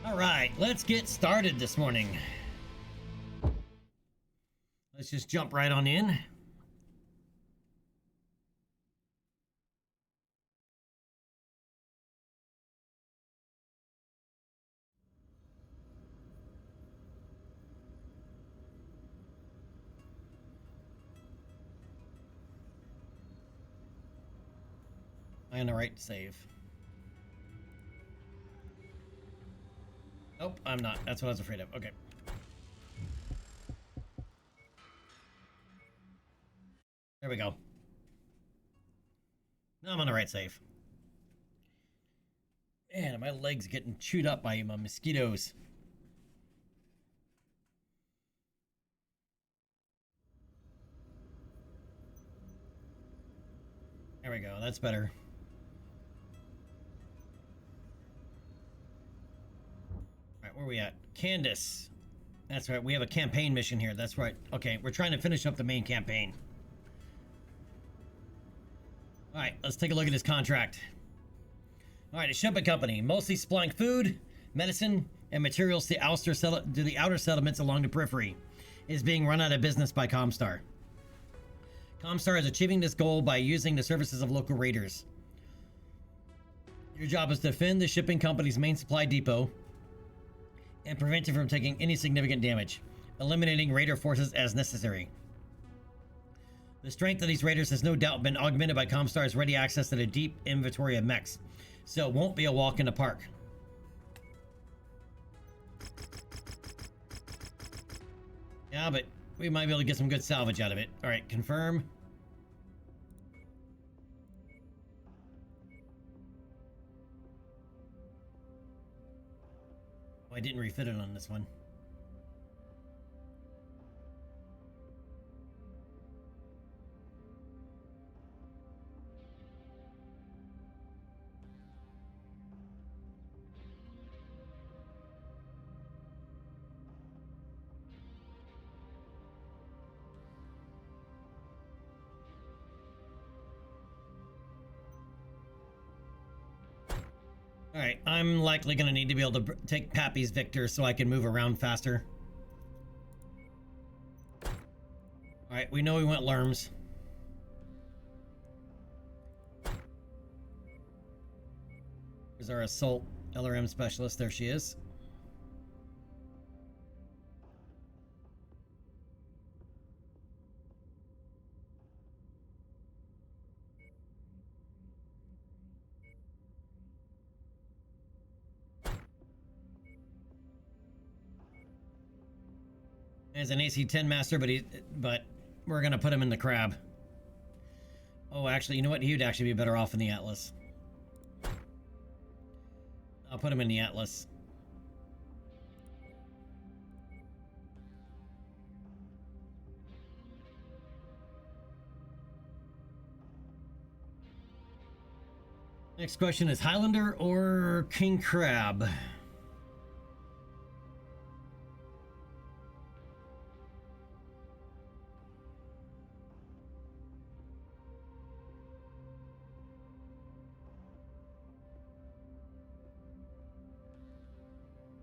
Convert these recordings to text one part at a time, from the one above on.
Alright, let's get started this morning. Let's just jump right on in. I on the right save. Nope, I'm not. That's what I was afraid of. Okay. There we go. Now I'm on the right save. Man, my legs getting chewed up by mosquitoes. There we go. That's better. Alright, where are we at? Candace. That's right. We have a campaign mission here. That's right. Okay, we're trying to finish up the main campaign. Alright, let's take a look at his contract. Alright, a shipping company, mostly supplying food, medicine, and materials to the outer settlements along the periphery, is being run out of business by Comstar. Comstar is achieving this goal by using the services of local raiders. Your job is to defend the shipping company's main supply depot and prevent it from taking any significant damage, eliminating raider forces as necessary. The strength of these raiders has no doubt been augmented by Comstar's ready access to the deep inventory of mechs, so it won't be a walk in the park. Yeah, but we might be able to get some good salvage out of it. Alright, confirm. Oh, I didn't refit it on this one. Alright, I'm likely going to need to be able to take Pappy's Victor so I can move around faster. Alright, we know we went Lerms. There's our assault LRM specialist. There she is. As an AC-10 master, but we're gonna put him in the crab. Oh, actually, you know what? He would actually be better off in the Atlas. I'll put him in the Atlas. Next question is Highlander or King Crab?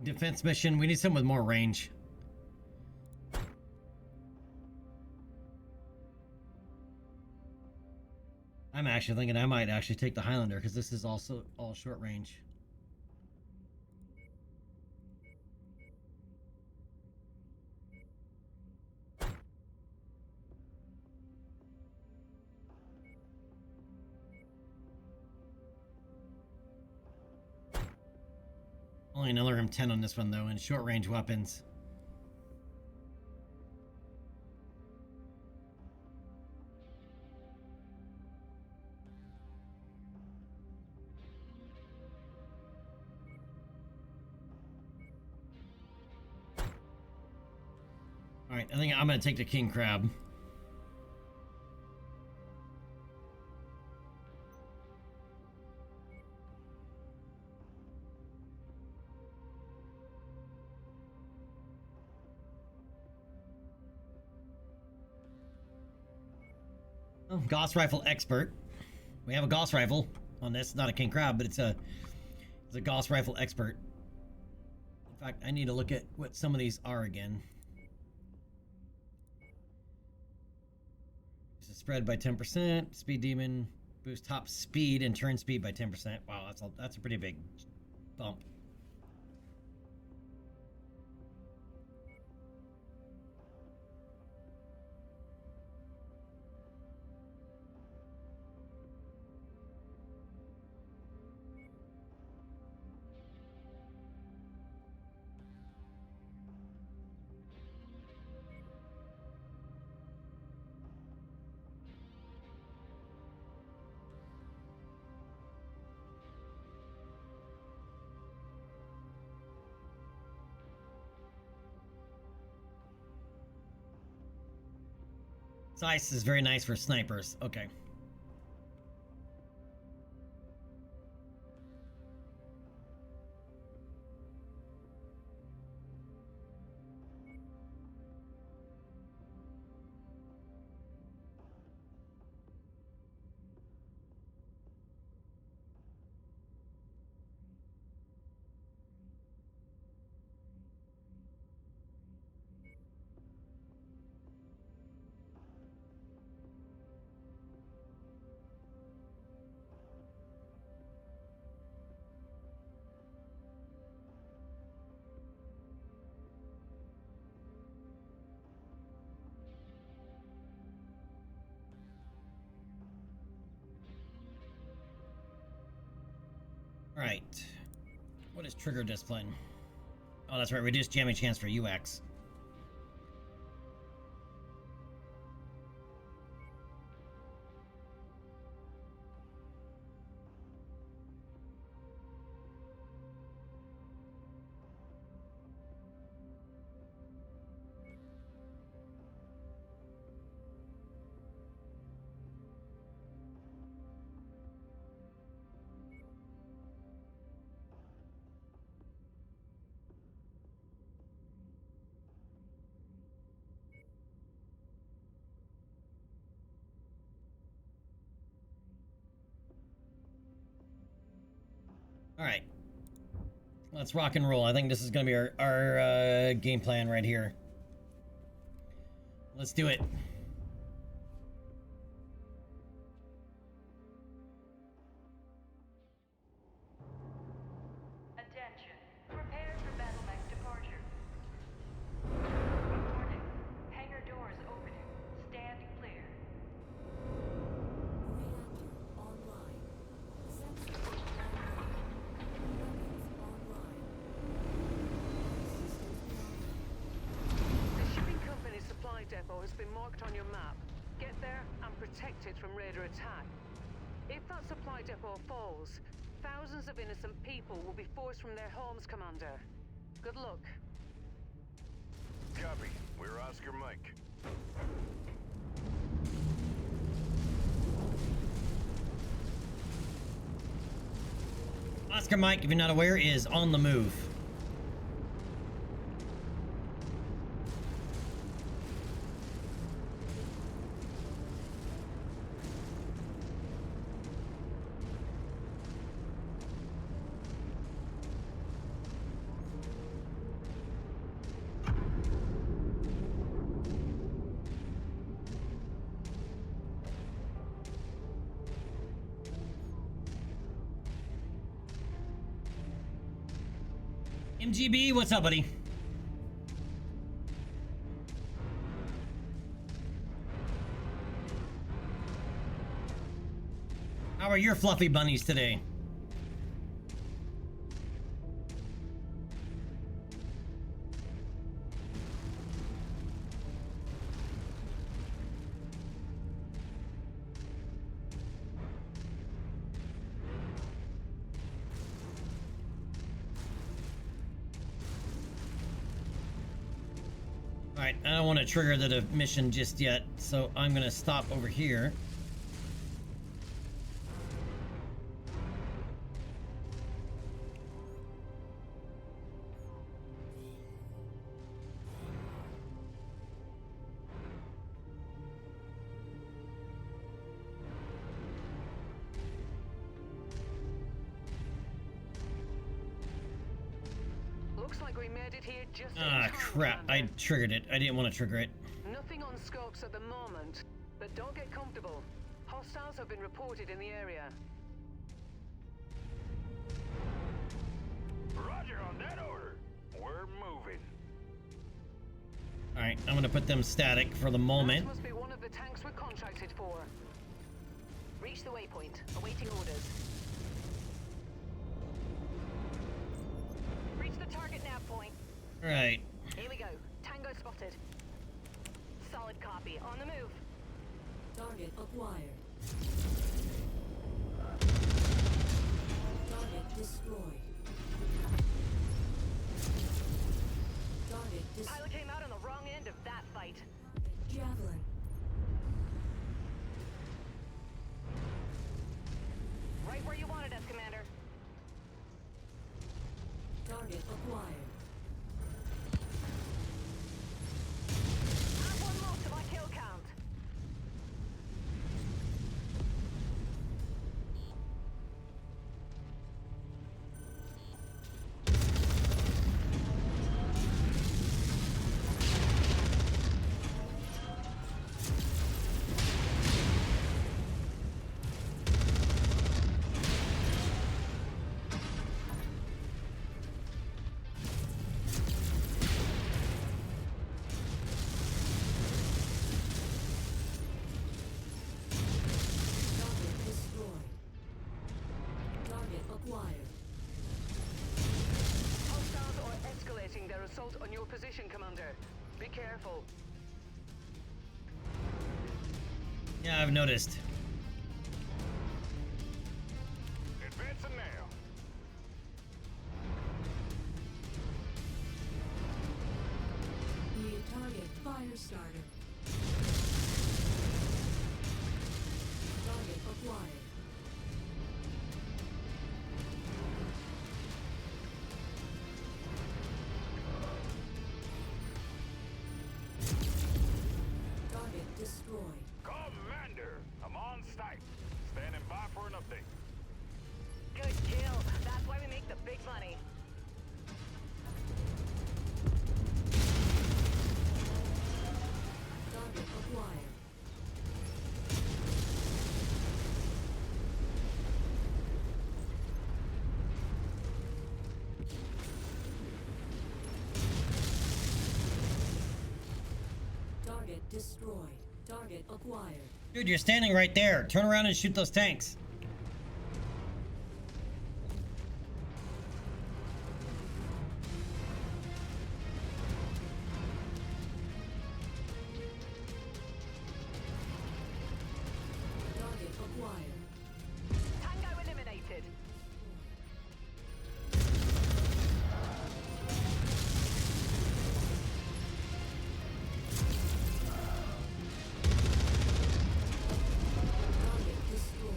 Defense mission. We need someone with more range. I'm actually thinking I might actually take the Highlander because this is also all short range. Only an LRM 10 on this one though, and short range weapons. Alright, I think I'm gonna take the King Crab. Oh, Gauss Rifle Expert. We have a Gauss Rifle on this, not a King Crab, but it's a Gauss Rifle Expert. In fact, I need to look at what some of these are again. This is spread by 10%. Speed Demon boost top speed and turn speed by 10%. Wow, that's a pretty big bump. Ice is very nice for snipers. Okay. Right. What is trigger discipline? Oh, that's right. Reduced jamming chance for UX. All right. Let's rock and roll. I think this is going to be our game plan right here. Let's do it. Attention. Prepare for battle mech departure. Warning. Hangar doors opening. Stand clear. Reactor online. Sensors online. Weapons online. Systems online. The shipping company's supply depot has been marked on your map. Get there and protect it from raider attack. If that supply depot falls, thousands of innocent people will be forced from their homes, Commander. Good luck. Copy. We're Oscar Mike. Oscar Mike, if you're not aware, is on the move. MGB, what's up, buddy? How are your fluffy bunnies today? Alright, I don't want to trigger the mission just yet, so I'm going to stop over here. Looks like category made it here just in Ah, time, crap. I Commander. triggered it. I didn't want to trigger it. Nothing on scopes at the moment, but don't get comfortable. Hostiles have been reported in the area. Roger on that order. We're moving. Alright, I'm gonna put them static for the moment. That must be one of the tanks we're contracted for. Reach the waypoint. Awaiting orders. Reach the target nav point. Alright. Here we go. Tango spotted. Solid copy. On the move. Target acquired. Target destroyed. Target destroyed. Pilot came out on the wrong end of that fight. Javelin. Right where you wanted us, Commander. Target acquired. Add one more to my kill count. Target destroyed. Target acquired. Hostiles are escalating their assault on your position, Commander. Be careful. Yeah, I've noticed. Advancing now. New target fire starter. Target acquired. Target destroyed. Commander, I'm on site. Standing by for an update. Good kill. That's why we make the big money. Target acquired. Target destroyed. Target acquired. Dude, you're standing right there. Turn around and shoot those tanks. Target acquired. Tango eliminated. Target destroyed.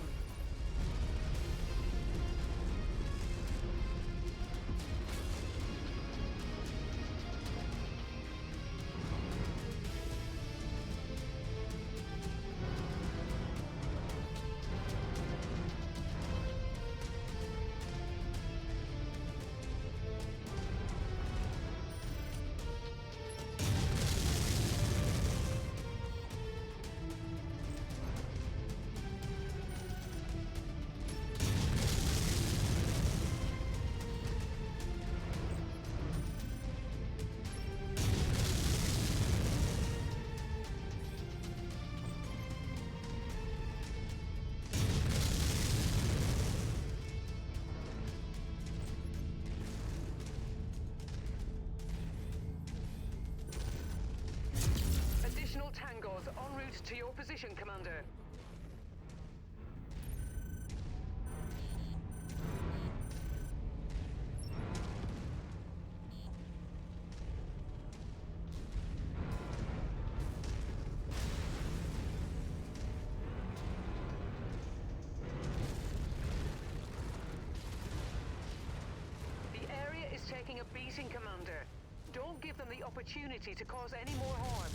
Additional tangos en route to your position, Commander. The area is taking a beating, Commander. Don't give them the opportunity to cause any more harm.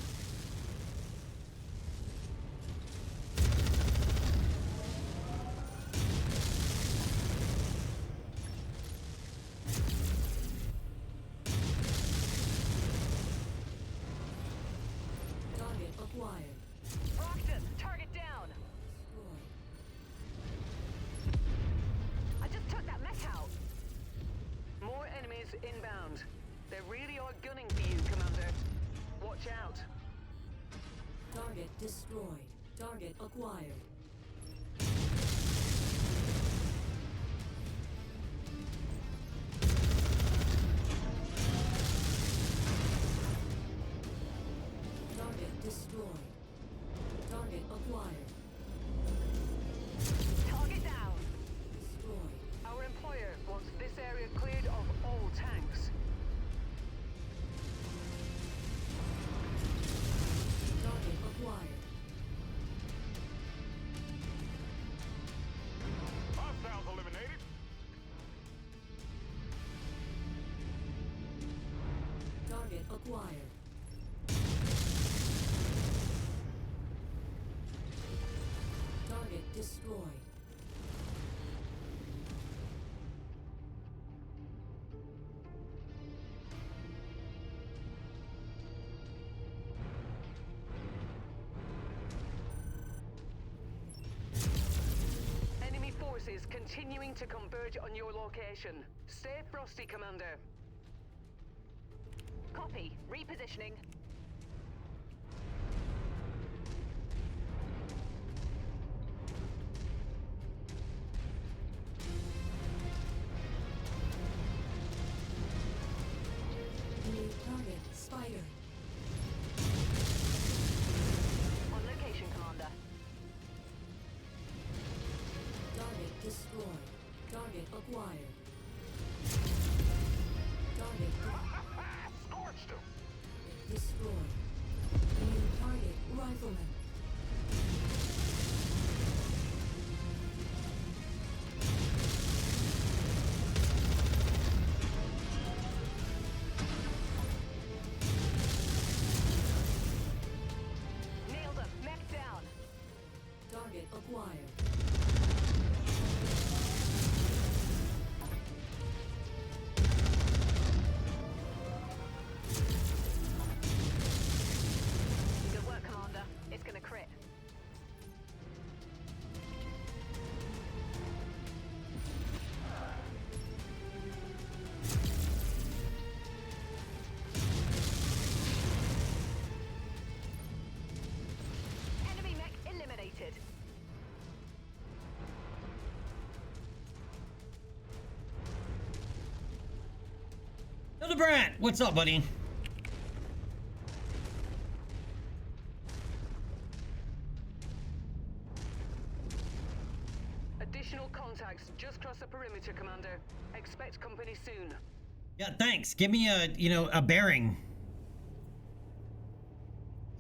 inbound. They really are gunning for you, Commander. Watch out. Target destroyed. Target acquired. Target destroyed. Target acquired. Target down. Destroyed. Our employer wants this area cleared of all tanks. Target acquired. Hostiles eliminated. Target acquired. Target destroyed. Enemy forces continuing to converge on your location. Stay frosty, Commander. Copy. Repositioning. New target Spider. On location, Commander. Target destroyed. Target acquired. Target Scorched him. destroyed. New target Rifleman. Nailed him. Mech down. Target acquired. Good work, Commander. It's gonna crit. Enemy mech eliminated. Hildebrand, what's up, buddy? Additional contacts just crossed the perimeter, Commander. Expect company soon. Yeah, thanks. Give me a bearing.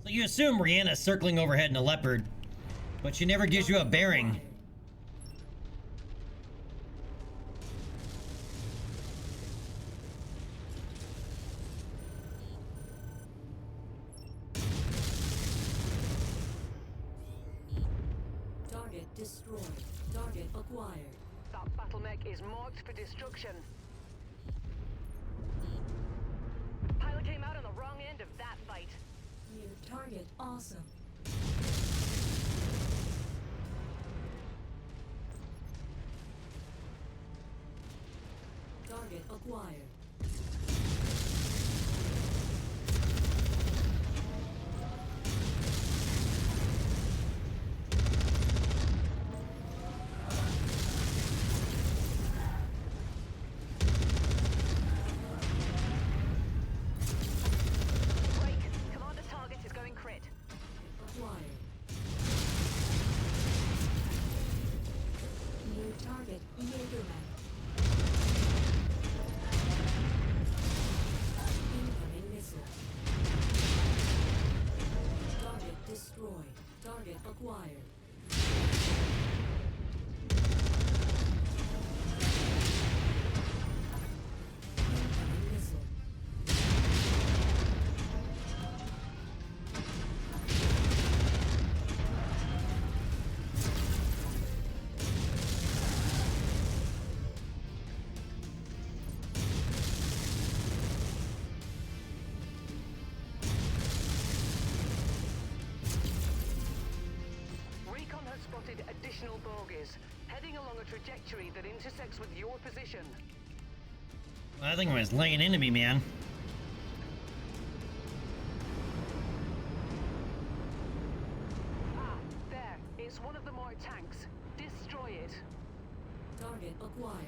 So you assume Rihanna's circling overhead in a leopard, but she never gives you a bearing. Target destroyed. Target acquired. That battle mech is marked for destruction. Pilot came out on the wrong end of that fight. New target awesome. Target acquired. Break. Commander target is going crit. Acquired. New target Jaegerman. Incoming missile. Target destroyed. Target acquired. Incoming missile. Recon has spotted additional bogies, heading along a trajectory that intersects with your position. I think it was laying into me, man. Ah, there. It's one of the more tanks. Destroy it. Target acquired.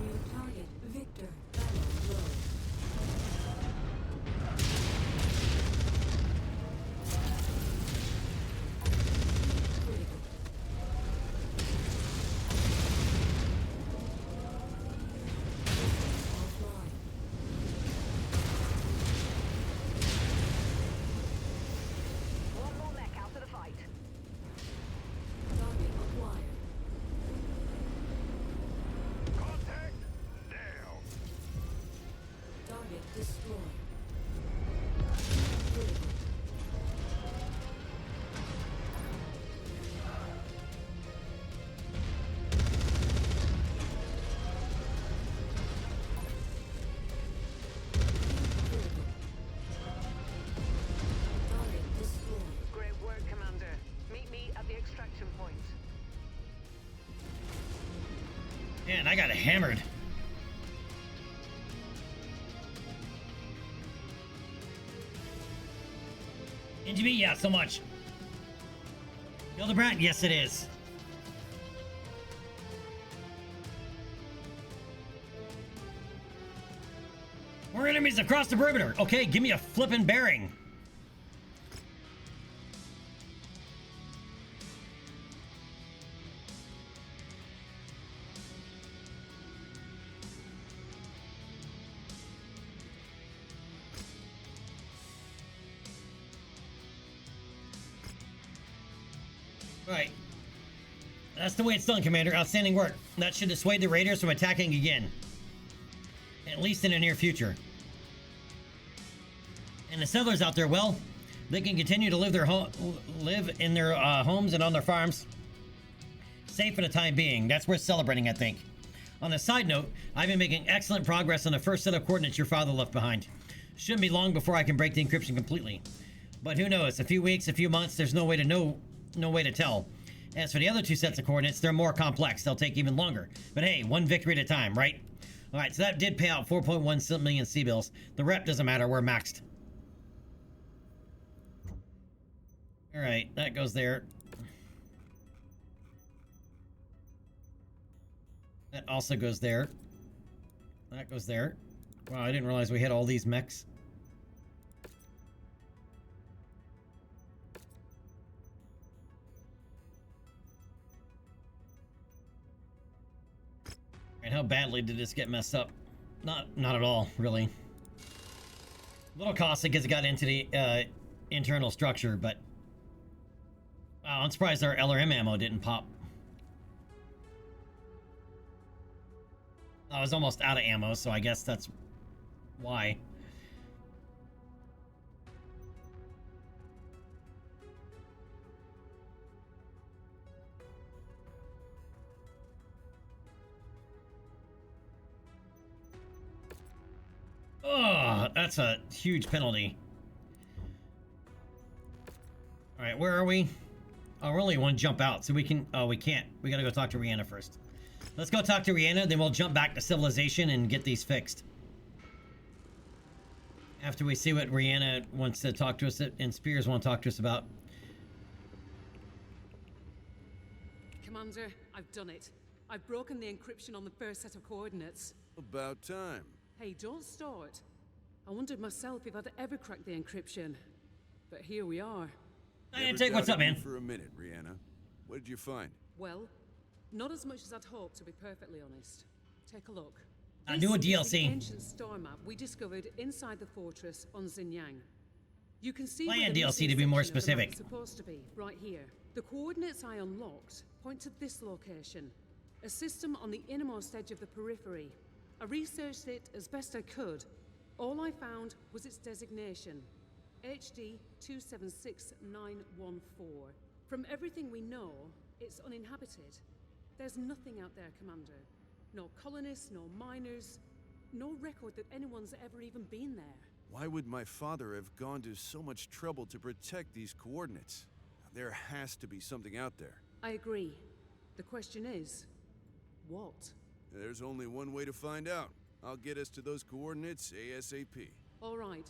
New target, Victor. Battle low. Critical. Offline. One more mech out of the fight. Target acquired. Contact down. Target destroyed. Critical. Critical. Target destroyed. Great work, Commander. Meet me at the extraction point. Man, I got hammered. NGB, yeah, so much. Gildebrand, yes it is. More enemies across the perimeter. Okay, give me a flippin' bearing. Right. That's the way it's done, Commander. Outstanding work. That should dissuade the raiders from attacking again. At least in the near future. And the settlers out there, well, they can continue to live in their homes and on their farms. Safe for the time being. That's worth celebrating, I think. On a side note, I've been making excellent progress on the first set of coordinates your father left behind. Shouldn't be long before I can break the encryption completely. But who knows? A few weeks, a few months, there's no way to tell. As for the other two sets of coordinates, they're more complex. They'll take even longer. But hey, one victory at a time, right? Alright, so that did pay out 4.1 million C-bills. The rep doesn't matter, we're maxed. Alright, that goes there. That also goes there. That goes there. Wow, I didn't realize we had all these mechs. And how badly did this get messed up? Not at all, really. A little costly because it got into the internal structure, but wow, I'm surprised our LRM ammo didn't pop. I was almost out of ammo, so I guess that's why. Oh, that's a huge penalty. All right, where are we? Oh, we're only one jump out, so we can... Oh, we can't. We gotta go talk to Rihanna first. Let's go talk to Rihanna, then we'll jump back to civilization and get these fixed. After we see what Rihanna wants to talk to us and Spears want to talk to us about. Commander, I've done it. I've broken the encryption on the first set of coordinates. About time. Hey, don't start. I wondered myself if I'd ever crack the encryption. But here we are. Hey, Intake, what's up, man? For a minute, Rihanna. What did you find? Well, not as much as I'd hoped, to be perfectly honest. Take a look. I do a This is DLC. the ancient star map we discovered inside the fortress on Xinjiang. You can see Play where a the DLC missing to be more section of the map specific. is supposed to be, right here. The coordinates I unlocked point to this location, a system on the innermost edge of the periphery. I researched it as best I could. All I found was its designation, HD 276914. From everything we know, it's uninhabited. There's nothing out there, Commander. No colonists, no miners, no record that anyone's ever even been there. Why would my father have gone to so much trouble to protect these coordinates? There has to be something out there. I agree. The question is, what? There's only one way to find out. I'll get us to those coordinates ASAP. All right.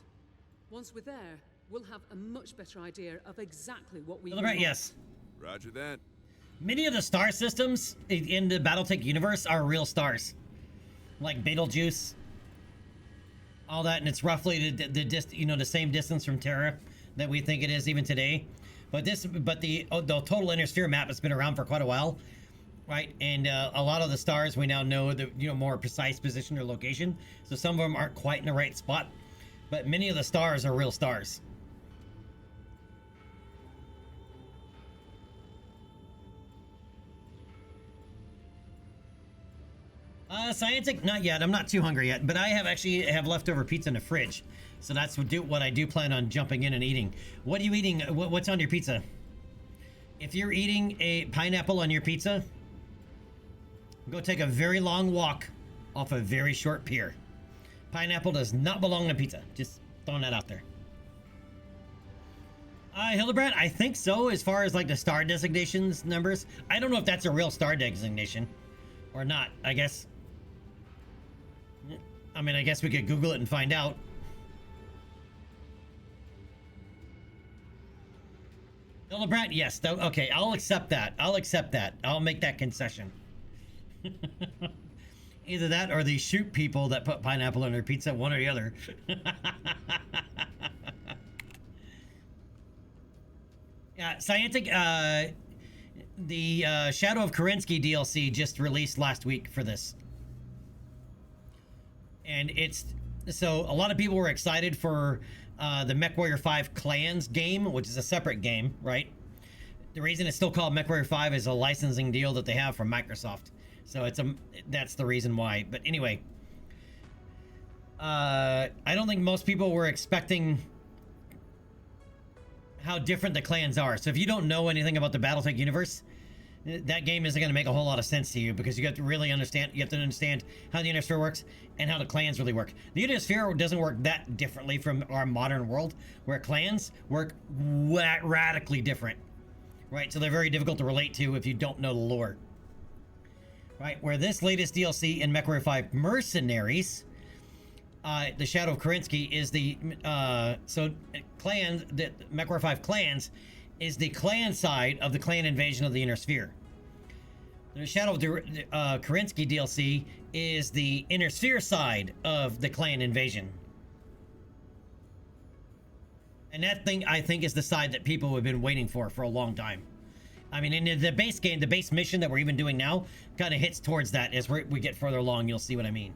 Once we're there, we'll have a much better idea of exactly what we Right, want. yes. Roger that. Many of the star systems in the BattleTech universe are real stars, like Betelgeuse, all that, and it's roughly the same distance from Terra that we think it is even today. But the total inner sphere map has been around for quite a while, right? And a lot of the stars we now know the more precise position or location. So some of them aren't quite in the right spot, but many of the stars are real stars. Scientific, not yet. I'm not too hungry yet, but I have leftover pizza in the fridge, so that's what I do plan on jumping in and eating. What are you eating? What's on your pizza? If you're eating a pineapple on your pizza, go take a very long walk off a very short pier. Pineapple does not belong on pizza. Just throwing that out there. Hildebrand, I think so. As far as like the star designations numbers, I don't know if that's a real star designation or not. I guess we could Google it and find out. Hildebrand, yes. Okay, I'll accept that. I'll make that concession. Either that or the shoot people that put pineapple on their pizza, one or the other. Yeah, Scientific, the Shadow of Kerensky DLC just released last week for this. And so a lot of people were excited for the MechWarrior 5 Clans game, which is a separate game, right? The reason it's still called MechWarrior 5 is a licensing deal that they have from Microsoft. So that's the reason why. But anyway, I don't think most people were expecting how different the clans are. So if you don't know anything about the BattleTech universe, that game isn't going to make a whole lot of sense to you, because you have to really understand. You have to understand how the inner sphere works and how the clans really work. The inner sphere doesn't work that differently from our modern world, where clans work radically different, right? So they're very difficult to relate to if you don't know the lore, right? Where this latest DLC in MechWarrior 5 Mercenaries, the Shadow of Kerensky, is the MechWarrior 5 Clans is the clan side of the clan invasion of the inner sphere. The Shadow of Kerensky DLC is the inner sphere side of the clan invasion. And that thing, I think, is the side that people have been waiting for a long time. I mean, in the base game, the base mission that we're even doing now kind of hits towards that. As we get further along, you'll see what I mean.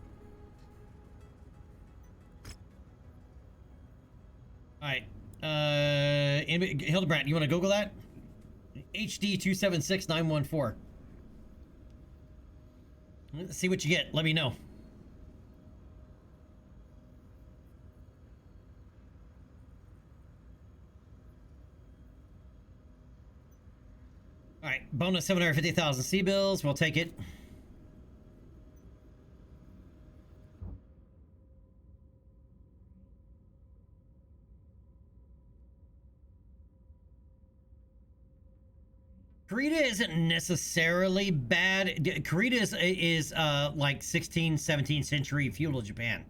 All right. Hildebrand, you want to Google that? HD 276914. Let's see what you get. Let me know. All right, bonus 750,000 C-bills. We'll take it. Karita isn't necessarily bad. Karita is like 16th, 17th century feudal Japan.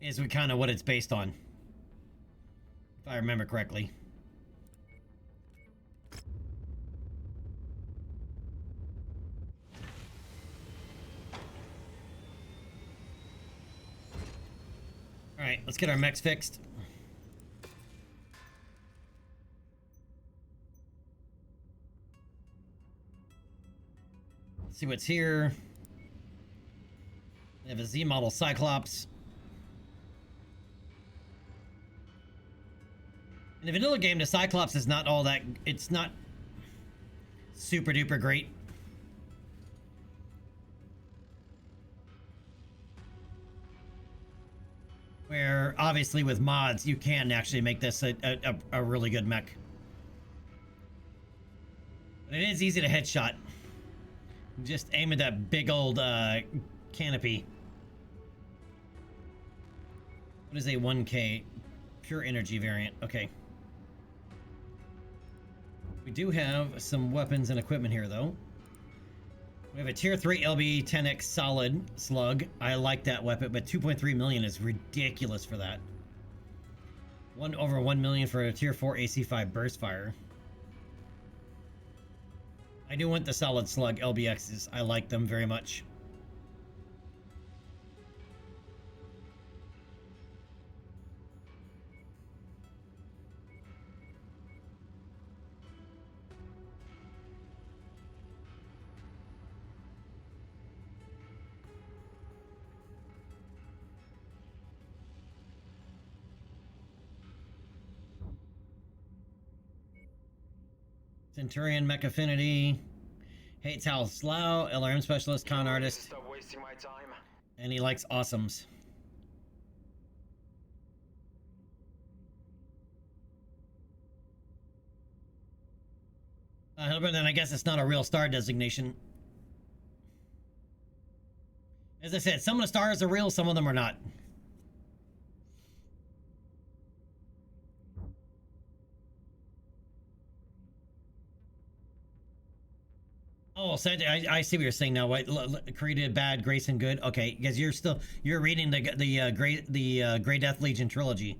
Is kind of what it's based on, if I remember correctly. All right, let's get our mechs fixed. See what's here. We have a Z model Cyclops. In the vanilla game, the Cyclops is not all that. It's not super duper great. Where obviously with mods, you can actually make this a really good mech. But it is easy to headshot. Just aim at that big old canopy. What is a 1K? Pure energy variant. Okay. We do have some weapons and equipment here, though. We have a tier 3 LB 10X solid slug. I like that weapon, but 2.3 million is ridiculous for that. Over 1 million for a tier 4 AC5 burst fire. I do want the solid slug LBXs. I like them very much. Centurion, Mech Affinity, hates Hal Slough, LRM Specialist, Con Artist, Stop wasting my time. and he likes awesomes. But then I guess it's not a real star designation. As I said, some of the stars are real, some of them are not. Oh, so I see what you're saying now. What created bad, grace and good? Okay, because you're reading the Grey Death Legion trilogy.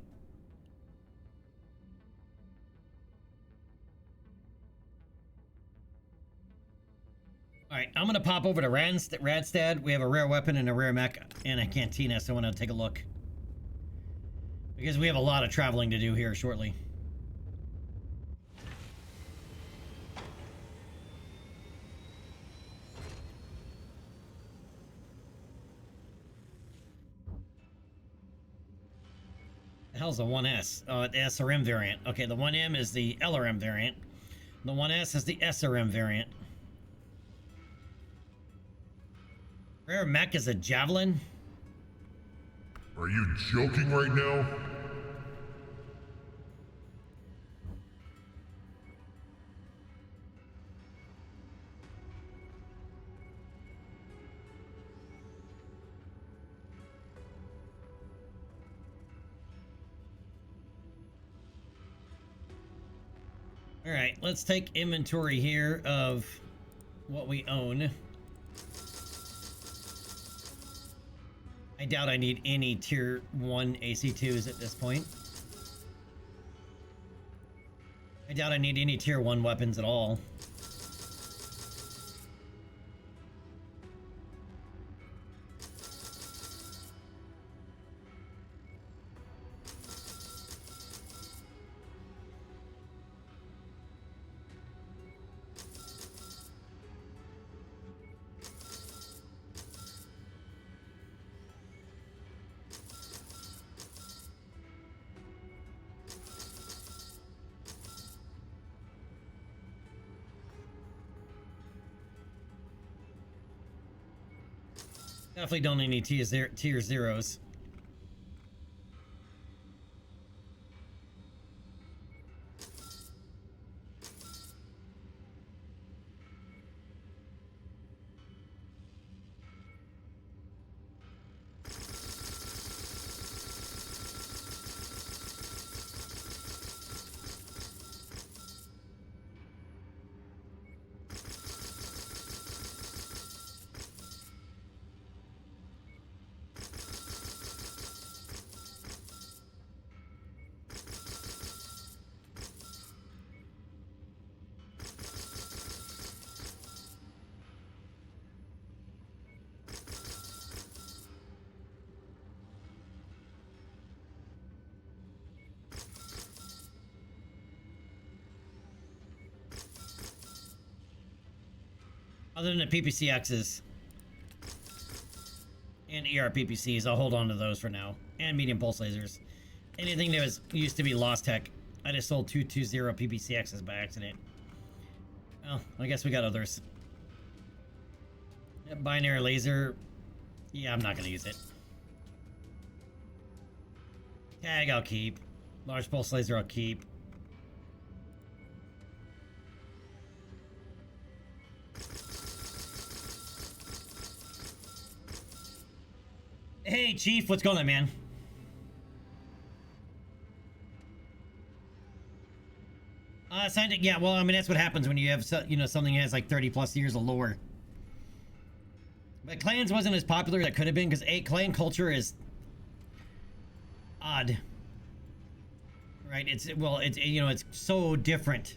All right, I'm gonna pop over to Radstad. We have a rare weapon and a rare mech and a cantina, so I want to take a look because we have a lot of traveling to do here shortly. The hell's a 1S? Oh, the SRM variant. Okay, the 1M is the LRM variant. The 1S is the SRM variant. Rare mech is a javelin. Are you joking right now? All right, let's take inventory here of what we own. I doubt I need any tier 1 AC2s at this point. I doubt I need any tier 1 weapons at all. Definitely don't need any tier zeros. Other than the PPCXs and ERPPCs, I'll hold on to those for now. And medium pulse lasers. Anything that was used to be Lost Tech. I just sold 220 PPCXs by accident. Well, I guess we got others. That binary laser. Yeah, I'm not going to use it. Tag, I'll keep. Large pulse laser, I'll keep. Hey, Chief, what's going on, man? Yeah, well, I mean, that's what happens when you have, you know, something that has like 30 plus years of lore. But clans wasn't as popular as it could have been because clan culture is odd, right? It's you know, it's so different,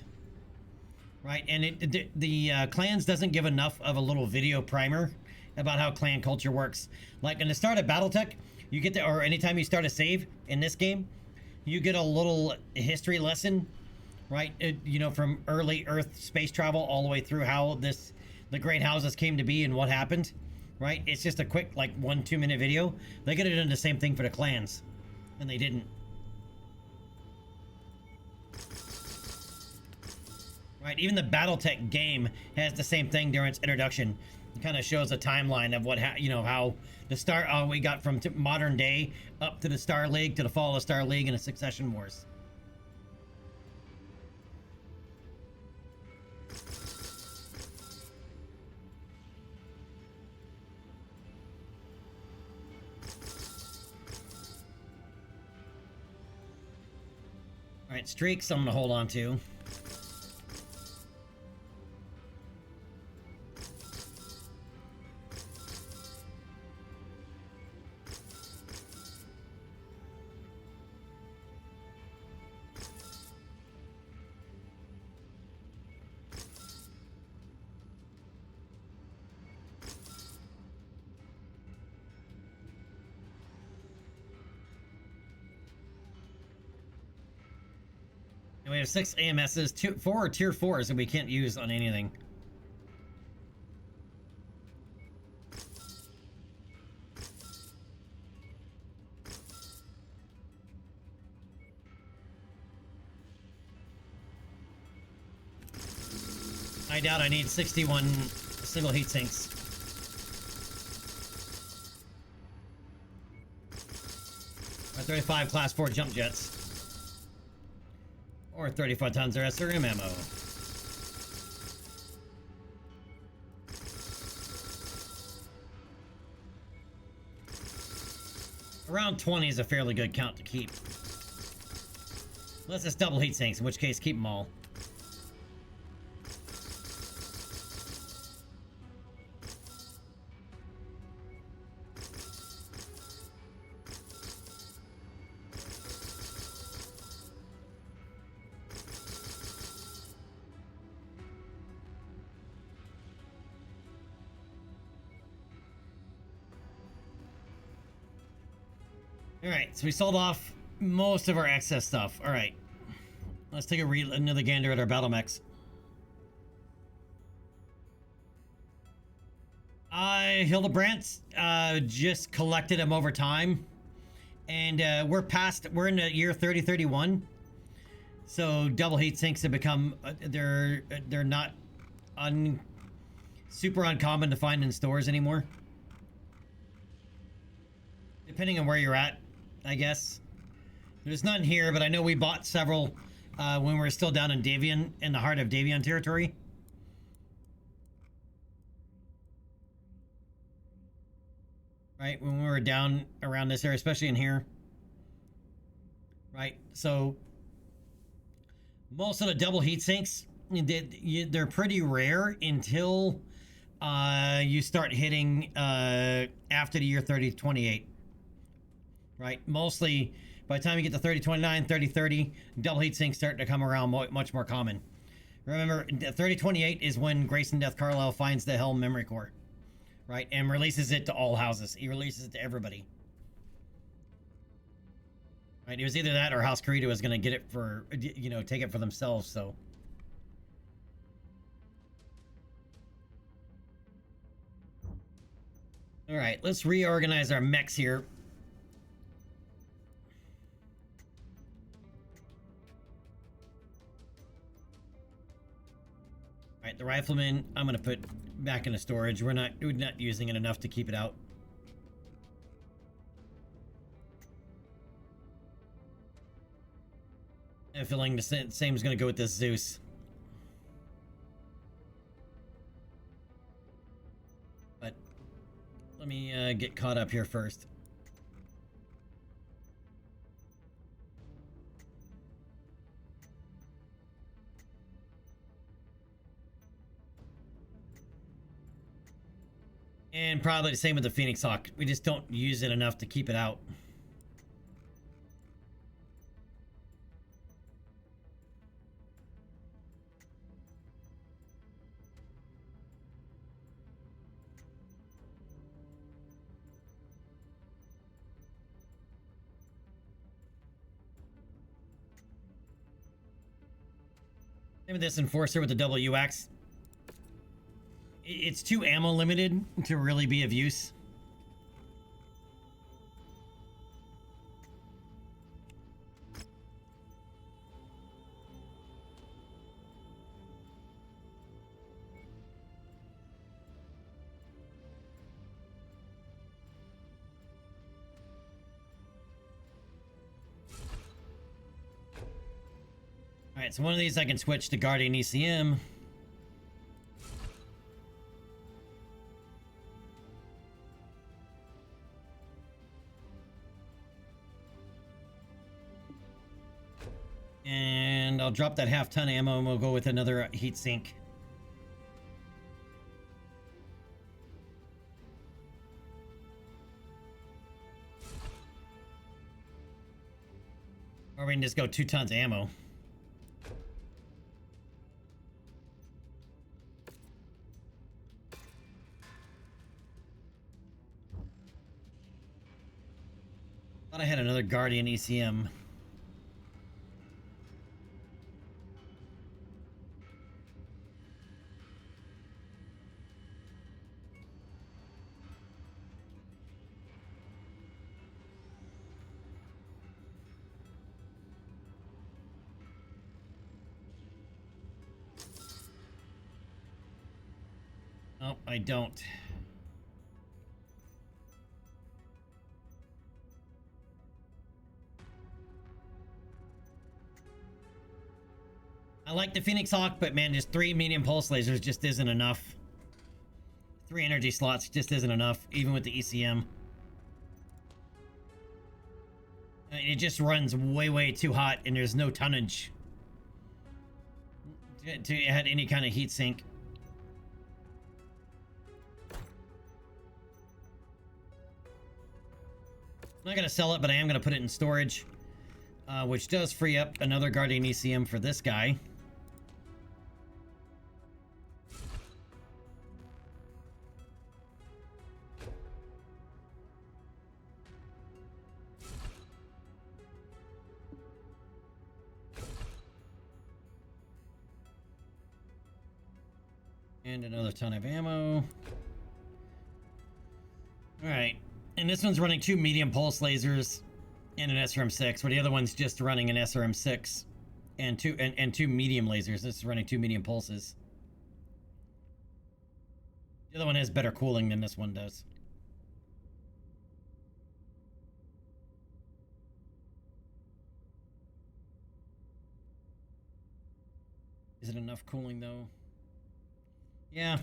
right? And the clans doesn't give enough of a little video primer about how clan culture works. Like in the start of BattleTech, you get or anytime you start a save in this game, you get a little history lesson, right? You know, from early Earth space travel all the way through how the great houses came to be and what happened, right? It's just a quick, like 1-2 minute video. They could have done the same thing for the clans, and they didn't. Right, even the BattleTech game has the same thing during its introduction. It kind of shows a timeline of what, you know, how the we got from modern day up to the Star League, to the fall of the Star League and the Succession Wars. All right, streaks I'm gonna hold on to. And we have 6 AMSs, 4 are tier 4s that we can't use on anything. I doubt I need 61 single heat sinks. Or 35 class 4 jump jets. Or 35 tons of SRM ammo. Around 20 is a fairly good count to keep. Unless it's double heat sinks, in which case keep them all. Alright, so we sold off most of our excess stuff. Alright. Let's take another gander at our battle mechs. Hildebrandt just collected them over time. And we're in the year 3031. So double heat sinks have become, they're not super uncommon to find in stores anymore. Depending on where you're at, I guess. There's none here, but I know we bought several when we were still down in Davion, in the heart of Davion territory. Right, when we were down around this area, especially in here. Right, so most of the double heat sinks, they're pretty rare until you start hitting after the year 3028. Right, mostly by the time you get to 3029, 3030, double heat sinks start to come around much more common. Remember, 3028 is when Grayson Death Carlisle finds the Helm memory core, right, and releases it to all houses. He releases it to everybody. Right, it was either that or House Carita was going to get it for, you know, take it for themselves, so. All right, let's reorganize our mechs here. All right, the rifleman, I'm going to put back into storage. We're not using it enough to keep it out. I have a feeling the same is going to go with this Zeus. But let me get caught up here first. And probably the same with the Phoenix Hawk. We just don't use it enough to keep it out. Same with this Enforcer with the WX. It's too ammo limited to really be of use. Alright, so one of these I can switch to Guardian ECM. And I'll drop that half-ton ammo and we'll go with another heat sink. Or we can just go 2 tons ammo. Thought I had another Guardian ECM. Oh, I don't. I like the Phoenix Hawk, but man, just 3 medium pulse lasers just isn't enough. 3 energy slots just isn't enough, even with the ECM. It just runs way too hot, and there's no tonnage to add any kind of heat sink. I'm not gonna sell it, but I am gonna put it in storage, which does free up another Guardian ECM for this guy. And another ton of ammo. Alright. And this one's running 2 medium pulse lasers and an SRM-6, where the other one's just running an SRM-6 and two medium lasers. This is running 2 medium pulses. The other one has better cooling than this one does. Is it enough cooling though? Yeah.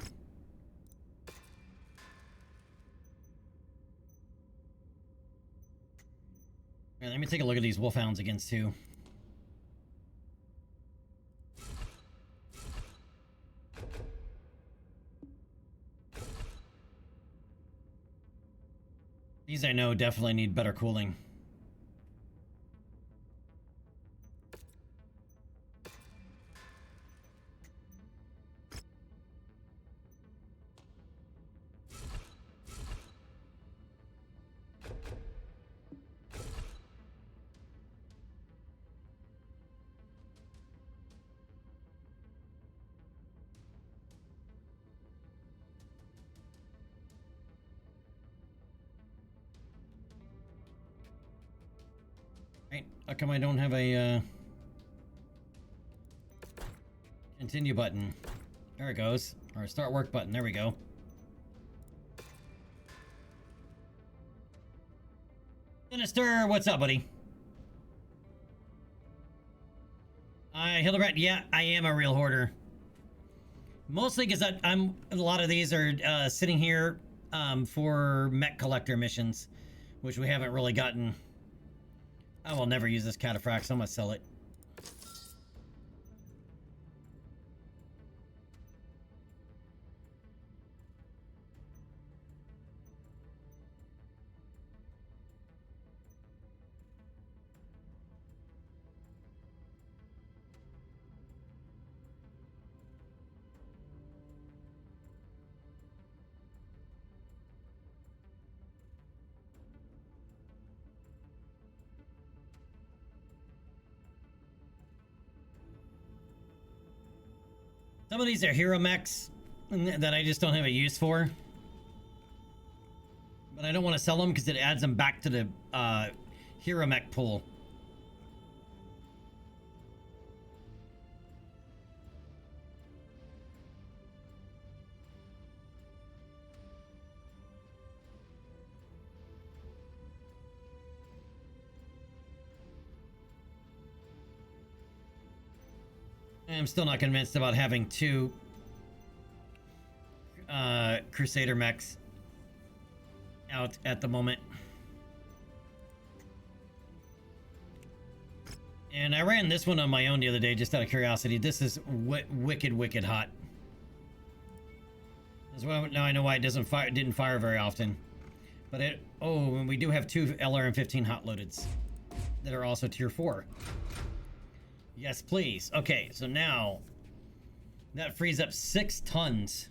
Alright, let me take a look at these Wolfhounds against too. These I know definitely need better cooling. How come I don't have a continue button? There it goes. Or start work button. There we go. Sinister, what's up, buddy? Hildebrand, yeah, I am a real hoarder. Mostly because a lot of these are sitting here for mech collector missions, which we haven't really gotten. I will never use this cataphract, so I'm gonna sell it. Some of these are hero mechs that I just don't have a use for. But I don't want to sell them because it adds them back to the hero mech pool. I'm still not convinced about having two Crusader mechs out at the moment. And I ran this one on my own the other day just out of curiosity. This is wicked hot. That's why now I know why it didn't fire very often. But and we do have two LRM-15 hot loadeds that are also tier 4. Yes, please. Okay, so now that frees up 6 tons.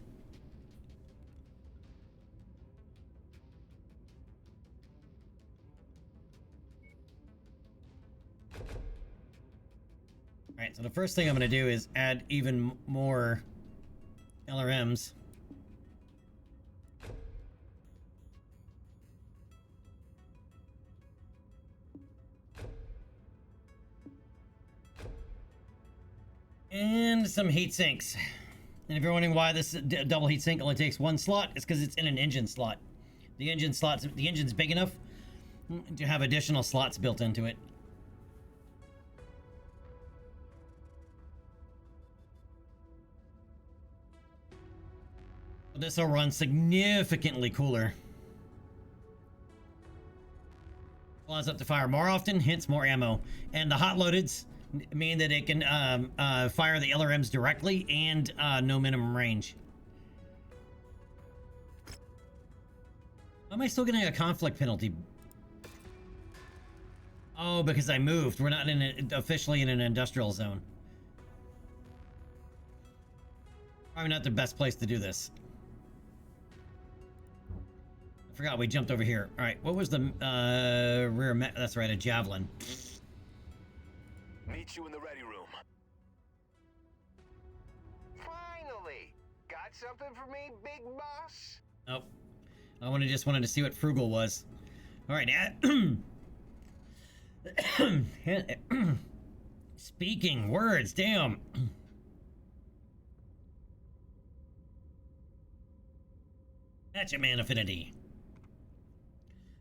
All right, so the first thing I'm going to do is add even more LRMs. And some heat sinks. And if you're wondering why this double heat sink only takes 1 slot, it's because it's in an engine slot. The engine's big enough to have additional slots built into it. This will run significantly cooler. Allows up to fire more often, hence more ammo. And the hot loadeds mean that it can fire the LRMs directly and no minimum range. Am I still getting a conflict penalty? Oh, because I moved. We're not officially in an industrial zone. Probably not the best place to do this. I forgot we jumped over here. All right, what was the rear? That's right, a javelin. Meet you in the ready room. Finally! Got something for me, big boss? Nope. I just wanted to see what frugal was. All right, speaking words, damn. Hatchet Man affinity.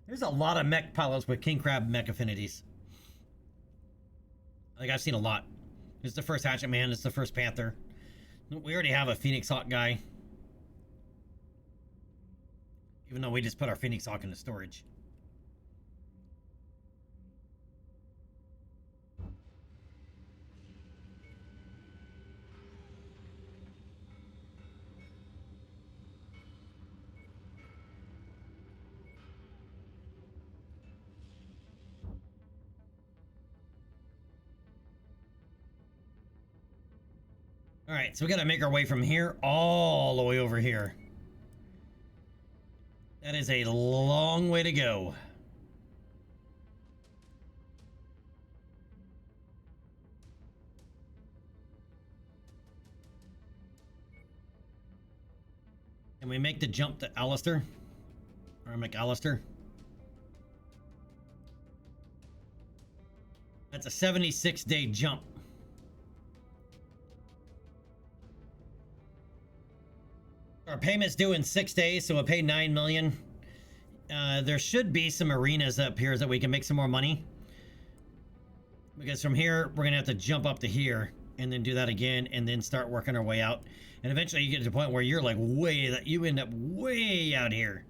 There's a lot of mech pilots with King Crab mech affinities. Like, I've seen a lot. It's the first Hatchet Man, it's the first Panther. We already have a Phoenix Hawk guy. Even though we just put our Phoenix Hawk into storage. All right, so we got to make our way from here all the way over here. That is a long way to go. Can we make the jump to Alistair? Or McAllister? That's a 76-day jump. Our payment's due in 6 days, so we'll pay $9 million. There should be some arenas up here that we can make some more money. Because from here, we're gonna have to jump up to here and then do that again and then start working our way out. And eventually you get to the point where you're like you end up way out here.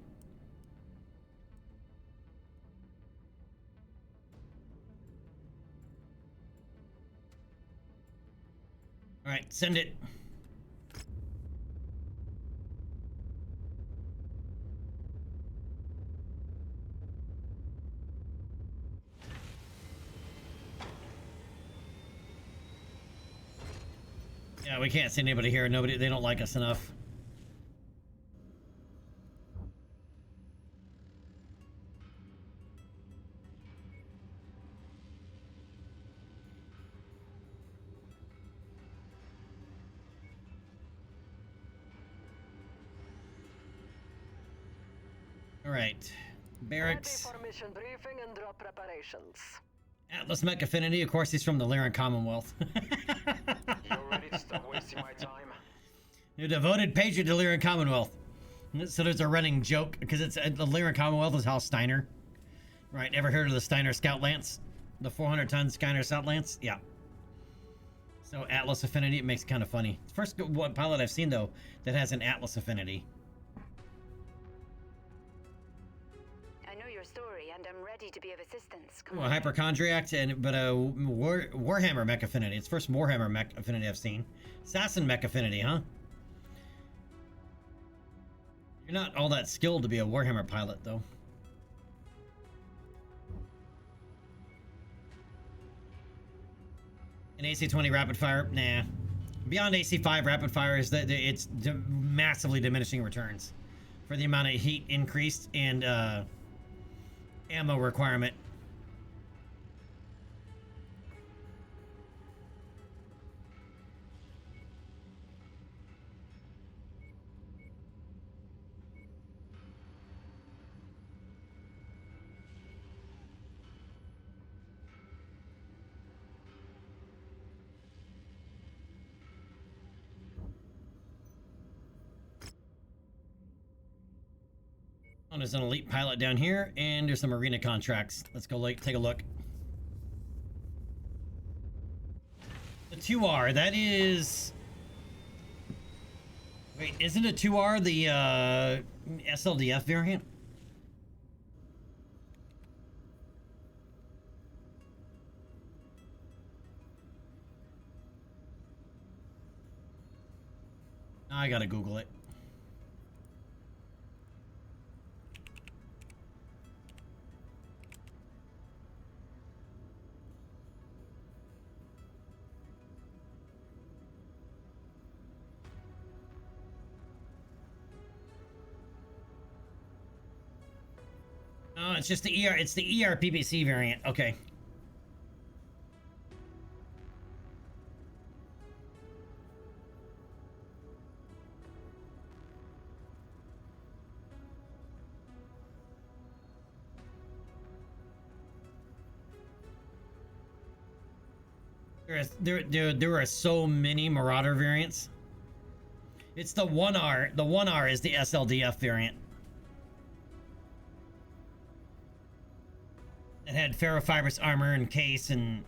All right, send it. Yeah, we can't send anybody here. They don't like us enough. Alright. Barracks. Ready for mission briefing and drop preparations. Atlas Mech Affinity. Of course, he's from the Lyran Commonwealth. You ready to stop wasting my time? You're a devoted patriot to Lyran Commonwealth. So there's a running joke, because it's the Lyran Commonwealth is House Steiner. Right, ever heard of the Steiner Scout Lance? The 400-ton Steiner Scout Lance? Yeah. So Atlas Affinity, it makes it kind of funny. First one pilot I've seen, though, that has an Atlas Affinity. I know your story, and I'm ready to be of assistance. Come Well, on. Hypochondriac, but a Warhammer Mech Affinity. It's the first Warhammer Mech Affinity I've seen. Assassin Mech Affinity, huh? You're not all that skilled to be a Warhammer pilot, though. An AC-20 rapid fire? Nah. Beyond AC-5 rapid fire is that it's massively diminishing returns for the amount of heat increased and ammo requirement. Oh, there's an elite pilot down here, and there's some arena contracts. Let's go take a look. The 2R, that is... Wait, isn't a 2R the SLDF variant? I gotta Google it. Oh, it's just the it's the PPC variant. Okay. There are so many Marauder variants. It's the 1R. The 1R is the SLDF variant. It had ferrofibrous armor and case and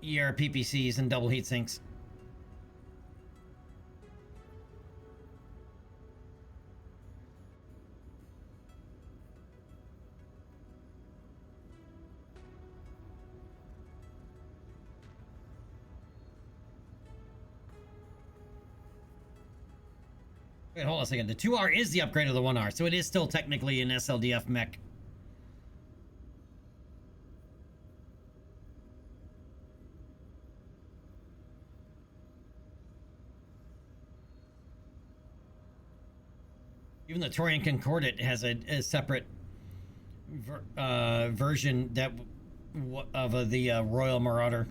PPCs and double heat sinks. Wait, hold on a second. The 2R is the upgrade of the 1R, so it is still technically an SLDF mech. Even the Torian Concordat has a separate version that of the Royal Marauder.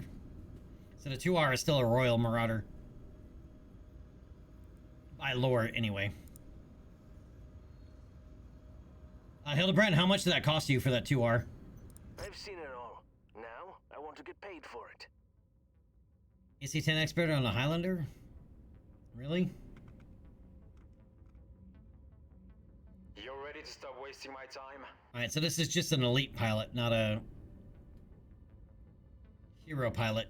So the 2R is still a Royal Marauder. By lore, anyway. Hildebrand, how much did that cost you for that 2R? I've seen it all. Now, I want to get paid for it. AC-10 expert on a Highlander? Really? You're ready to stop wasting my time? Alright, so this is just an elite pilot, not a hero pilot.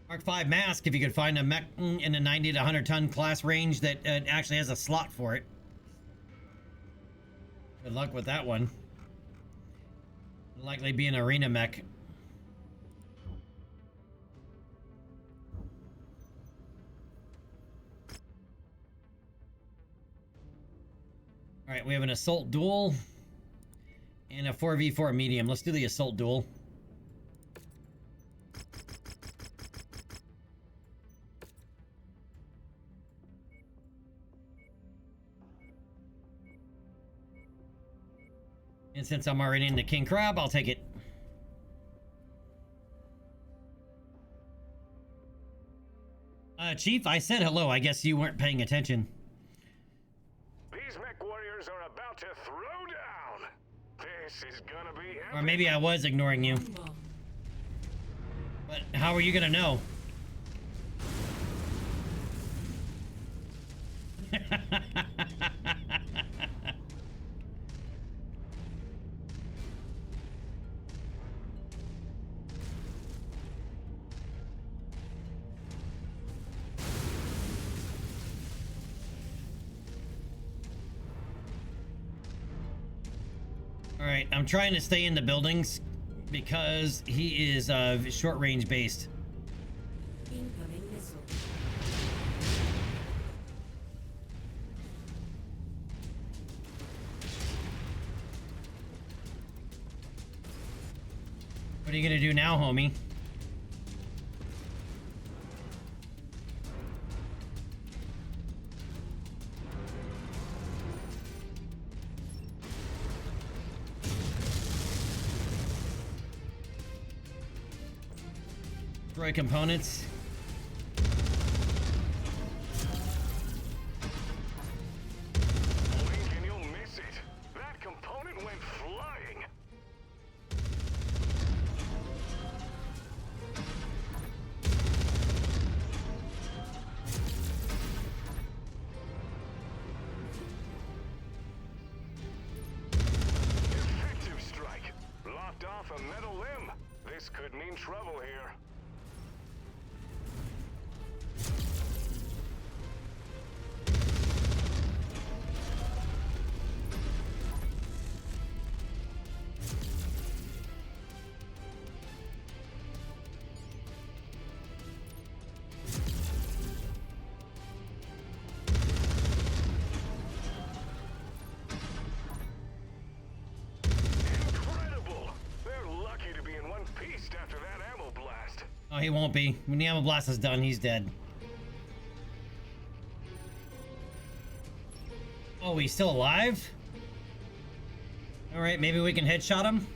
Mark 5 mask, if you could find a mech in a 90 to 100 ton class range that actually has a slot for it. Good luck with that one. It'll likely be an arena mech. Alright, we have an assault duel and a 4v4 medium. Let's do the assault duel. And since I'm already into King Crab, I'll take it. Chief, I said hello. I guess you weren't paying attention. These mech warriors are about to throw down. This is gonna be epic. Or maybe I was ignoring you. But how are you gonna know? All right, I'm trying to stay in the buildings because he is short range based. Incoming missile. What are you gonna do now, homie? Destroy components. Blink and you'll miss it. That component went flying. Effective strike. Lopped off a metal limb. This could mean trouble here. Incredible! They're lucky to be in one piece after that ammo blast. Oh, he won't be. When the ammo blast is done, he's dead. Oh, he's still alive? Alright, maybe we can headshot him?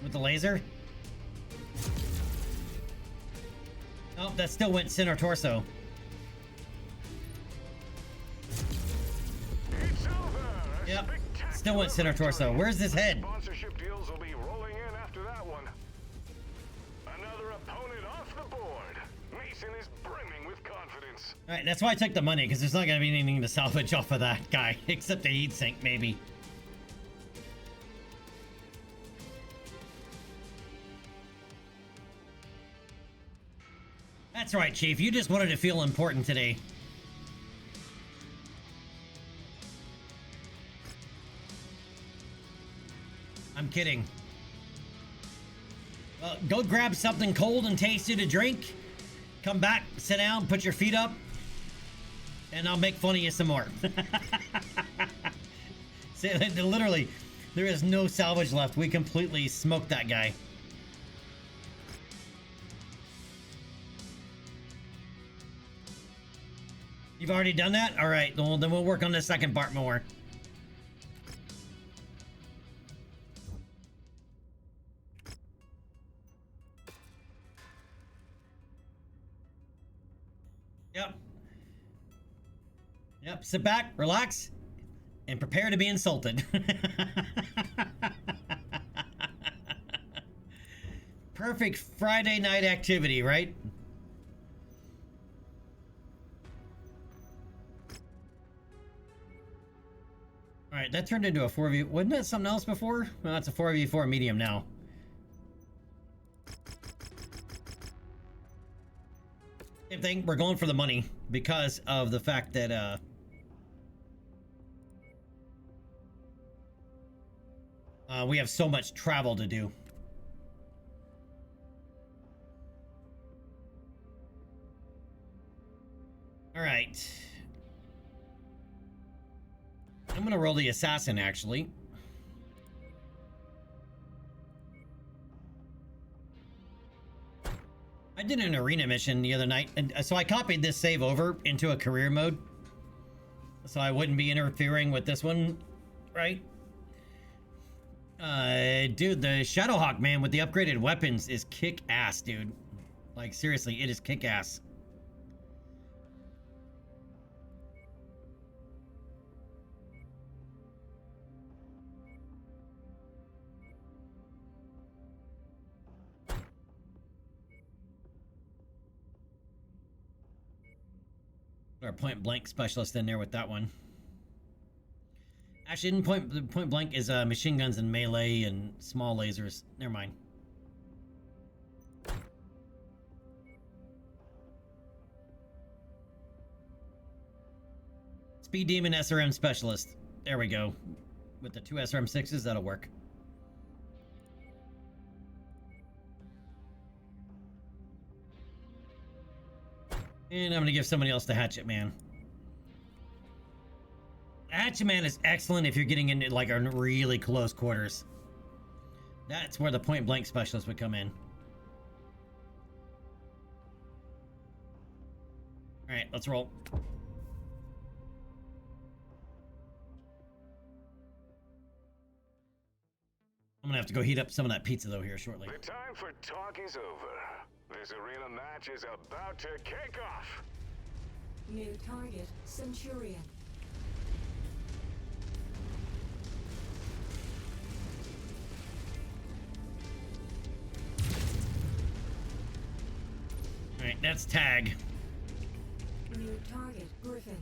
With the laser? Oh, that still went center torso. It's over! A Yep. spectacular Still went center torso. victory. Where's his head? Sponsorship deals will be rolling in after that one. Another opponent off the board. Mason is brimming with confidence. Alright, that's why I took the money, because there's not going to be anything to salvage off of that guy. Except a heat sink, maybe. That's right, Chief. You just wanted to feel important today. I'm kidding. Go grab something cold and tasty to drink. Come back, sit down, put your feet up, and I'll make fun of you some more. See, literally, there is no salvage left. We completely smoked that guy. You've already done that? All right, well, then we'll work on the second part more. Yep. Yep, sit back, relax, and prepare to be insulted. Perfect Friday night activity, right? Alright, that turned into a 4v... Wasn't that something else before? Well, it's a 4v4 medium now. Same thing, we're going for the money because of the fact that, we have so much travel to do. Alright. I'm gonna roll the assassin, actually. I did an arena mission the other night, and so I copied this save over into a career mode. So I wouldn't be interfering with this one, right? Dude, the Shadowhawk, man, with the upgraded weapons is kick-ass, dude. Like, seriously, it is kick-ass. Our point-blank specialist in there with that one. Actually, point blank is machine guns and melee and small lasers. Never mind. Speed Demon SRM Specialist. There we go. With the 2 SRM6s, that'll work. And I'm going to give somebody else the Hatchet Man. Hatchet Man is excellent if you're getting into like a really close quarters. That's where the point blank specialist would come in. Alright, let's roll. I'm gonna have to go heat up some of that pizza though here shortly. The time for talk is over. This arena match is about to kick off. New target, Centurion. Alright, that's tag. New target, Griffin.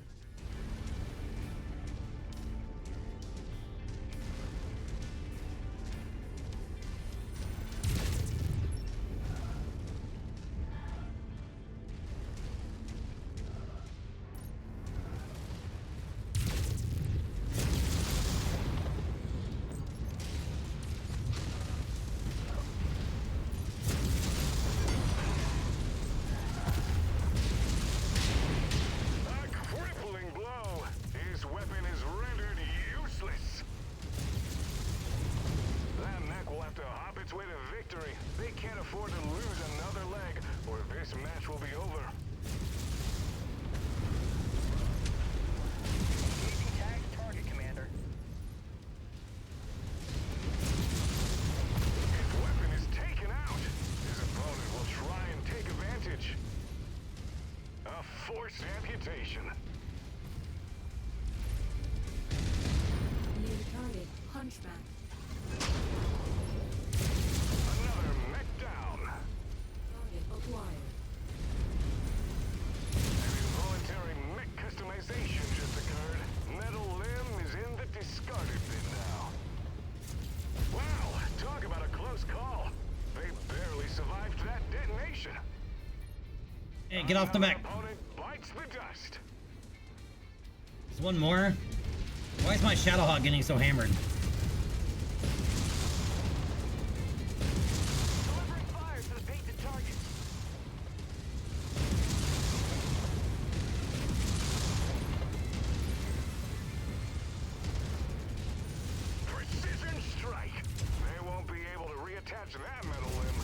Hey, get off the mech. There's one more. Why is my Shadowhawk getting so hammered? Precision strike. They won't be able to reattach that metal limb.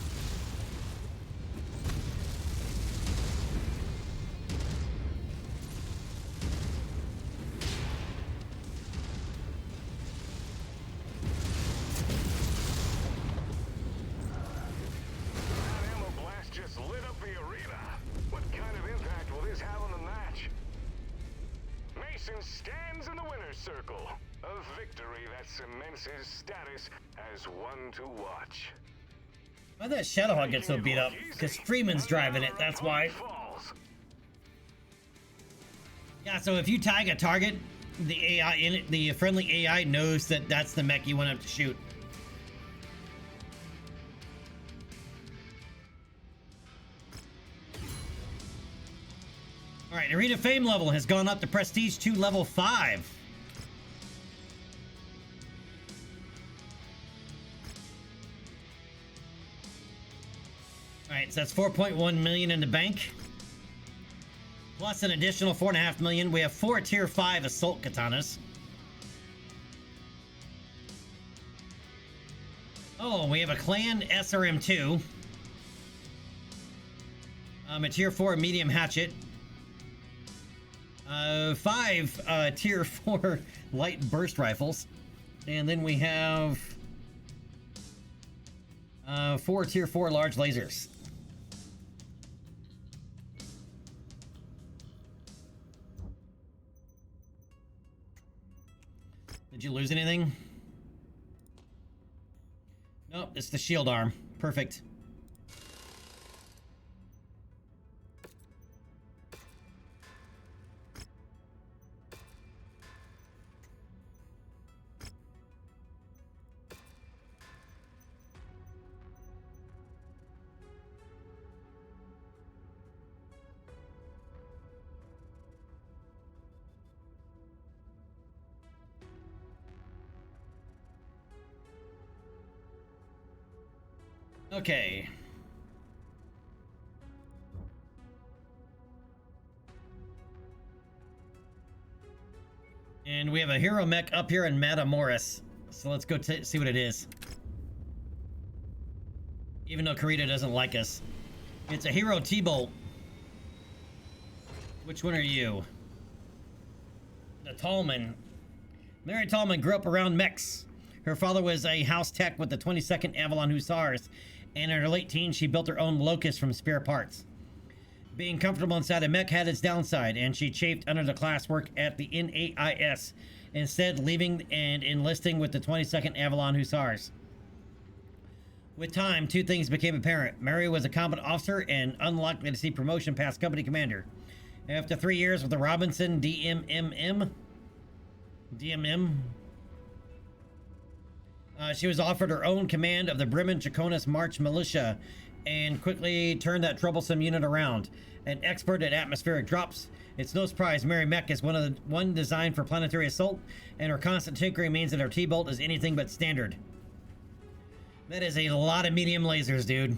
Stands in the winner's circle. A victory that cements his status as one to watch. Why that Shadowhawk gets so beat up? Because Freeman's driving it, that's why. Yeah, so if you tag a target, the AI in it, the friendly AI knows that that's the mech you want up to shoot. Alright, Arena Fame level has gone up to Prestige 2 level 5. Alright, so that's 4.1 million in the bank. Plus an additional 4.5 million. We have 4 tier 5 assault katanas. Oh, we have a clan SRM2. A tier 4 medium hatchet. 5 tier 4 light burst rifles. And then we have 4 tier 4 large lasers. Did you lose anything? Nope, it's the shield arm. Perfect. Okay. And we have a hero mech up here in Matamoris. So let's go see what it is. Even though Karita doesn't like us. It's a hero T-Bolt. Which one are you? The Tallman. Mary Tallman grew up around mechs. Her father was a house tech with the 22nd Avalon Hussars, and in her late teens, she built her own Locust from spare parts. Being comfortable inside a mech had its downside, and she chafed under the class work at the NAIS, instead leaving and enlisting with the 22nd Avalon Hussars. With time, two things became apparent. Mary was a combat officer and unlikely to see promotion past company commander. After 3 years with the Robinson DMM, she was offered her own command of the Bremen Chaconis March Militia and quickly turned that troublesome unit around. An expert at atmospheric drops, it's no surprise Mary Mech is one designed for planetary assault, and her constant tinkering means that her T-Bolt is anything but standard. That is a lot of medium lasers, dude.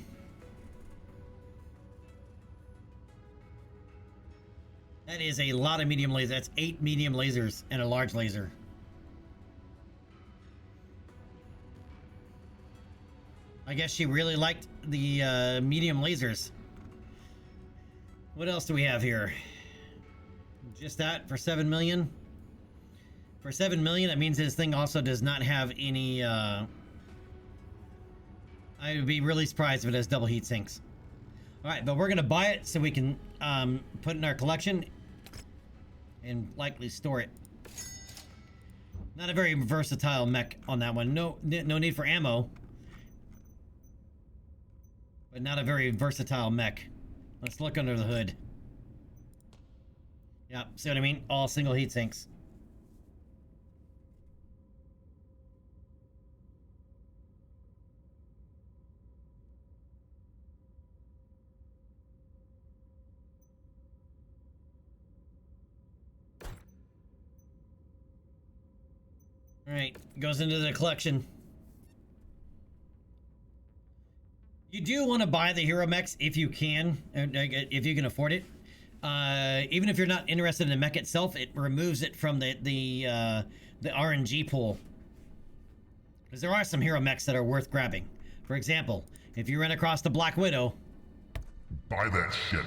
That is a lot of medium lasers. That's 8 medium lasers and a large laser. I guess she really liked the medium lasers. What else do we have here? Just that for 7 million? For 7 million, that means this thing also does not have any, I would be really surprised if it has double heat sinks. Alright, but we're gonna buy it so we can put it in our collection and likely store it. Not a very versatile mech on that one. No need for ammo. But not a very versatile mech. Let's look under the hood. Yeah, see what I mean? All single heat sinks. Alright, goes into the collection. You do want to buy the hero mechs if you can, if you can afford it. Even if you're not interested in the mech itself, it removes it from the RNG pool. Because there are some hero mechs that are worth grabbing. For example, if you run across the Black Widow, Buy that shit.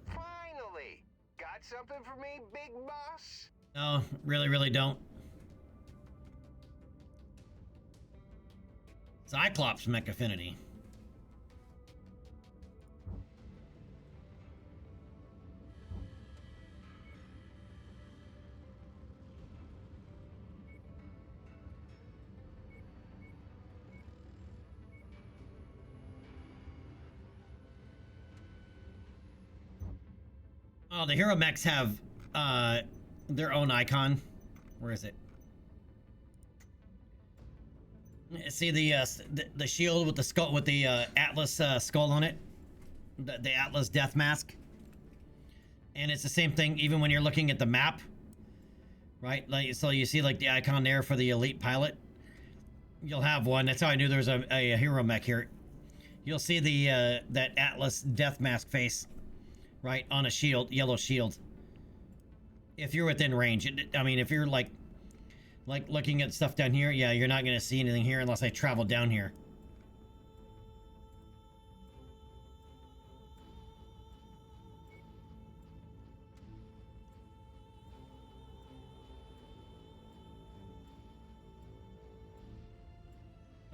Finally! Got something for me, big boss? no, really don't. Cyclops Mech Affinity. Oh, the hero mechs have their own icon. Where is it? See the shield with the skull, with the Atlas skull on it, the Atlas death mask. And it's the same thing even when you're looking at the map, right? Like, so you see like the icon there for the elite pilot. You'll have one. That's how I knew there was a hero mech here. You'll see the that Atlas death mask face. Right, on a shield, yellow shield. If you're within range. I mean, if you're like looking at stuff down here, yeah, you're not going to see anything here unless I travel down here.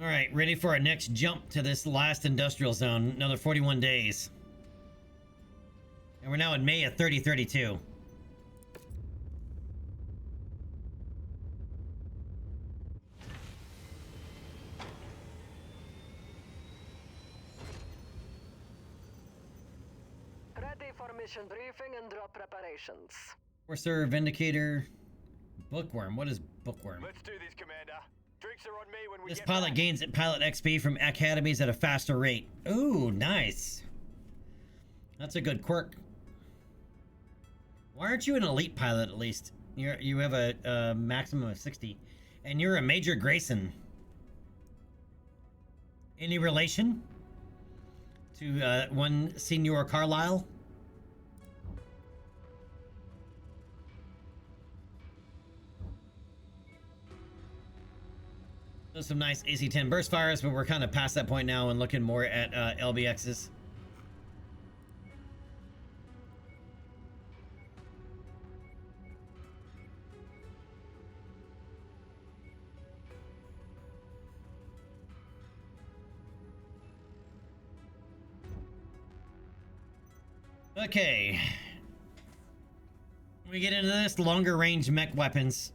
All right, ready for our next jump to this last industrial zone. Another 41 days. And we're now in May of 3032. Ready for mission briefing and drop preparations. Forcer, Vindicator, Bookworm. What is Bookworm? Let's do this, Commander. Drinks are on me when we This get pilot back. gains pilot XP from academies at a faster rate. Ooh, nice. That's a good quirk. Why aren't you an elite pilot at least? You have a maximum of 60. And you're a Major Grayson. Any relation to one Senior Carlisle? Those some nice AC-10 burst fires, but we're kind of past that point now and looking more at LBXs. Okay. We get into this, longer range mech weapons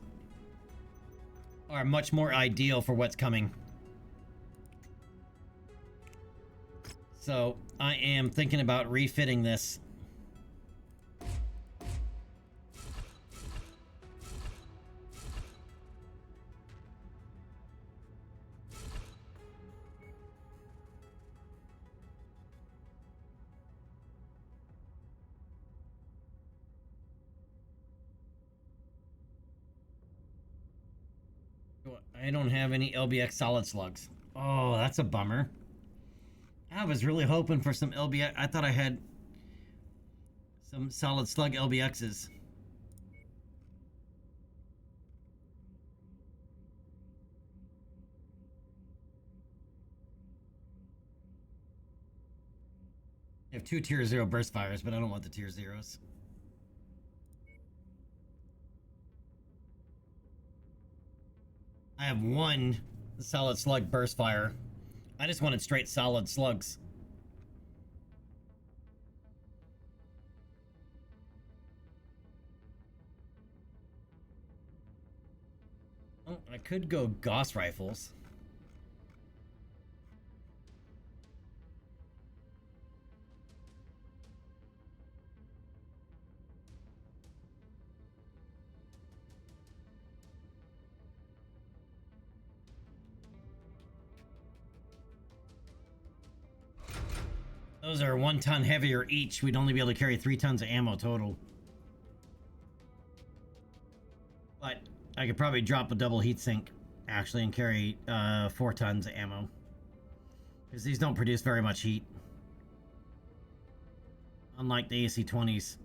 are much more ideal for what's coming. So I am thinking about refitting this. I don't have any LBX solid slugs. Oh, that's a bummer. I was really hoping for some LBX. I thought I had some solid slug LBXs. I have 2 tier 0 burst fires, but I don't want the tier 0s. I have 1 solid slug burst fire. I just wanted straight solid slugs. Oh, I could go Gauss rifles. Those are 1 ton heavier each. We'd only be able to carry 3 tons of ammo total. But I could probably drop a double heatsink, actually, and carry 4 tons of ammo. Because these don't produce very much heat. Unlike the AC-20s.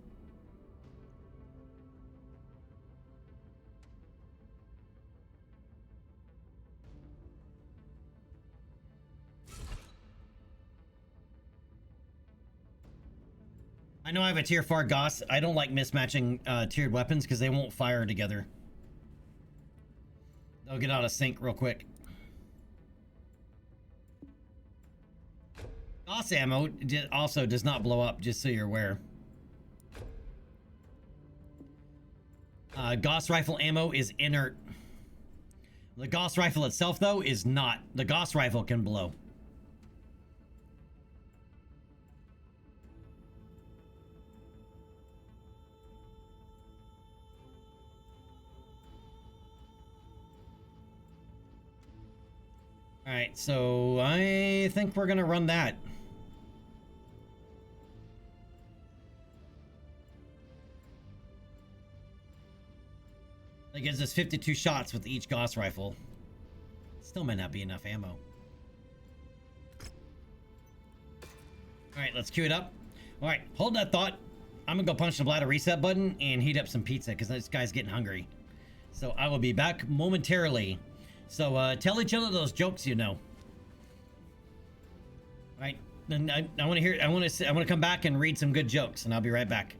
I know I have a tier 4 Gauss. I don't like mismatching tiered weapons because they won't fire together. They'll get out of sync real quick. Gauss ammo also does not blow up, just so you're aware. Gauss rifle ammo is inert. The Gauss rifle itself, though, is not. The Gauss rifle can blow. Alright, so I think we're gonna run that. That gives us 52 shots with each Gauss rifle. Still might not be enough ammo. Alright, let's queue it up. Alright, hold that thought. I'm gonna go punch the bladder reset button and heat up some pizza because this guy's getting hungry. So I will be back momentarily. So tell each other those jokes you know. Right? Then I want to hear. I want to come back and read some good jokes, and I'll be right back.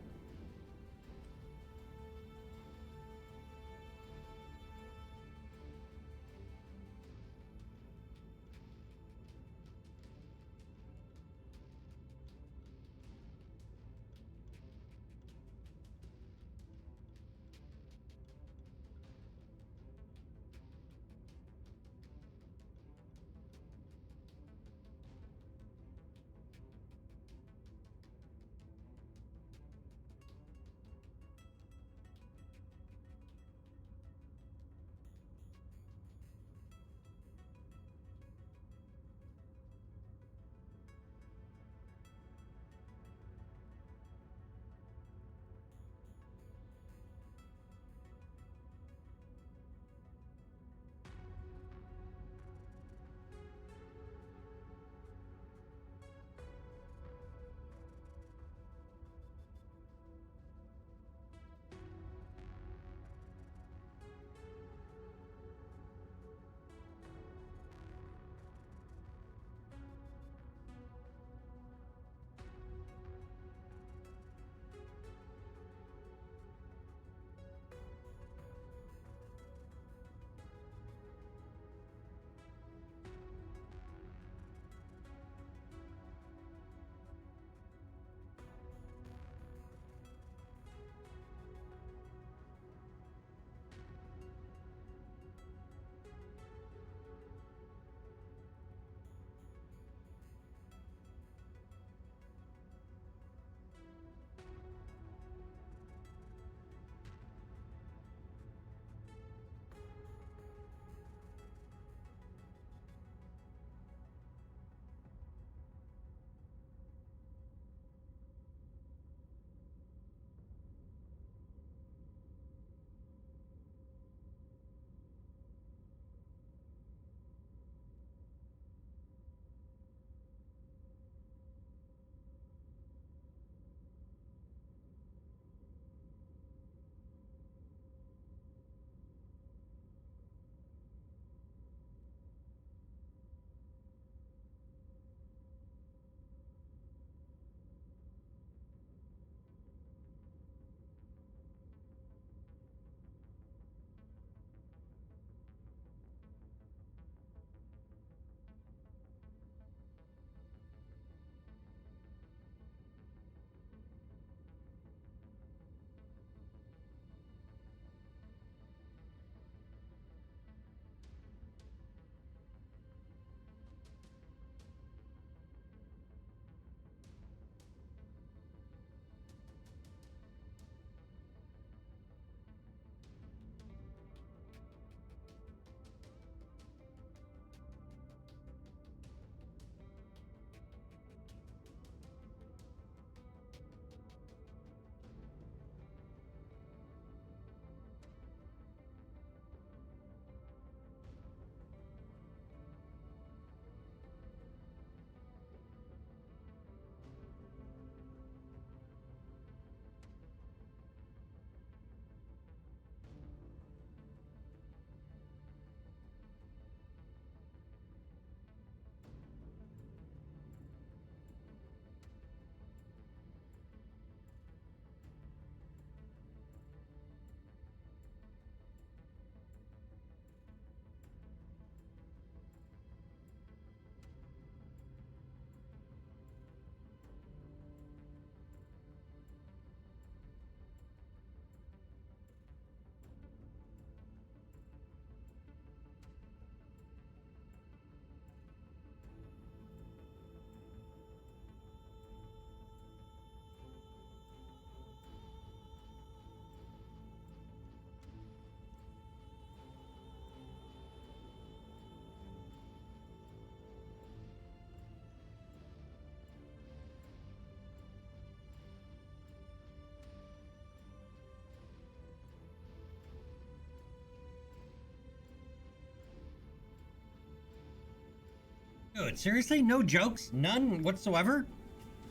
Dude, seriously? No jokes? None whatsoever?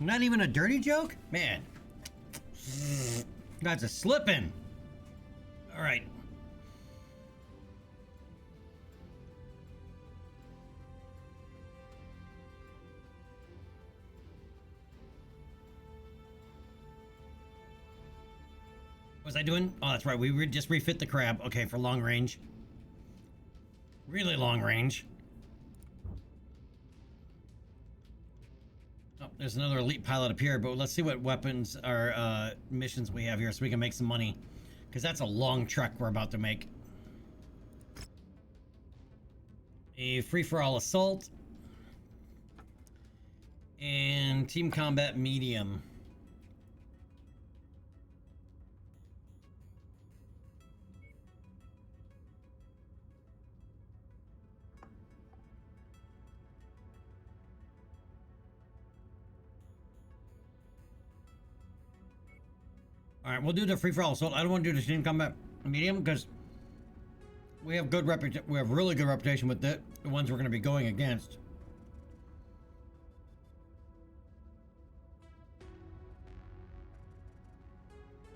Not even a dirty joke? Man. That's a slippin'. Alright. What was I doing? Oh, that's right. We just refit the crab. Okay, for long range. Really long range. Oh, there's another elite pilot up here, but let's see what weapons or missions we have here so we can make some money. Because that's a long trek we're about to make. A free-for-all assault. And team combat medium. All right, we'll do the free-for-all assault. I don't want to do the team combat medium because we have really good reputation with the ones we're going to be going against.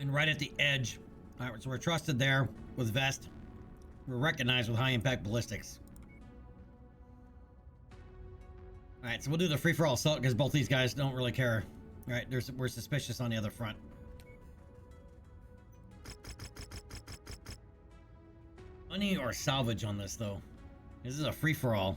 And right at the edge. All right, so we're trusted there with vest. We're recognized with high-impact ballistics. All right, so we'll do the free-for-all assault because both these guys don't really care. All right, we're suspicious on the other front. Money or salvage on this, though. This is a free-for-all.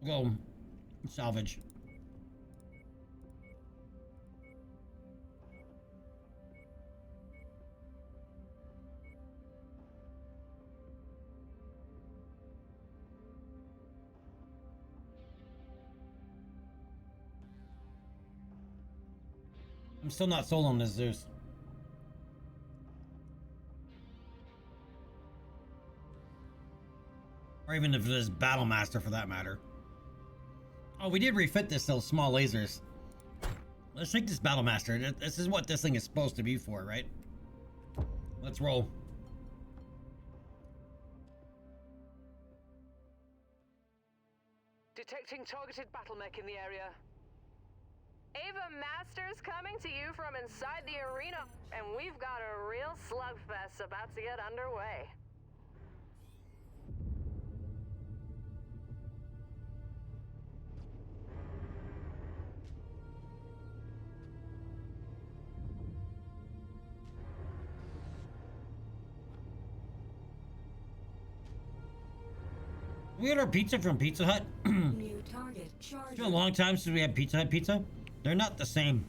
Go salvage. I'm still not sold on this Zeus. Or even if it is Battle Master for that matter. Oh, we did refit this, those small lasers. Let's take this Battle Master. This is what this thing is supposed to be for, right? Let's roll. Detecting targeted battle mech in the area. Ava Master's coming to you from inside the arena, and we've got a real slugfest about to get underway. We had our pizza from Pizza Hut. New target charge. It's been a long time since we had Pizza Hut pizza. They're not the same.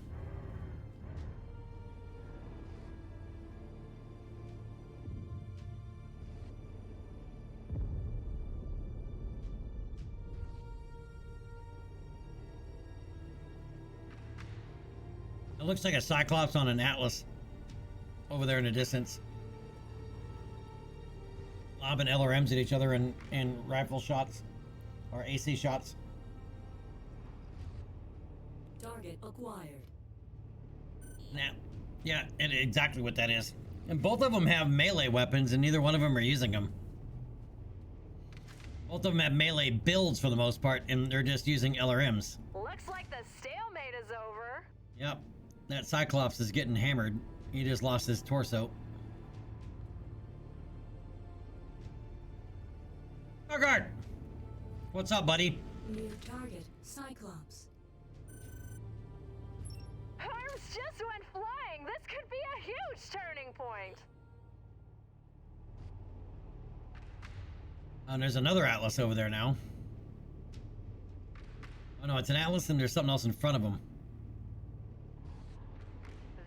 It looks like a Cyclops on an Atlas over there in the distance. Lobbing LRMs at each other in rifle shots or AC shots. Target acquired. Nah. Yeah, exactly what that is. And both of them have melee weapons and neither one of them are using them. Both of them have melee builds for the most part and they're just using LRMs. Looks like the stalemate is over. Yep. That Cyclops is getting hammered. He just lost his torso. Guard! What's up, buddy? New target Cyclops. Arms just went flying. This could be a huge turning point. And there's another Atlas over there now. Oh no, it's an Atlas and there's something else in front of him.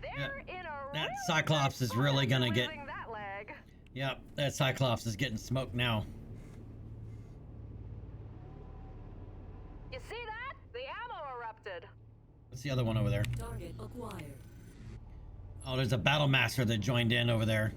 They're in a that really Cyclops good is really spot gonna get... losing that leg. Yep, that Cyclops is getting smoked now. You see that? The ammo erupted. What's the other one over there? Target acquired. Oh, there's a Battle Master that joined in over there.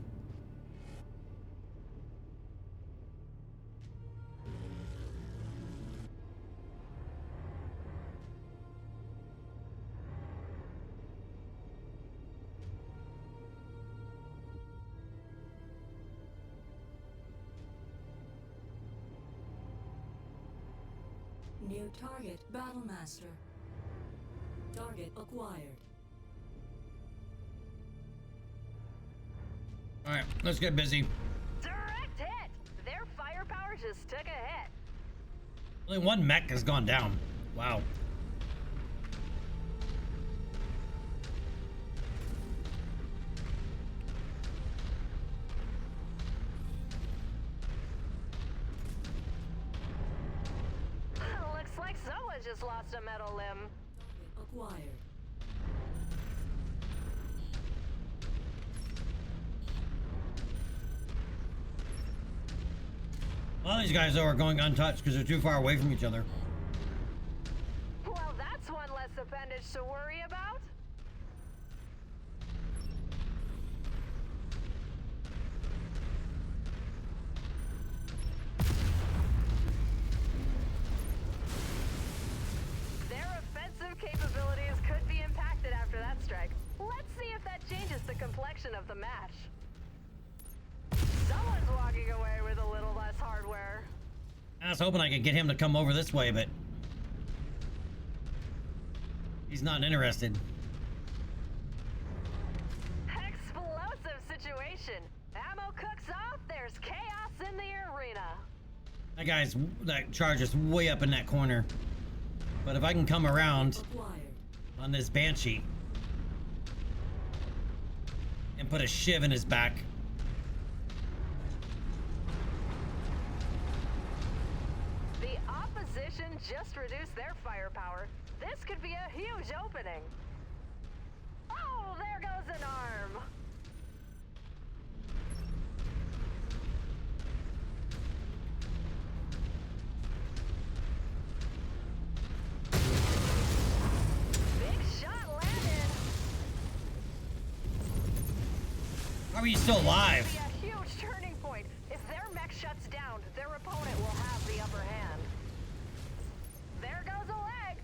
New target, Battlemaster. Target acquired. Alright, let's get busy. Direct hit! Their firepower just took a hit. Only one mech has gone down. Wow. Looks like Zoa just lost a metal limb. Target acquired. A lot of these guys, though, are going untouched because they're too far away from each other. Well, that's one less appendage to worry about. Their offensive capabilities could be impacted after that strike. Let's see if that changes the complexion of the match. Someone's walking away with a little less hardware. I was hoping I could get him to come over this way, but he's not interested. Explosive situation. Ammo cooks off, there's chaos in the arena. That charge is way up in that corner. But if I can come around Acquired. on this Banshee and put a shiv in his back. The opposition just reduced their firepower. This could be a huge opening. Oh, there goes an arm. Big shot landed. How are you still alive? Be a huge turning point. If their mech shuts down, their opponent will have the upper hand. There goes a leg.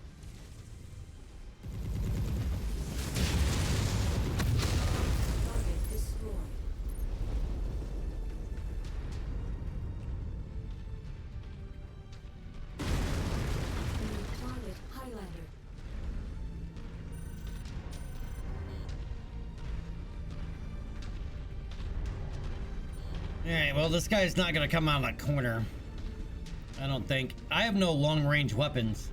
Target destroyed. New target, Highlander. Alright, well, this guy's not gonna come out of that corner. I don't think. I have no long-range weapons.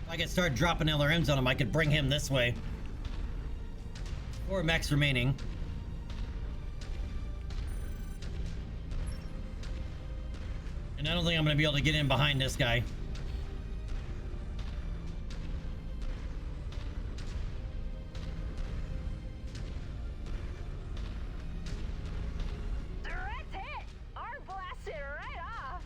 If I could start dropping LRMs on him, I could bring him this way. 4 mechs remaining. And I don't think I'm gonna be able to get in behind this guy. Direct hit. Arm blasted right off.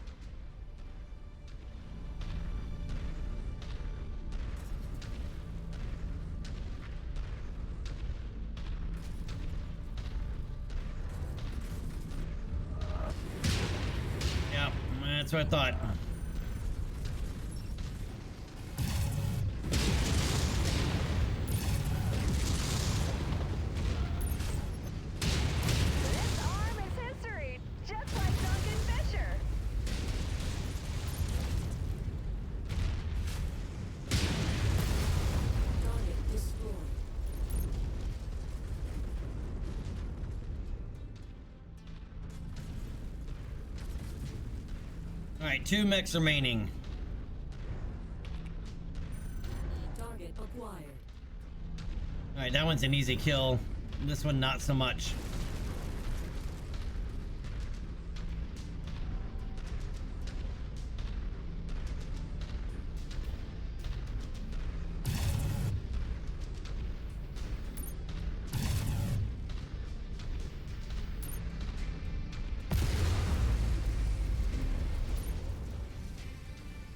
Yeah, that's what I thought. This arm is history, just like Duncan Fisher. Target destroyed. Alright, 2 mechs remaining. Target acquired. Alright, that one's an easy kill. This one, not so much.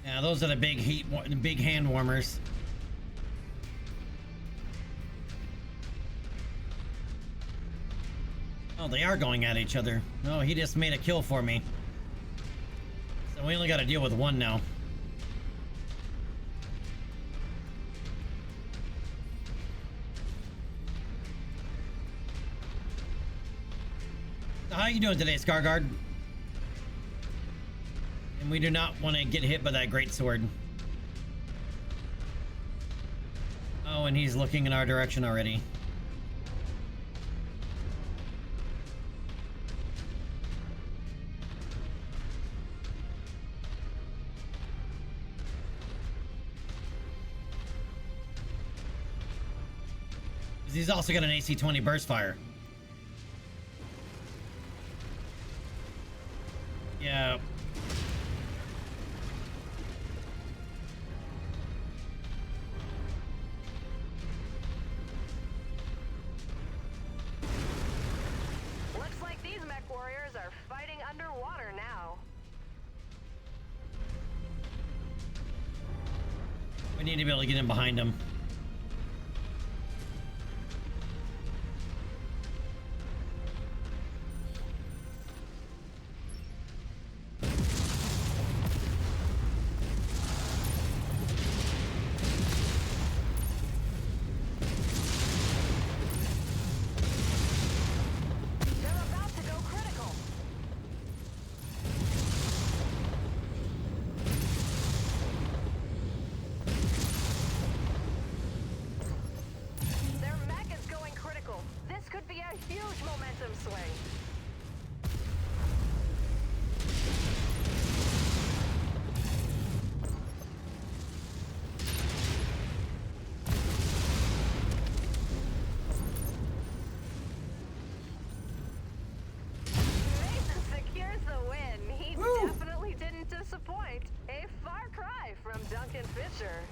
Yeah, those are the big hand warmers. Oh, they are going at each other. Oh, he just made a kill for me. So we only got to deal with one now. How you doing today, Scarguard? And we do not want to get hit by that great sword. Oh, and he's looking in our direction already. He's also got an AC-20 burst fire. Yeah. Looks like these mech warriors are fighting underwater now. We need to be able to get in behind him.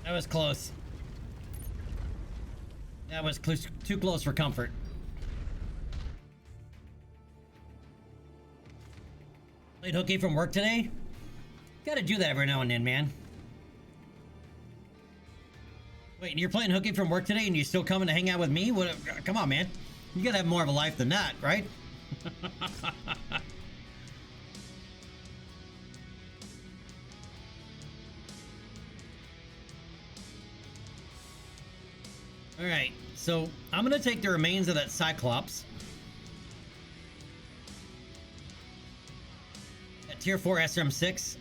That was close. That was too close for comfort. Played hooky from work today? Gotta do that every now and then, man. Wait, you're playing hooky from work today and you still coming to hang out with me? What? Come on, man. You gotta have more of a life than that, right? Alright, so I'm gonna take the remains of that Cyclops. That Tier 4 SRM-6.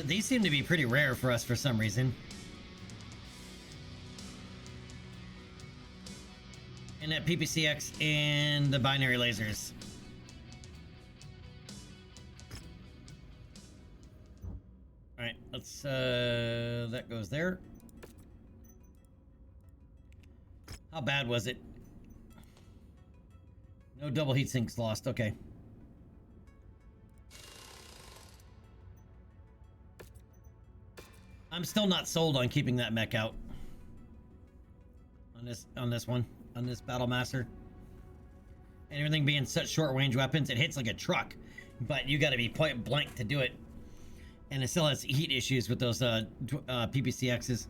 These seem to be pretty rare for us for some reason. And that PPCX and the binary lasers. Alright, let's, that goes there. How bad was it? No double heat sinks lost. Okay. I'm still not sold on keeping that mech out. On this Battle Master. And everything being such short range weapons, it hits like a truck. But you gotta be point blank to do it. And it still has heat issues with those PPCXs.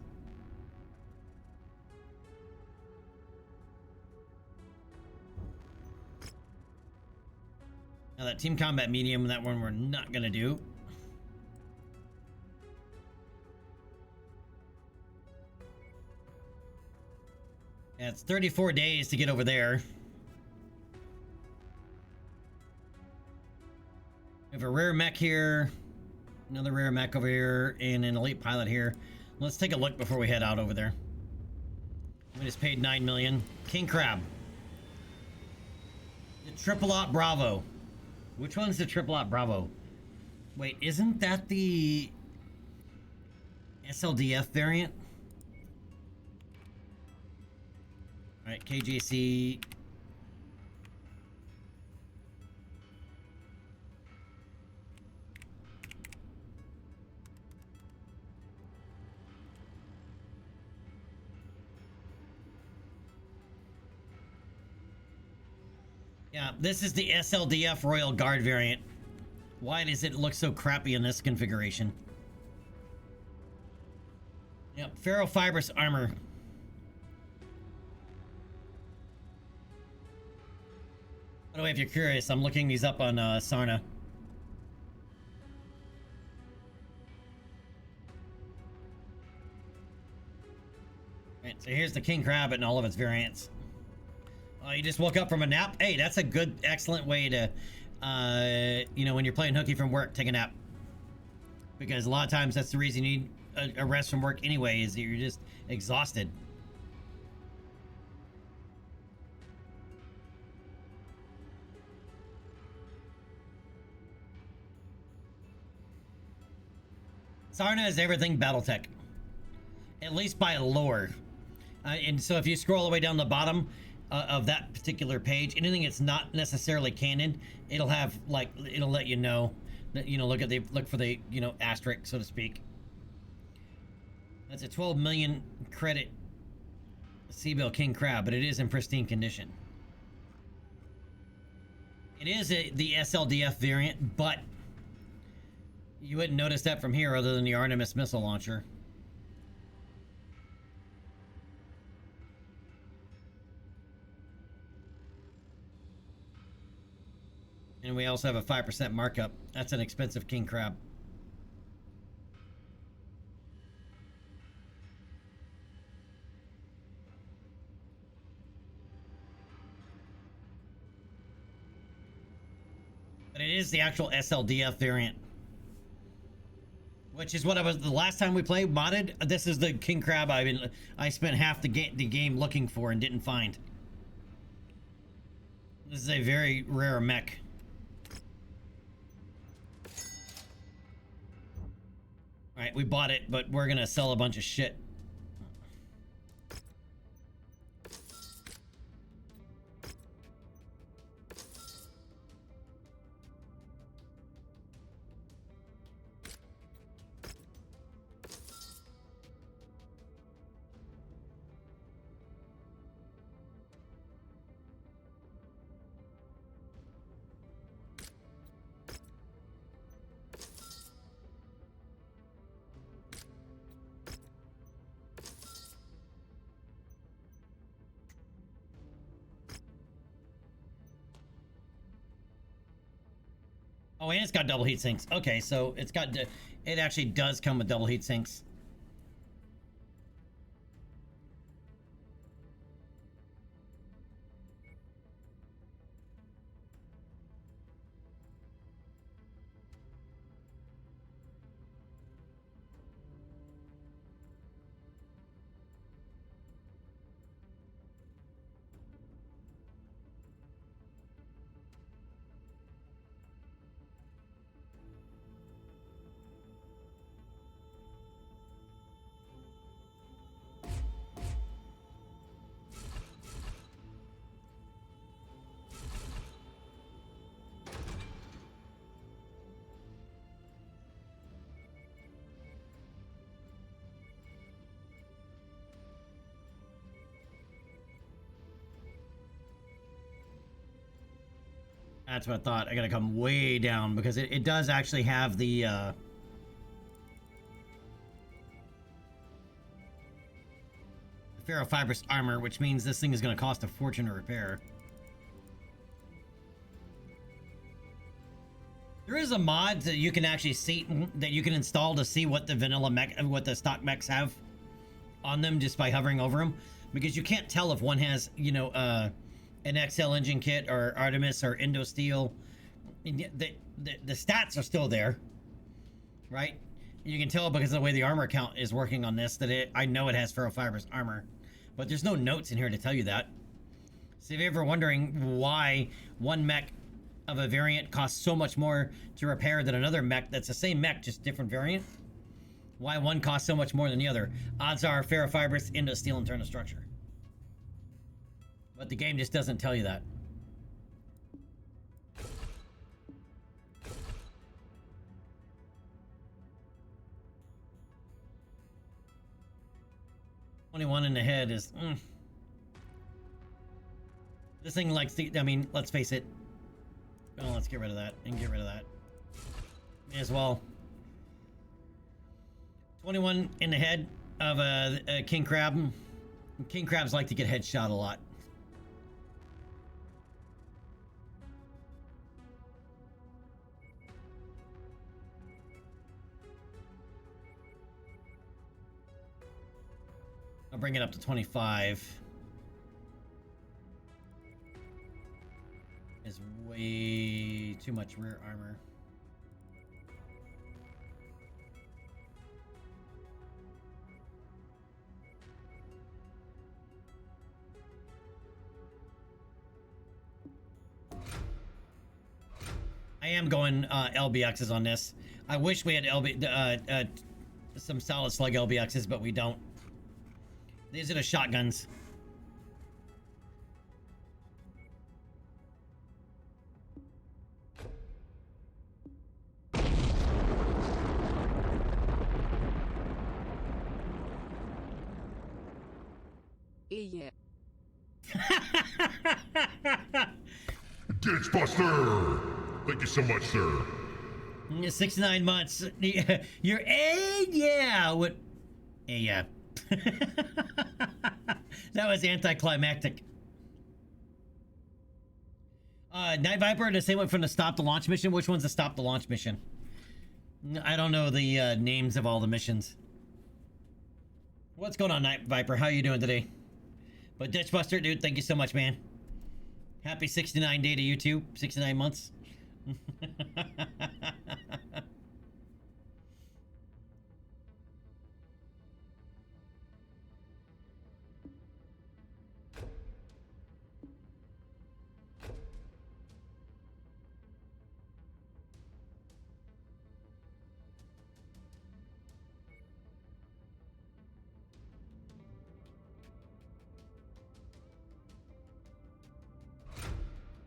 Now that Team Combat Medium, that one we're not gonna do. Yeah, it's 34 days to get over there. We have a rare mech here, another rare mech over here, and an elite pilot here. Let's take a look before we head out over there. We just paid 9 million. King Crab. The Triple Op Bravo. Which one's the Triple Op Bravo? Wait, isn't that the SLDF variant? Alright, KJC. Yeah, this is the SLDF Royal Guard variant. Why does it look so crappy in this configuration? Yep, ferrofibrous armor. By the way, if you're curious, I'm looking these up on Sarna. Right, so here's the King Crab and all of its variants. You just woke up from a nap? Hey, that's a good, excellent way to, you know, when you're playing hooky from work, take a nap. Because a lot of times that's the reason you need a rest from work anyway, is that you're just exhausted. Sarna has everything Battletech. At least by lore. And so if you scroll all the way down the bottom of that particular page, anything that's not necessarily canon, it'll have, like, it'll let you know that, you know, look for the, you know, asterisk, so to speak. That's a 12 million credit Seabill King Crab, but it is in pristine condition. It is the SLDF variant, but you wouldn't notice that from here other than the Artemis missile launcher. And we also have a 5% markup. That's an expensive king crab. But it is the actual SLDF variant. Which is what I was, the last time we played modded, this is the king crab I spent half the game looking for and didn't find. This is a very rare mech. Alright, we bought it, but we're gonna sell a bunch of shit. Oh, and it's got double heat sinks. Okay, so it's got, it actually does come with double heat sinks. That's what I thought. I gotta come way down because it does actually have the ferrofibrous armor, which means this thing is gonna cost a fortune to repair. There is a mod that you can actually see, that you can install to see what the vanilla mech, what the stock mechs have on them just by hovering over them, because you can't tell if one has, you know, an XL engine kit or Artemis or Indosteel. The stats are still there, right? You can tell because of the way the armor count is working on this that I know it has ferrofibrous armor, but there's no notes in here to tell you that. So if you're ever wondering why one mech of a variant costs so much more to repair than another mech that's the same mech, just different variant, why one costs so much more than the other, odds are ferrofibrous Indosteel internal structure. But the game just doesn't tell you that. $21 in the head is... This thing likes to... I mean, let's face it. Oh, let's get rid of that. And get rid of that. May as well. 21 in the head of a king crab. King crabs like to get headshot a lot. I'll bring it up to 25. Is way too much rear armor. I am going LBXs on this. I wish we had some solid slug LBXs, but we don't. These are the shotguns. Yeah. Ditch Buster! Thank you so much, sir. 69 months. You're yeah. What? Yeah. That was anticlimactic. Night Viper, the same one from the Stop the Launch mission. Which one's the Stop the Launch mission? I don't know the names of all the missions. What's going on, Night Viper? How you doing today? But Ditchbuster, dude, thank you so much, man. Happy 69 day to you too. 69 months.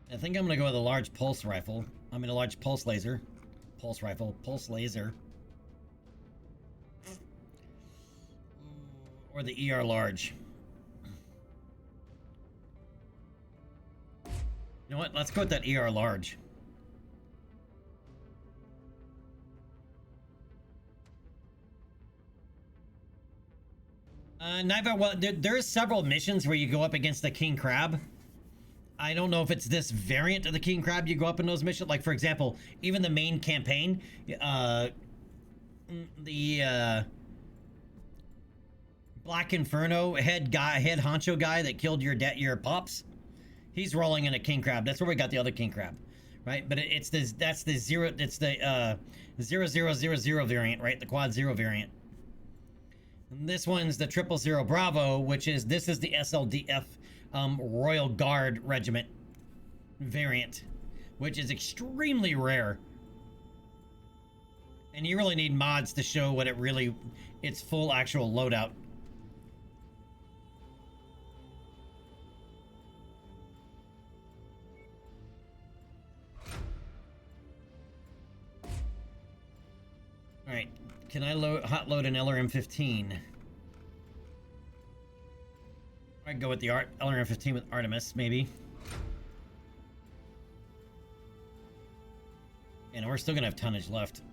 I think I'm gonna go with a large pulse rifle. I mean, a large pulse laser. Pulse rifle. Pulse laser. Or the ER large. You know what? Let's go with that ER large. Niva, well, there's several missions where you go up against the king crab. I don't know if it's this variant of the king crab you go up in those missions. Like, for example, even the main campaign, the Black Inferno head honcho guy that killed your pops, he's rolling in a king crab. That's where we got the other king crab, right? But it's the 0000 variant, right? The quad 0 variant. And this one's the 000 Bravo, which is this is the SLDF Royal Guard Regiment variant, which is extremely rare. And you really need mods to show what its full actual loadout. All right, can I hot load an LRM-15? I'd go with the LRM-15 with Artemis, maybe. And we're still gonna have tonnage left.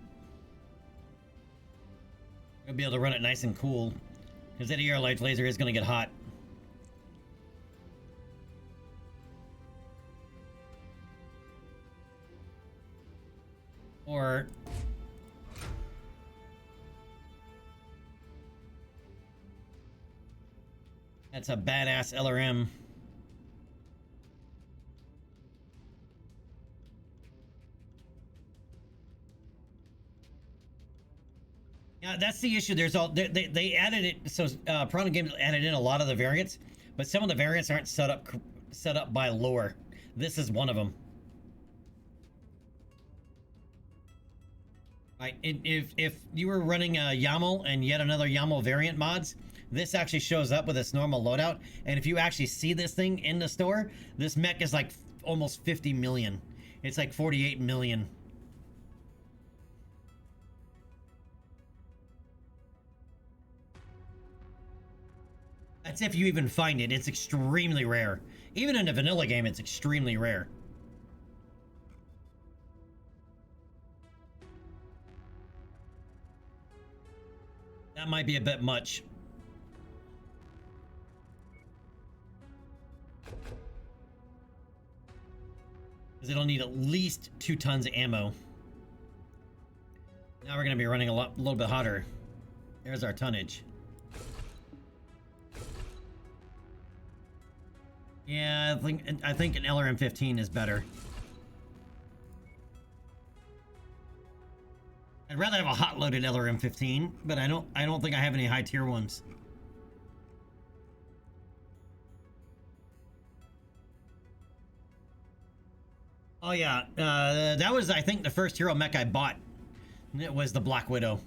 We'll be able to run it nice and cool, because that ER large laser is gonna get hot. Or that's a badass LRM. Yeah, that's the issue. There's all they added it. So Piranha Games added in a lot of the variants, but some of the variants aren't set up by lore. This is one of them. Right. If you were running a YAML and yet another YAML variant mods, this actually shows up with its normal loadout. And if you actually see this thing in the store, this mech is like almost 50 million. It's like 48 million. That's if you even find it. It's extremely rare. Even in a vanilla game, it's extremely rare. That might be a bit much. Because it'll need at least 2 tons of ammo. Now we're going to be running a little bit hotter. There's our tonnage. Yeah, I think an LRM-15 is better. I'd rather have a hot-loaded LRM-15, but I don't think I have any high-tier ones. Oh yeah, that was, I think, the first hero mech I bought. It was the Black Widow.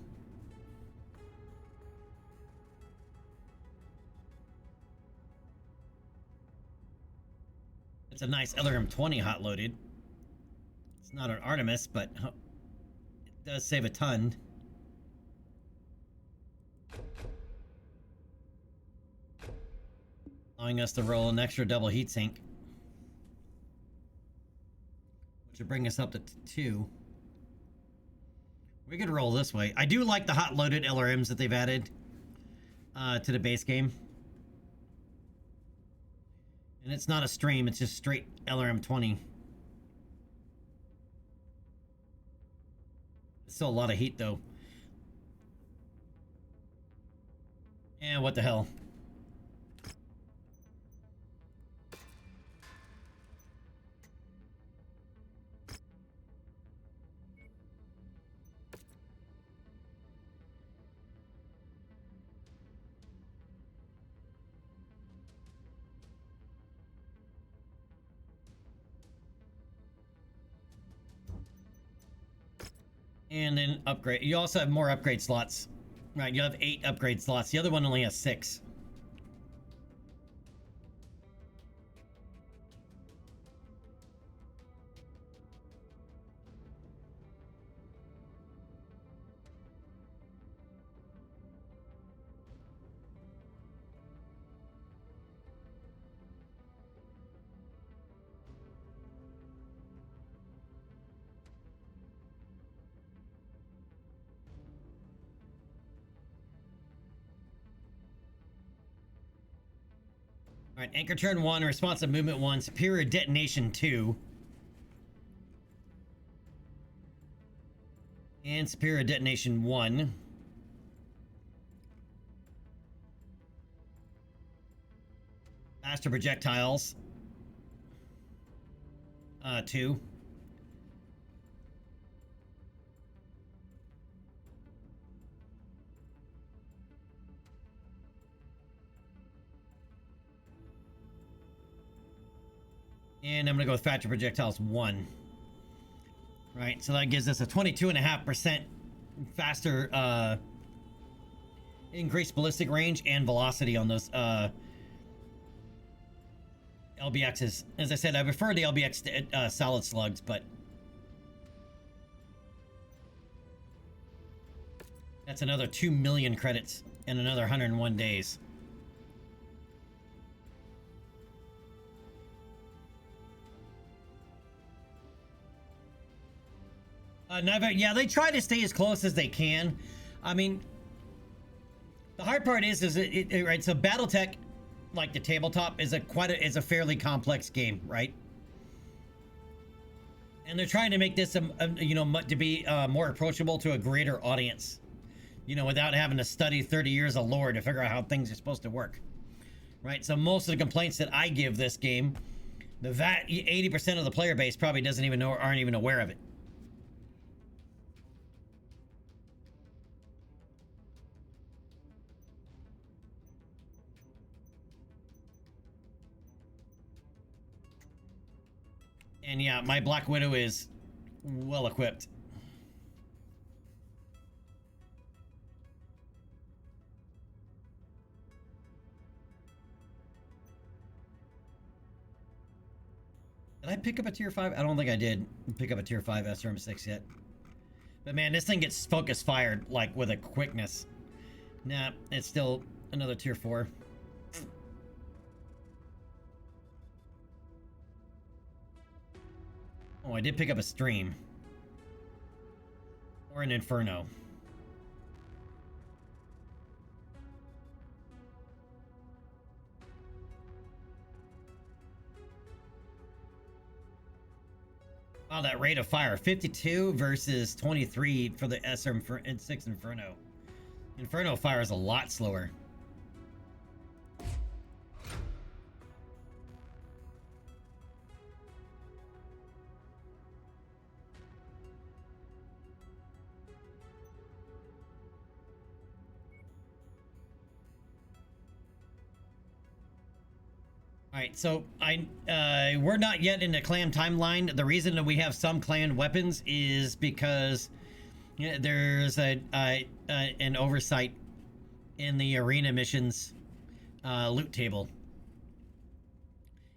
It's a nice LRM-20 hot loaded. It's not an Artemis, but it does save a ton. Allowing us to roll an extra double heatsink, which would bring us up to 2. We could roll this way. I do like the hot loaded LRMs that they've added to the base game. And it's not a stream, it's just straight LRM-20. It's still a lot of heat though. And what the hell? And then upgrade. You also have more upgrade slots. Right, you have 8 upgrade slots. The other one only has 6. All right, anchor turn 1, responsive movement 1, superior detonation 2. And superior detonation 1. Faster projectiles 2. And I'm gonna go with faster projectiles 1. Right, so that gives us a 22.5% faster increased ballistic range and velocity on those LBXs. As I said, I prefer the LBX to solid slugs, but that's another 2 million credits and another 101 days. Never, yeah, they try to stay as close as they can. I mean, the hard part is right? So BattleTech, like the tabletop, is a fairly complex game, right? And they're trying to make this, you know, to be more approachable to a greater audience, you know, without having to study 30 years of lore to figure out how things are supposed to work, right? So most of the complaints that I give this game, the 80% of the player base probably doesn't even know or aren't even aware of it. And yeah, my Black Widow is well equipped. Did I pick up a tier 5? I don't think I did pick up a tier 5 SRM6 yet. But man, this thing gets focus fired like with a quickness. Nah, it's still another tier 4. Oh, I did pick up a stream. Or an Inferno. Wow, that rate of fire. 52 versus 23 for the SR6 Inferno. Inferno fires a lot slower. All right, so we're not yet in the clan timeline. The reason that we have some clan weapons is because there's an oversight in the arena missions loot table.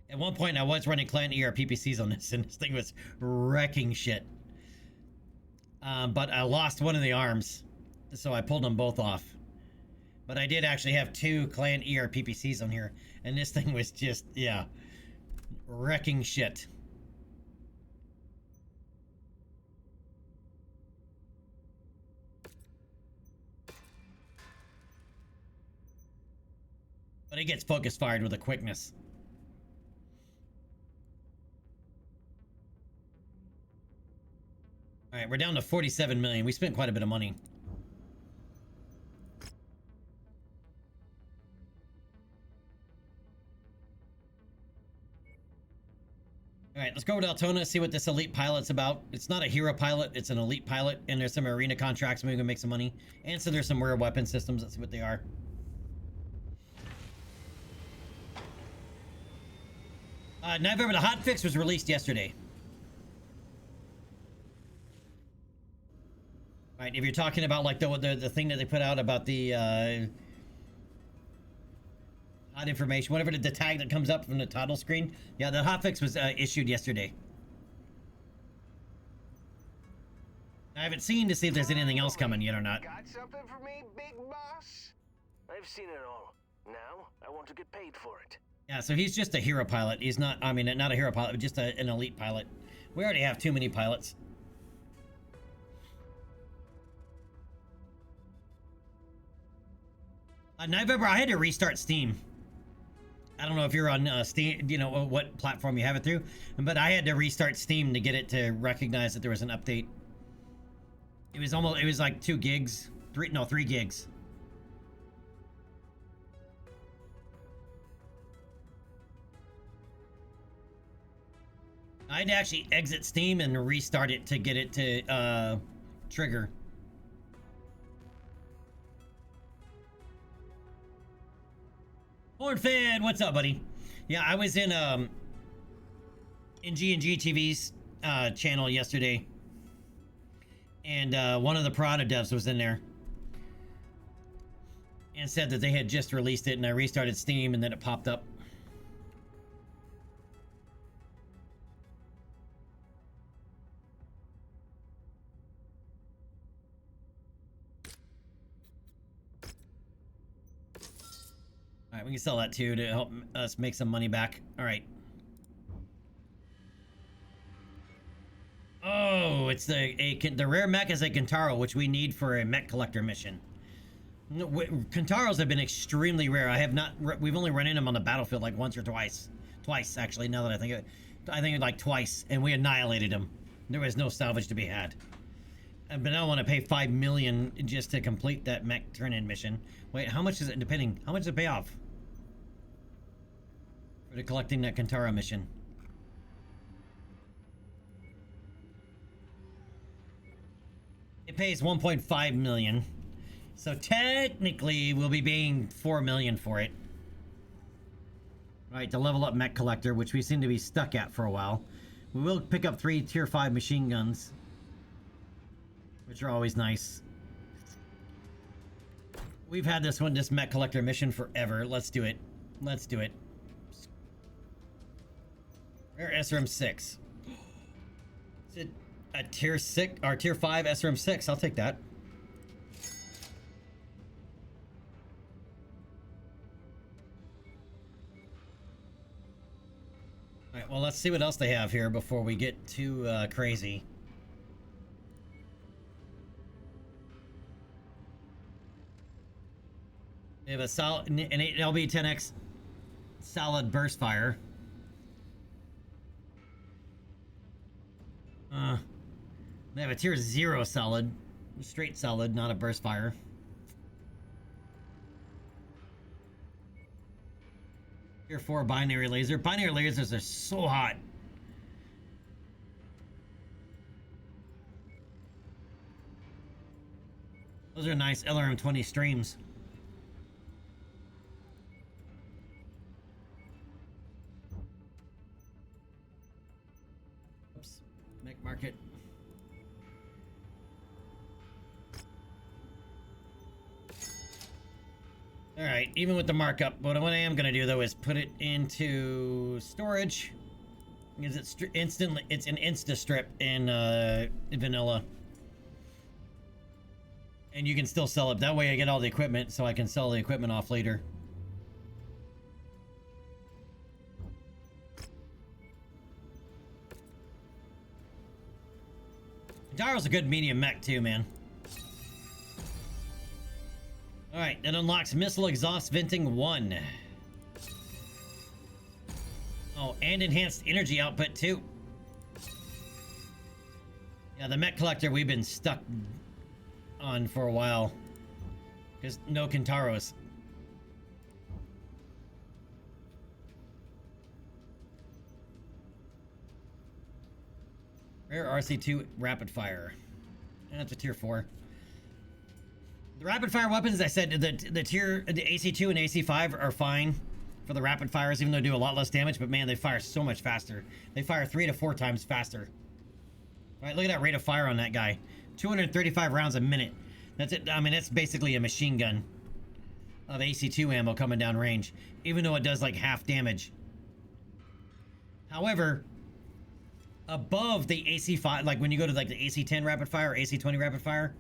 At one point, I was running clan ERPPCs on this, and this thing was wrecking shit. But I lost one of the arms, so I pulled them both off. But I did actually have 2 clan ERPPCs on here, and this thing was just, yeah, wrecking shit. But it gets focus fired with a quickness. All right, we're down to 47 million. We spent quite a bit of money. All right, let's go over to Altona, see what this elite pilot's about. It's not a hero pilot, it's an elite pilot, and there's some arena contracts, maybe we can make some money. And so there's some rare weapon systems, let's see what they are. November, the hotfix was released yesterday. All right, if you're talking about like the thing that they put out about the hot information, whatever the tag that comes up from the title screen, yeah, the hotfix was issued yesterday. I haven't seen to see if there's anything else coming yet or not. Got something for me, big boss? I've seen it all. Now, I want to get paid for it. Yeah, so he's just a hero pilot. He's not, I mean, not a hero pilot, but just an elite pilot. We already have too many pilots. November, I had to restart Steam. I don't know if you're on Steam, you know, what platform you have it through, but I had to restart Steam to get it to recognize that there was an update. It was like 2 gigs, 3 gigs. I had to actually exit Steam and restart it to get it to trigger. Hornfed, what's up, buddy? Yeah, I was in G&G TV's channel yesterday, and one of the Piranha devs was in there and said that they had just released it, and I restarted Steam, and then it popped up. All right, we can sell that too to help us make some money back. All right. Oh, it's the rare mech is a Kentaro, which we need for a mech collector mission. No, Kentaros have been extremely rare. I have not. We've only run into them on the battlefield like once or twice. Twice, actually. Now that I think of it, I think like twice, and we annihilated them. There was no salvage to be had. But I don't want to pay 5 million just to complete that mech turn-in mission. Wait, how much is it? Depending, how much does it pay off for the collecting that Kentaro mission? It pays 1.5 million. So technically, we'll be paying 4 million for it. Right, to level up mech collector, which we seem to be stuck at for a while. We will pick up 3 tier 5 machine guns, which are always nice. We've had this mech collector mission forever. Let's do it. Let's do it. Rare SRM 6. Is it a tier 6 or tier 5 SRM 6? I'll take that. Alright, well, let's see what else they have here before we get too crazy. They have a solid, an LB-10X solid burst fire. They have a tier 0 solid, straight solid, not a burst fire. Tier 4 binary laser. Binary lasers are so hot. Those are nice LRM-20 streams. All right, even with the markup, what I am gonna do though is put it into storage, because it's instantly, it's an insta strip in vanilla, and you can still sell it. That way, I get all the equipment, so I can sell the equipment off later. Daro's a good medium mech too, man. Alright, that unlocks missile exhaust venting 1. Oh, and enhanced energy output too. Yeah, the mech collector we've been stuck on for a while. Because no Kintaros. Rare RC2 rapid fire. And that's a tier 4. The rapid fire weapons, as I said, the AC2 and AC5 are fine for the rapid fires, even though they do a lot less damage, but man, they fire so much faster. They fire 3 to 4 times faster. All right, look at that rate of fire on that guy. 235 rounds a minute. That's it. I mean, that's basically a machine gun of AC2 ammo coming down range, even though it does like half damage. However, above the AC5, like when you go to like the AC10 rapid fire or AC20 rapid fire,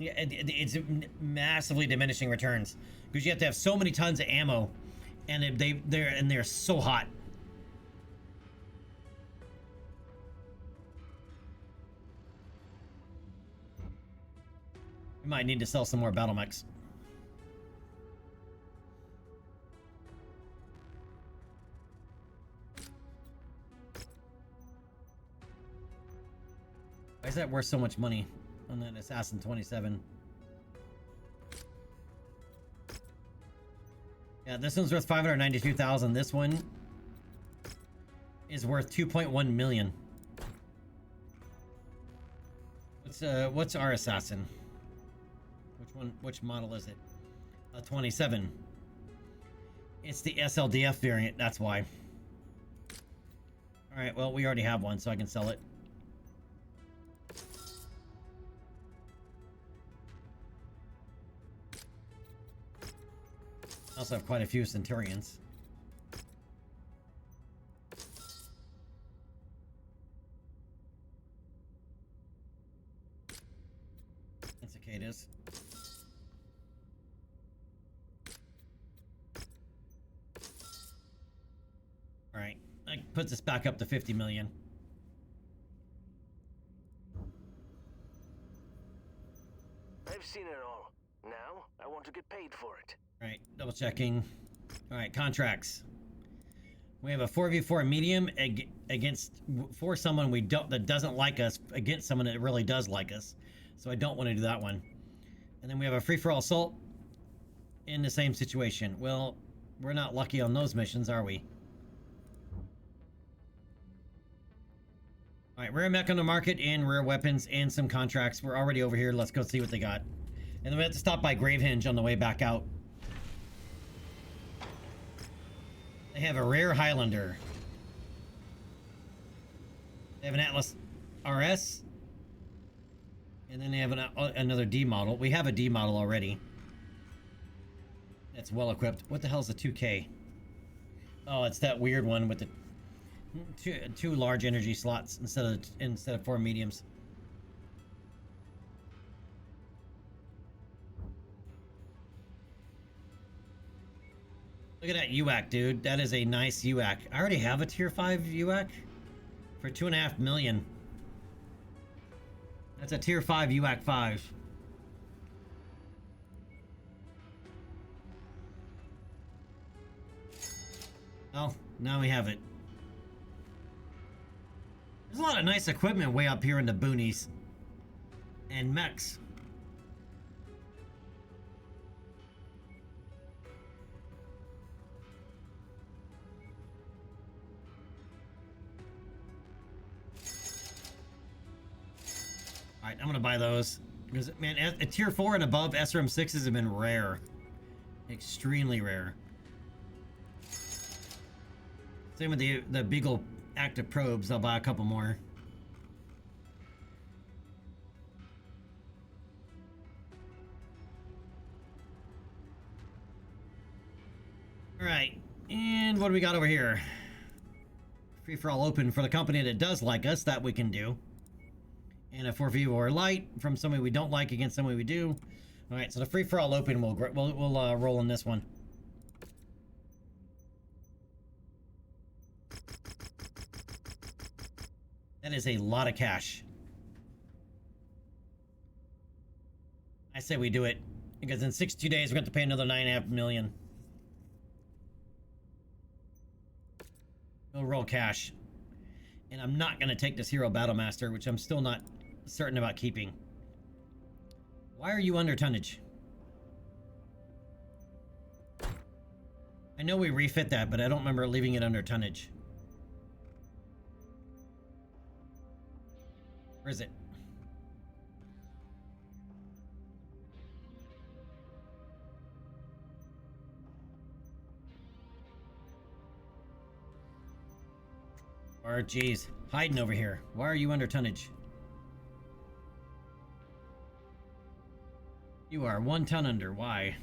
yeah, it's massively diminishing returns because you have to have so many tons of ammo, and they're so hot. We might need to sell some more battle mechs. Why is that worth so much money on that Assassin 27? Yeah, this one's worth 592,000. This one is worth 2.1 million. What's our Assassin? Which model is it? A 27. It's the SLDF variant, that's why. All right, well, we already have one, so I can sell it. I also have quite a few Centurions. And cicadas. Alright, that puts us back up to 50 million. I've seen it all. Now, I want to get paid for it. Alright, double checking. Alright, contracts. We have a 4v4 medium against for someone that doesn't like us against someone that really does like us. So I don't want to do that one. And then we have a free-for-all assault in the same situation. Well, we're not lucky on those missions, are we? Alright, rare mech on the market and rare weapons and some contracts. We're already over here. Let's go see what they got. And then we have to stop by Gravehenge on the way back out. They have a rare Highlander. They have an Atlas RS. And then they have another D model. We have a D model already. That's well equipped. What the hell is a 2K? Oh, it's that weird one with the two large energy slots instead of 4 mediums. Look at that UAC, dude. That is a nice UAC. I already have a tier 5 UAC for 2.5 million. That's a tier 5 UAC 5. Well, now we have it. There's a lot of nice equipment way up here in the boonies. And mechs. Alright, I'm gonna buy those. Because, man, at tier 4 and above, SRM 6s have been rare. Extremely rare. Same with the Beagle active probes. I'll buy a couple more. Alright, and what do we got over here? Free for all open for the company that does like us, that we can do. And a for Vivo or Light from somebody we don't like against somebody we do. Alright, so the free for all open, we'll roll on this one. That is a lot of cash. I say we do it, because in 62 days we're going to have to pay another 9.5 million. We'll roll cash. And I'm not going to take this Hero Battlemaster, which I'm still not certain about keeping. Why are you under tonnage? I know we refit that, but I don't remember leaving it under tonnage. Where is it? Or, geez, hiding over here. Why are you under tonnage? You are 1 ton under. Why?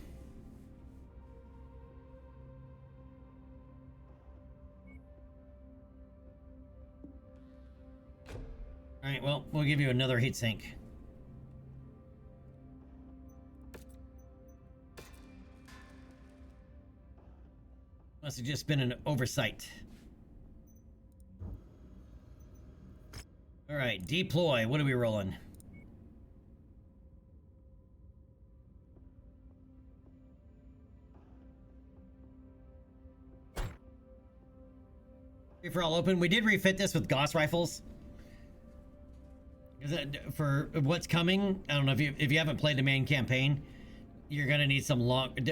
Alright, well, we'll give you another heat sink. Must have just been an oversight. Alright, deploy. What are we rolling? Free for all open. We did refit this with Gauss rifles. For what's coming, I don't know if you haven't played the main campaign, you're gonna need some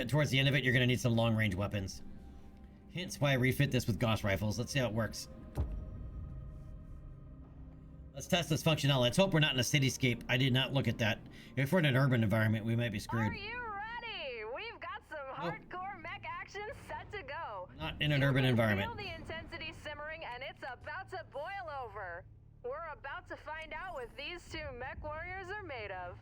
towards the end of it, you're gonna need some long range weapons. Hence why I refit this with Gauss rifles. Let's see how it works. Let's test this functionality. Let's hope we're not in a cityscape. I did not look at that. If we're in an urban environment, we might be screwed. Are you ready? We've got some hardcore mech action set to go. Not in an urban environment. Feel the intensity simmering, and it's about to boil over. We're about to find out what these two mech warriors are made of.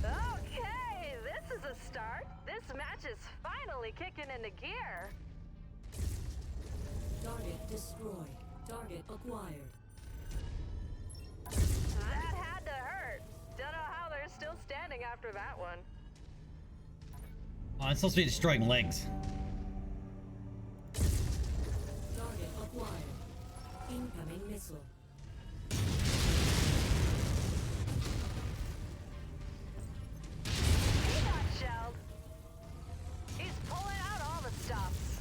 Okay, this is a start. This match is finally kicking into gear. Target destroyed. Target acquired. That had to hurt. Don't know how they're still standing after that one. Oh, it's supposed to be destroying legs. Target acquired. Incoming missile. He got shelled. He's pulling out all the stops.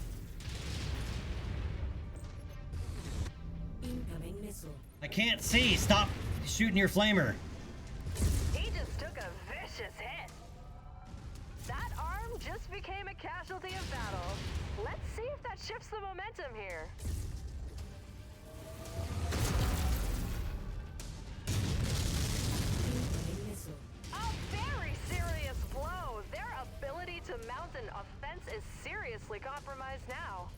Incoming missile. I can't see. Stop shooting your flamer. He just took a vicious hit. That arm just became a casualty of battle. Let's see if that shifts the momentum here. Incoming missile. A very serious blow. Their ability to mount an offense is seriously compromised now.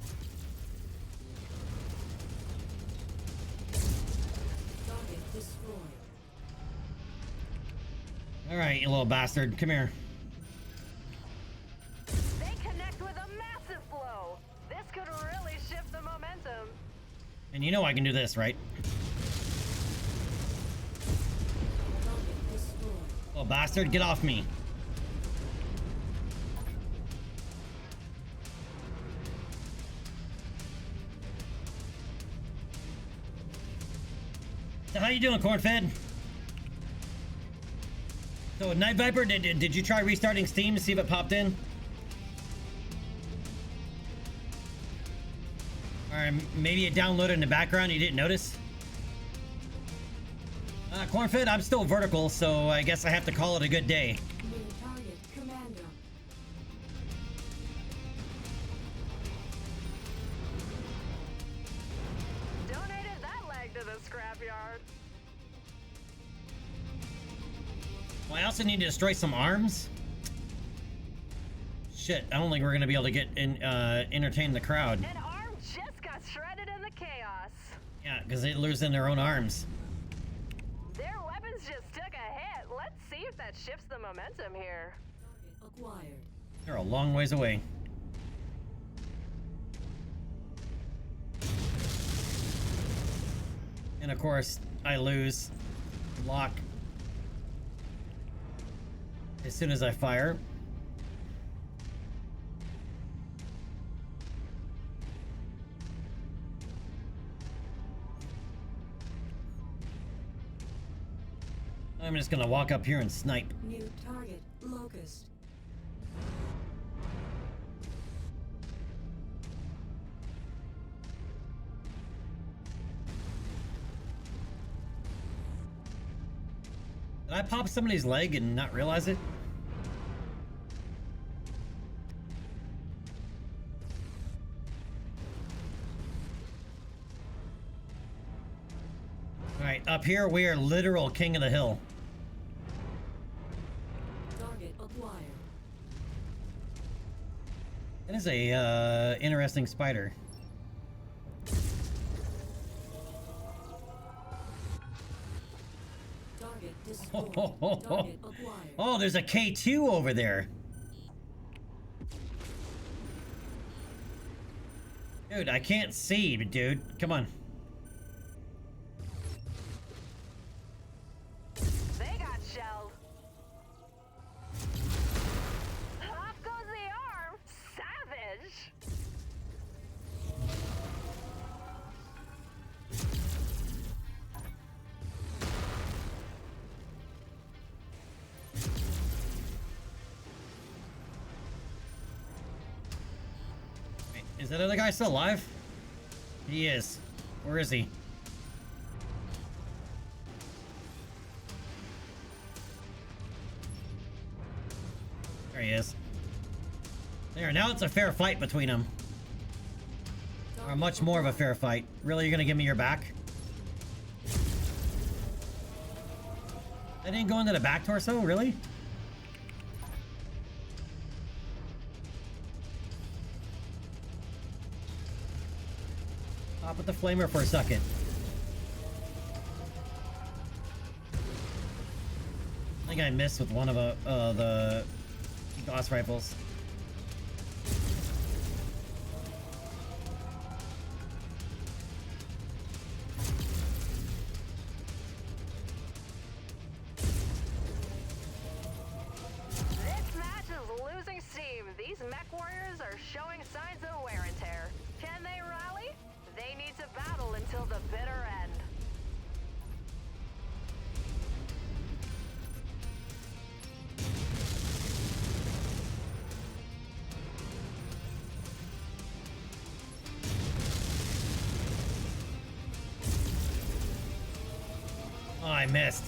Target destroyed. Alright, you little bastard. Come here. They connect with a massive blow. This could really shift the momentum. And you know I can do this, right? Target destroyed. Little bastard, get off me. So how you doing, Cornfed? So Night Viper, did you try restarting Steam to see if it popped in? Or maybe it downloaded in the background, you didn't notice? Cornfed, I'm still vertical, so I guess I have to call it a good day. New target commander. Donated that leg to the scrapyard. Well, I also need to destroy some arms. shit. I don't think we're gonna be able to get in, entertain the crowd. An arm just got shredded in the chaos. Yeah, because they losing their own arms. Their weapons just took a hit. Let's see if that shifts the momentum here. Target acquired. They're a long ways away. And of course, I lose. Lock. As soon as I fire. I'm just gonna walk up here and snipe. New target locust. Did I pop somebody's leg and not realize it? Alright, up here we are literal king of the hill. Target acquired. That is a interesting spider. Target destroyed. Target acquired. Oh, there's a K2 over there. Dude, I can't see, dude. Come on. They got shelled. Off goes the arm. Savage. Wait, is that other guy still alive? He is. Where is he? There he is. There, now it's a fair fight between them. Or much more of a fair fight. Really, you're gonna give me your back? I didn't go into the back torso, really? Stop with the flamer for a second. I think I missed with one of the Gauss rifles. This match is losing steam. These mech warriors are showing signs of wear and tear. Can they rally? They need to battle until the bitter end. Oh, I missed.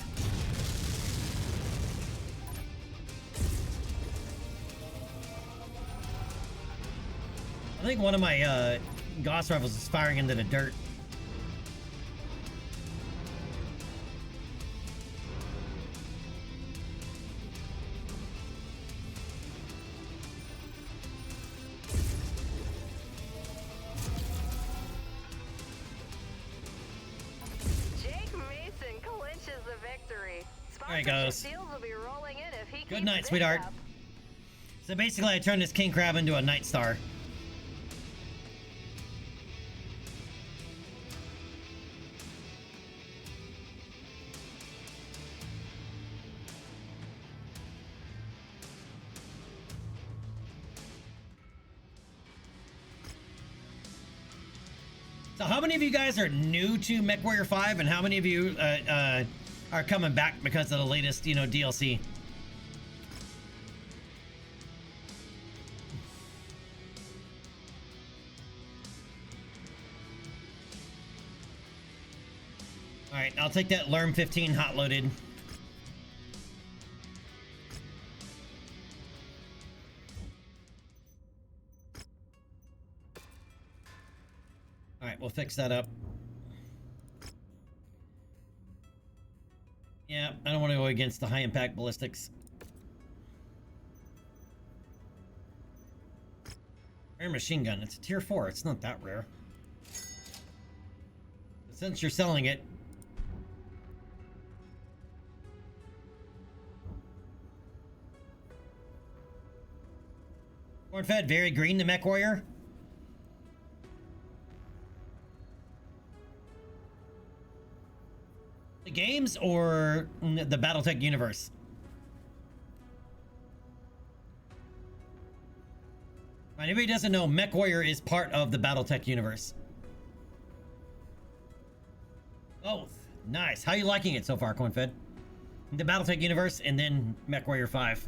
I think one of my Gauss rifles is firing into the dirt. Jake Mason clinches the victory. There he Sponsorship goes. deals will be rolling in if he Good keeps night, this sweetheart. up. So basically, I turned this king crab into a night star. So how many of you guys are new to MechWarrior 5, and how many of you are coming back because of the latest, DLC? All right, I'll take that Lerm 15 hot loaded. All right, we'll fix that up. Yeah, I don't want to go against the high impact ballistics. Rare machine gun. It's a tier 4. It's not that rare. But since you're selling it... Corn-fed, very green, the mech warrior. The games or the Battletech universe? Anybody who doesn't know, Mech Warrior is part of the Battletech universe. Both. Nice. How are you liking it so far, Cornfed? The Battletech universe and then Mech Warrior 5.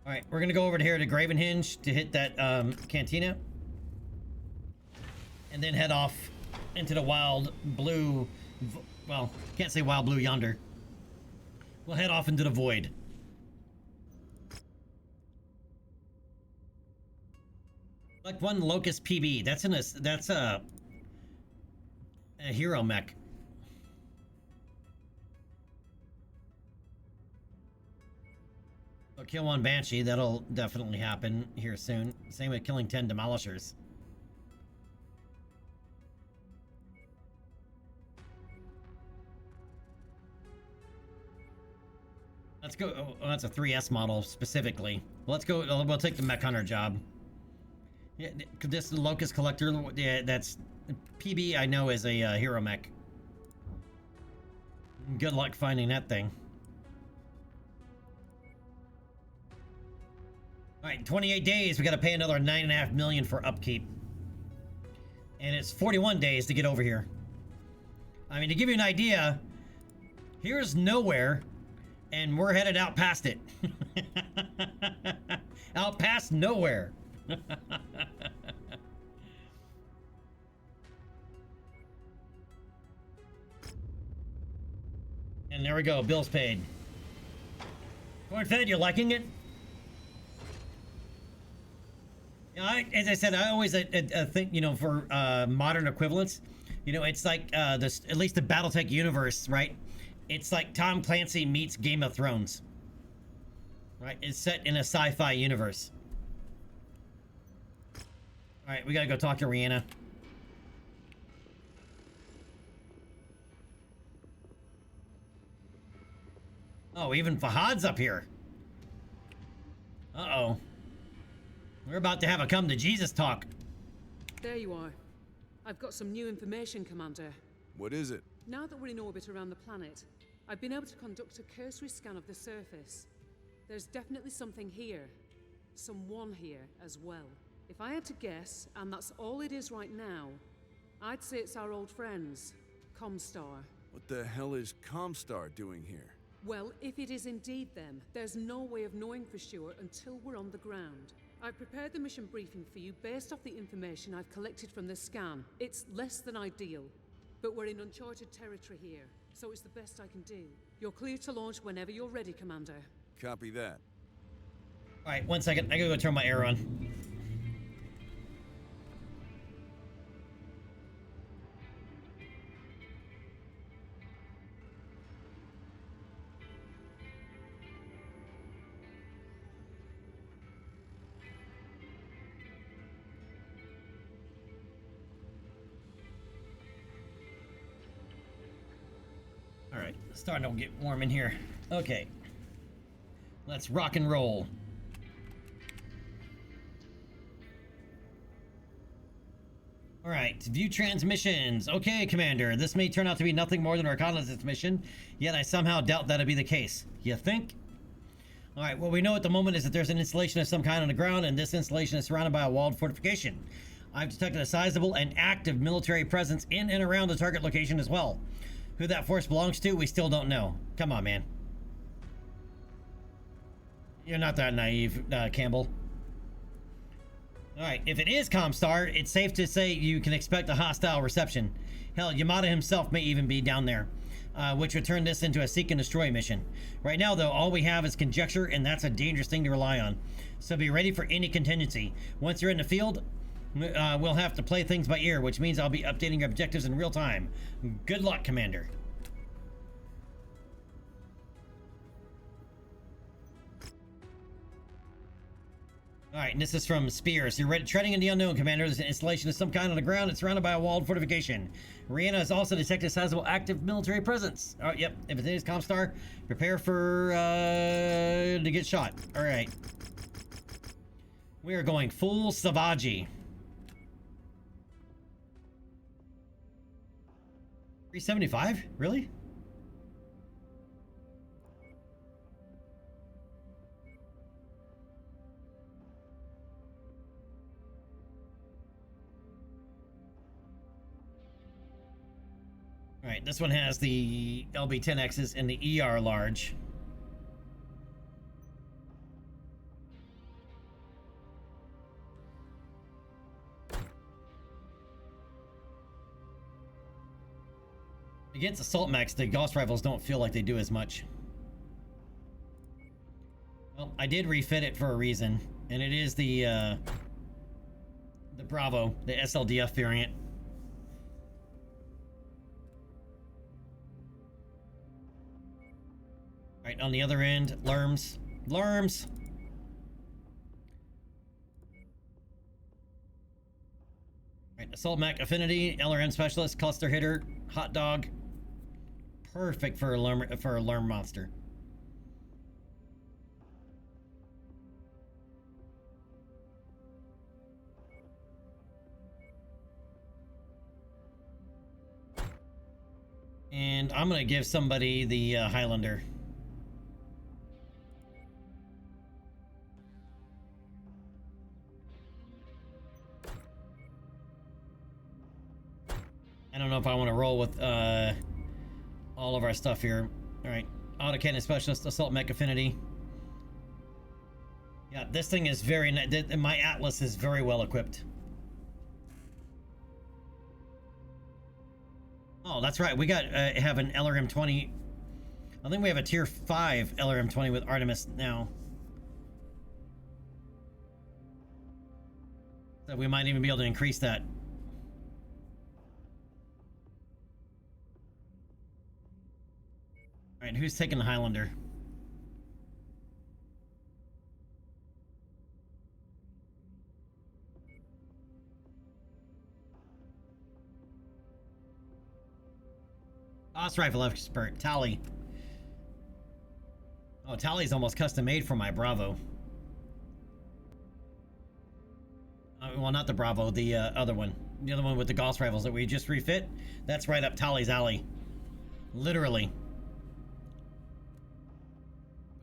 Alright, we're gonna go over to here to Gravenhinge to hit that cantina. And then head off into the wild blue... Well, can't say wild blue yonder. We'll head off into the void. Select one Locust PB. That's a hero mech. So kill one Banshee. That'll definitely happen here soon. Same with killing 10 Demolishers. Let's go. Oh, that's a 3S model specifically. Let's go. We'll take the Mech Hunter job. Yeah, this Locust Collector. Yeah, that's PB. I know is a hero mech. Good luck finding that thing. All right, 28 days. We got to pay another $9.5 million for upkeep, and it's 41 days to get over here. I mean, to give you an idea, here's nowhere. And we're headed out past it. Out past nowhere. And there we go. Bills paid. Corn-fed, you liking it? Yeah, as I said, I always think, you know, for modern equivalents, you know, it's like this, at least the Battletech universe, right? It's like Tom Clancy meets Game of Thrones. Right? It's set in a sci-fi universe. Alright, we gotta go talk to Rihanna. Oh, even Fahad's up here. Uh-oh. We're about to have a come to Jesus talk. There you are. I've got some new information, Commander. What is it? Now that we're in orbit around the planet, I've been able to conduct a cursory scan of the surface. There's definitely something here. Someone here as well. If I had to guess, and that's all it is right now, I'd say it's our old friends, Comstar. What the hell is Comstar doing here? Well, if it is indeed them, there's no way of knowing for sure until we're on the ground. I've prepared the mission briefing for you based off the information I've collected from the scan. It's less than ideal, but we're in uncharted territory here, so it's the best I can do. You're clear to launch whenever you're ready, Commander. Copy that. Alright, 1 second. I gotta go turn my air on. Alright, starting to get warm in here. Okay. Let's rock and roll. Alright, view transmissions. Okay, Commander, this may turn out to be nothing more than a reconnaissance mission, yet I somehow doubt that'll be the case. You think? Alright, what we know at the moment is that there's an installation of some kind on the ground, and this installation is surrounded by a walled fortification. I've detected a sizable and active military presence in and around the target location as well. Who that force belongs to, we still don't know. Come on, man. You're not that naive, Campbell. Alright, if it is Comstar, it's safe to say you can expect a hostile reception. Hell, Yamada himself may even be down there, which would turn this into a seek and destroy mission. Right now, though, all we have is conjecture, and that's a dangerous thing to rely on. So be ready for any contingency. Once you're in the field, we'll have to play things by ear, which means I'll be updating your objectives in real time. Good luck, Commander. Alright, and this is from Spears. You're treading in the unknown, Commander. There's an installation of some kind on the ground. It's surrounded by a walled fortification. Rihanna has also detected a sizable active military presence. Oh, yep. If it is Comstar, prepare for, to get shot. Alright. We are going full Savage. 375? Really? Alright, this one has the LB-10Xs and the ER large. Against assault mechs, the Gauss rifles don't feel like they do as much. Well, I did refit it for a reason, and it is the Bravo, the SLDF variant. Right, on the other end, Lerms. Lerms! Right, Assault Mech Affinity, LRM Specialist, Cluster Hitter, Hot Dog. Perfect for a Lerm monster. And I'm gonna give somebody the Highlander. I don't know if I want to roll with all of our stuff here. All right, Autocannon Specialist, Assault Mech Affinity. Yeah, this thing is very. My Atlas is very well equipped. Oh, that's right. We got have an LRM-20. I think we have a tier 5 LRM-20 with Artemis now. So we might even be able to increase that. Alright, who's taking the Highlander? Boss Rifle Expert, Tally. Oh, Tally's almost custom made for my Bravo. Well, not the Bravo, the other one. The other one with the Gauss rifles that we just refit. That's right up Tally's alley. Literally.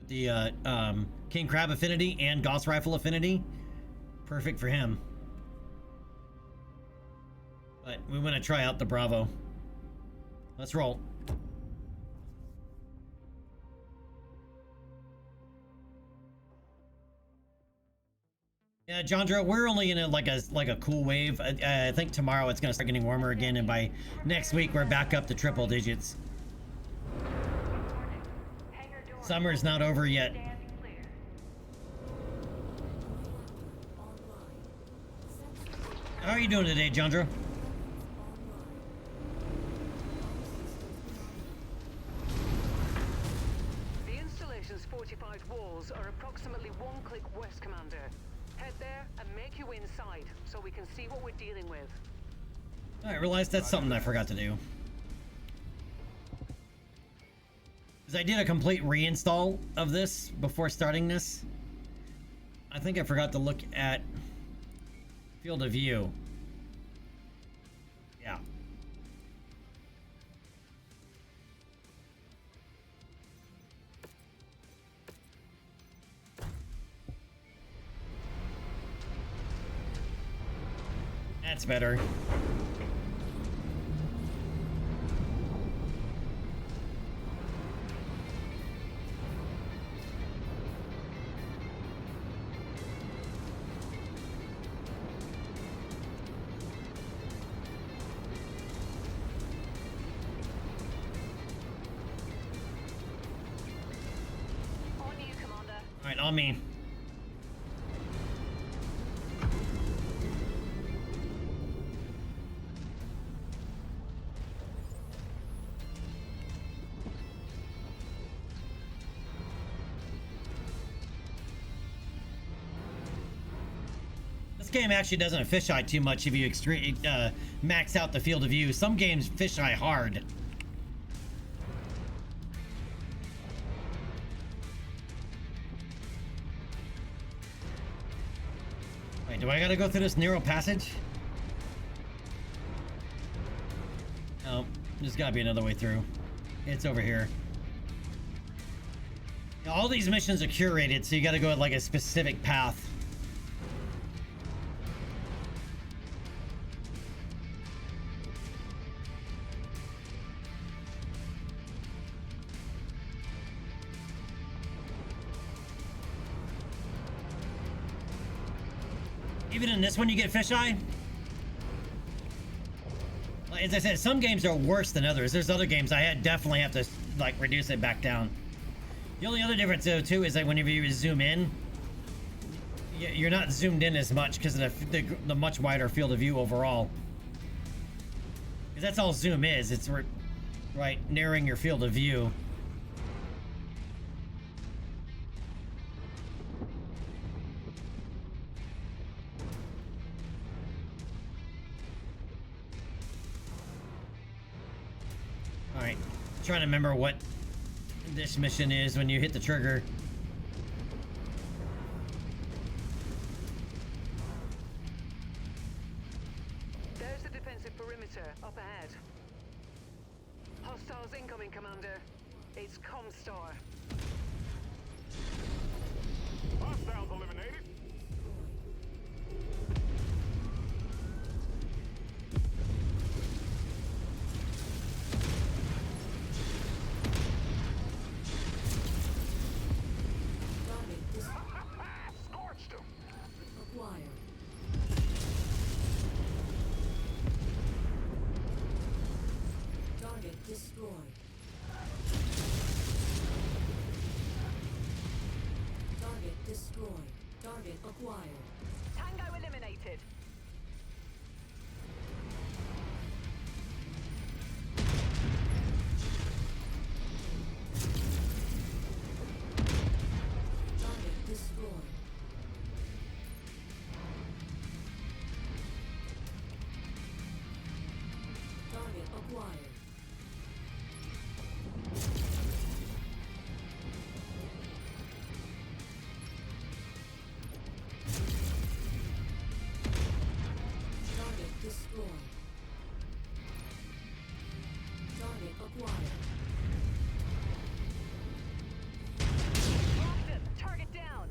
The King Crab Affinity and Gauss Rifle Affinity. Perfect for him. But we want to try out the Bravo. Let's roll. Yeah, Jandra, we're only in like a cool wave. I think tomorrow it's gonna start getting warmer again, and by next week we're back up to triple digits. Summer's not over yet. How are you doing today, Jandra? The installation's fortified walls are approximately 1 click west, Commander. Head there and make you inside so we can see what we're dealing with. I realized that's something I forgot to do. Because I did a complete reinstall of this before starting this. I think I forgot to look at field of view. Yeah. That's better. On you, Commander. All right, on me. game actually doesn't fisheye too much if you max out the field of view. Some games fisheye hard. Wait, do I gotta go through this narrow passage? Oh, there's gotta be another way through. It's over here. All these missions are curated, so you gotta go at like a specific path. Even in this one, you get fisheye? As I said, some games are worse than others. There's other games definitely have to like reduce it back down. The only other difference though too is that whenever you zoom in, you're not zoomed in as much because of the much wider field of view overall. Because that's all zoom is. It's right narrowing your field of view. Alright, trying to remember what this mission is when you hit the trigger. There's the defensive perimeter up ahead. Hostiles incoming, Commander. It's Comstar. Hostiles eliminated. Scorched them. Acquired. Target destroyed. Target destroyed. Target acquired. Tango eliminated. Target destroyed. Target acquired. Target destroyed. Target acquired. Locked him. Target down.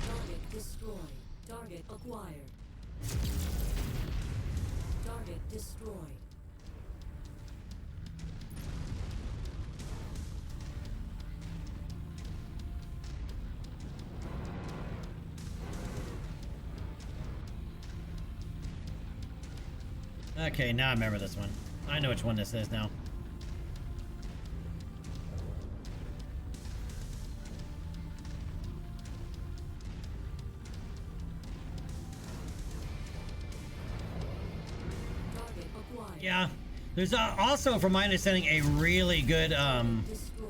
Target destroyed. Target acquired. Target destroyed. Okay, now I remember this one. I know which one this is now. Target acquired. Yeah, there's also, from my understanding, a really good Destroyed.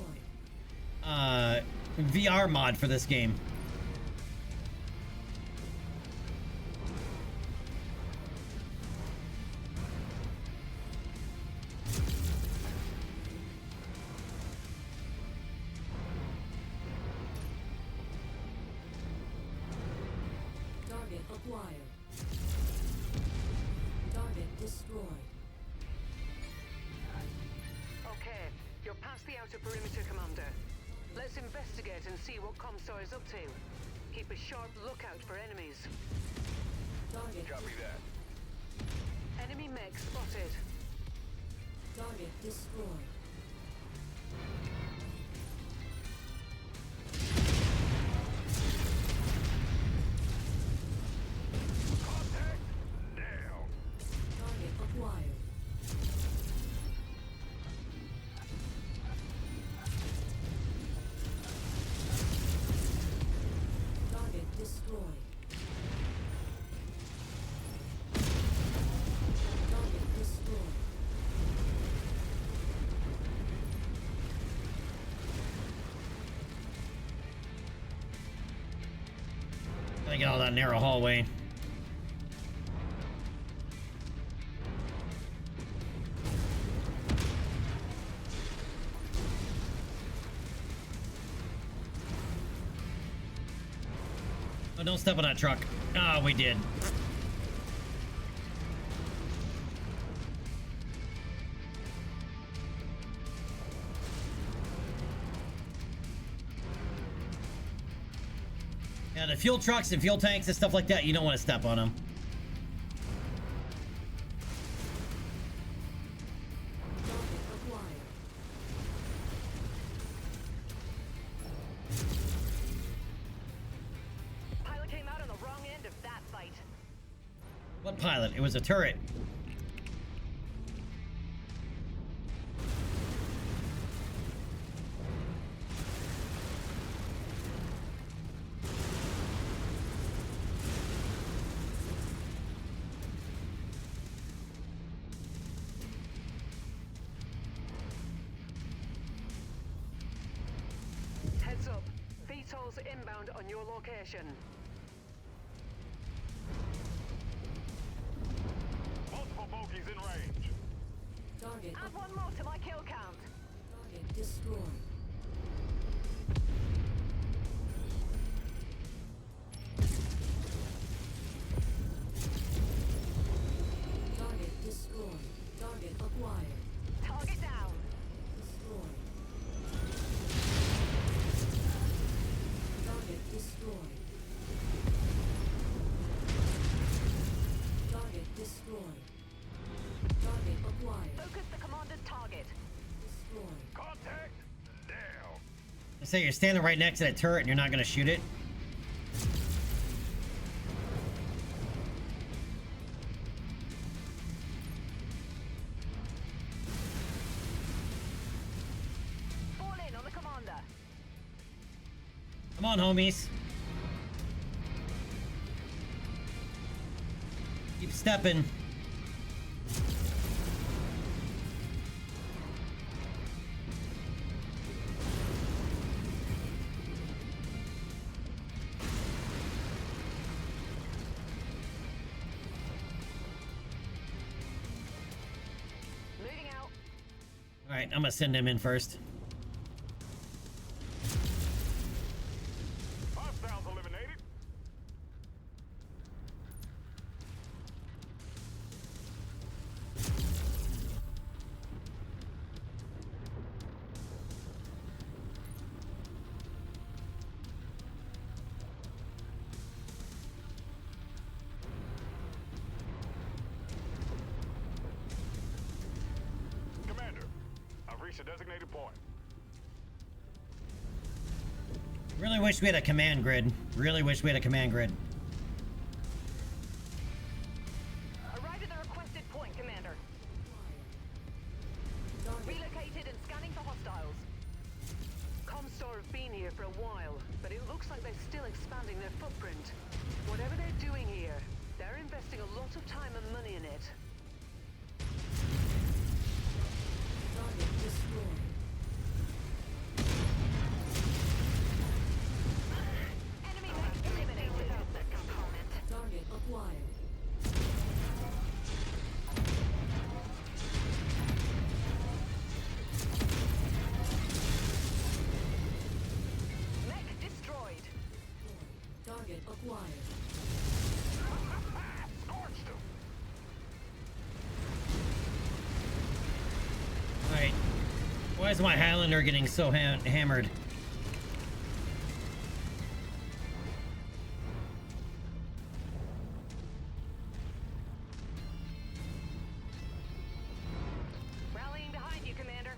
VR mod for this game. Target acquired. Target destroyed. Okay, you're past the outer perimeter, Commander. Let's investigate and see what Comstar is up to. Keep a sharp lookout for enemies. Target. Copy that. Enemy mech spotted. Target destroyed. Contact down. Target acquired. Target destroyed. Target destroyed. get all that narrow hallway. Oh, don't step on that truck. Ah, we did. Yeah, the fuel trucks and fuel tanks and stuff like that, you don't want to step on them. Pilot came out on the wrong end of that fight. What pilot? It was a turret. Heads up. VTOL's inbound on your location. Multiple bogies in range. Target Add one more to my kill count. target destroyed. Target destroyed. Target acquired. Target down. Destroyed. Target destroyed. Target destroyed. Target acquired. Focus the commander's target. Destroyed. Contact down. I say you're standing right next to that turret and you're not going to shoot it. Fall in on the commander. Come on, homies. Keep stepping. Moving out. All right, I'm going to send him in first. Hostiles eliminated. Commander, I've reached a designated point. Really wish we had a command grid. Really wish we had a command grid. Arrived at the requested point, Commander. Target Relocated and scanning for hostiles. Comstar have been here for a while, but it looks like they're still expanding their footprint. Whatever they're doing here, they're investing a lot of time and money in it. target destroyed. Enemy mech eliminated. Target acquired. Mech destroyed. Target acquired. Scorched him. All right. Why is my Highlander getting so hammered? Rallying behind you, Commander.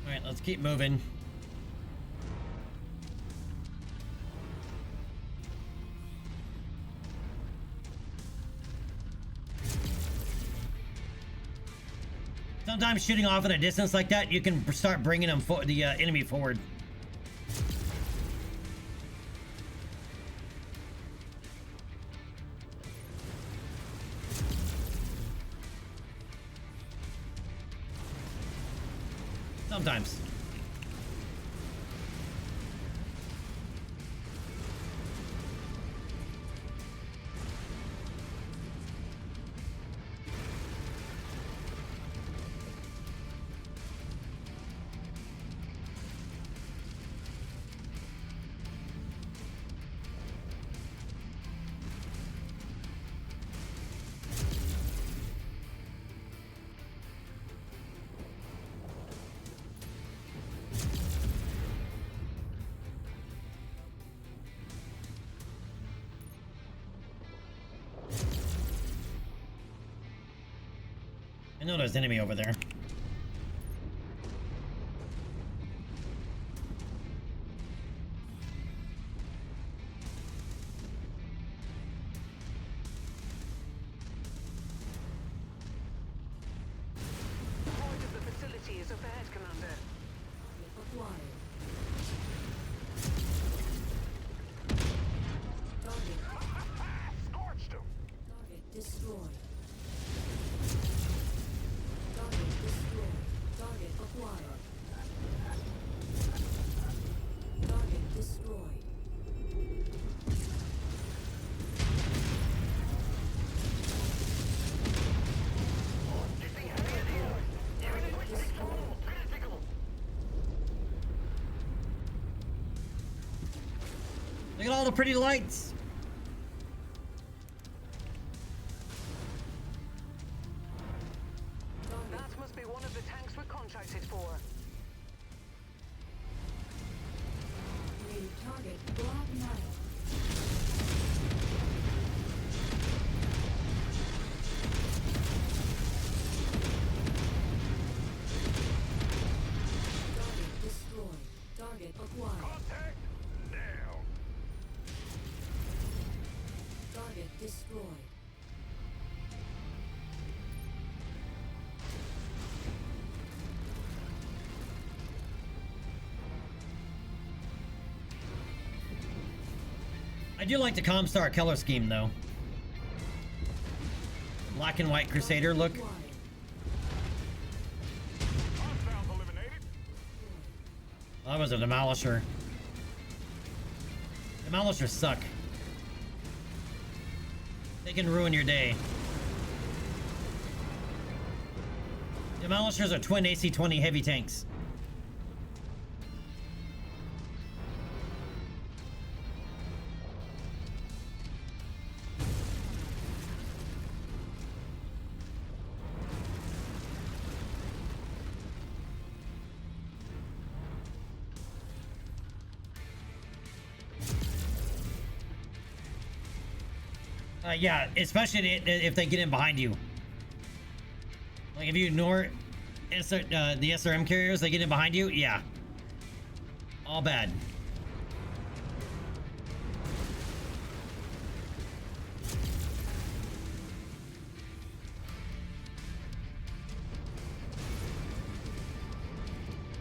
All right, let's keep moving. Sometimes shooting off at a distance like that, you can start bringing them the enemy forward. Sometimes. know there's an enemy over there. Point of the facility is up ahead, Commander. Acquired. Target. Scorched him. Target destroyed. Target destroyed. Target acquired. Target destroyed. Target destroyed. Look at all the pretty lights. That must be one of the tanks we're contracted for. New target Black Knight. Target destroyed. Target acquired. Contact down. Target destroyed. I do like the Comstar color scheme, though. Black and white Crusader look. Acquired. Hostiles eliminated. That was a Demolisher. Demolishers suck. They can ruin your day. Demolishers are twin AC-20 heavy tanks. Yeah, especially if they get in behind you. Like if you ignore the SRM carriers, they get in behind you. Yeah, all bad.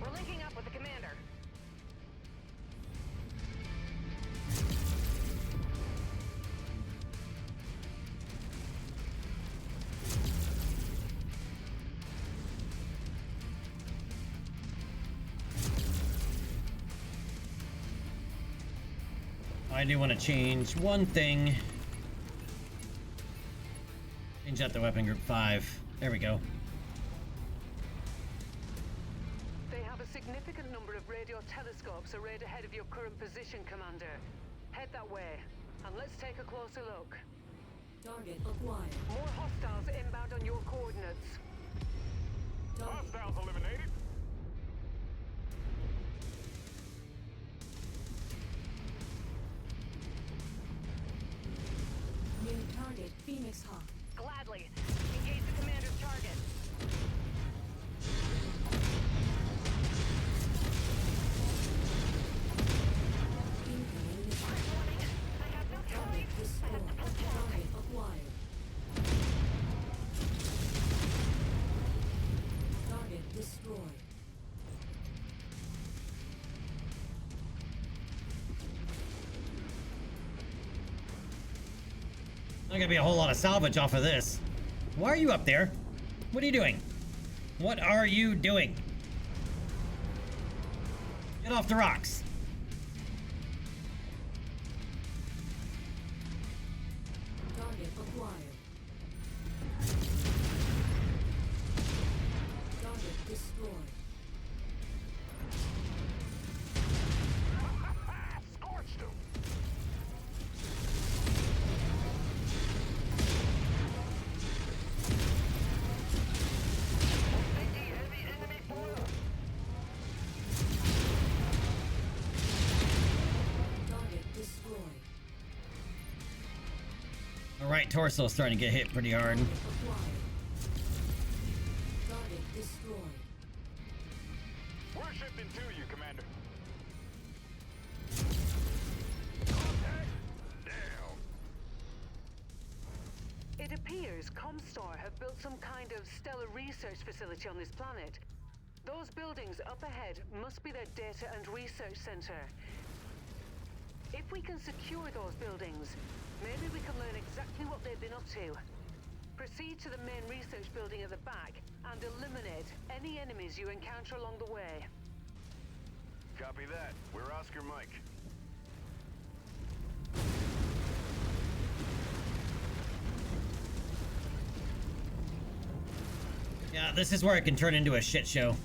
We're linking up with the commander. I do want to change one thing. Change out the weapon group 5. There we go. They have a significant number of radio telescopes arrayed ahead of your current position, Commander. Head that way, and let's take a closer look. Target acquired. More hostiles inbound on your coordinates. Target. Hostiles eliminated. New target Phoenix Hawk. Gladly. Engage the commander's target. Incoming missile. Target destroyed. Target acquired. Target destroyed. Not gonna be a whole lot of salvage off of this. Why are you up there? What are you doing? What are you doing? Get off the rocks. Target acquired. Target destroyed. Scorched him. Target destroyed. The right torso is starting to get hit pretty hard. Acquired. destroyed. We're shifting to you, Commander. Contact down. It appears Comstar have built some kind of stellar research facility on this planet. Those buildings up ahead must be their data and research center. If we can secure those buildings, maybe we can learn exactly what they've been up to. Proceed to the main research building at the back and eliminate any enemies you encounter along the way. Copy that. We're Oscar Mike. Yeah, this is where it can turn into a shit show.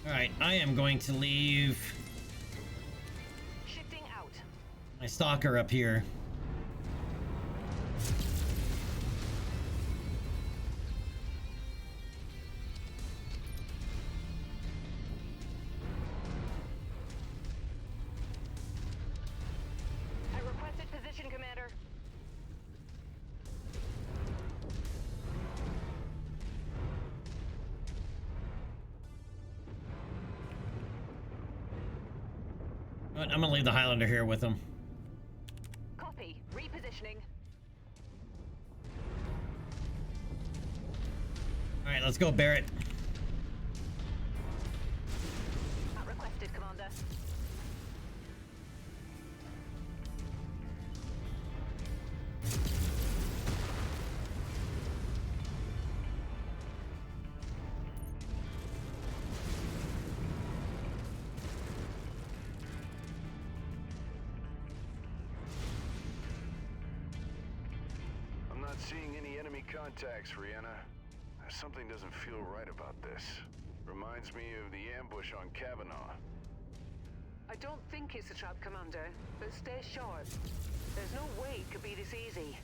Alright, I am going to leave Shifting out. my stalker up here. I requested position, Commander. But I'm gonna leave the Highlander here with him. Copy. Repositioning. Alright, let's go, Barrett. Not requested, Commander. I'm not seeing any enemy contacts, Rihanna. Something doesn't feel right about this. Reminds me of the ambush on Kavanaugh. I don't think it's a trap, Commander, but stay sharp. There's no way it could be this easy.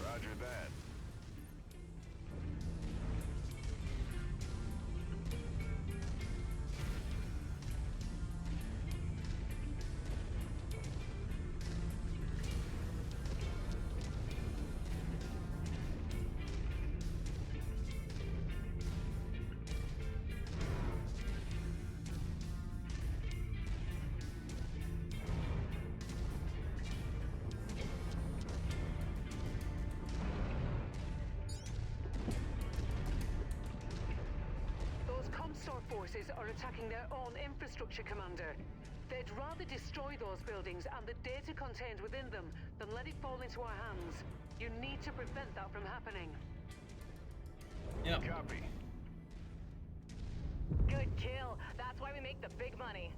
Roger that. Comstar forces are attacking their own infrastructure, Commander. They'd rather destroy those buildings and the data contained within them than let it fall into our hands. You need to prevent that from happening. Yep. Copy. Good kill. That's why we make the big money.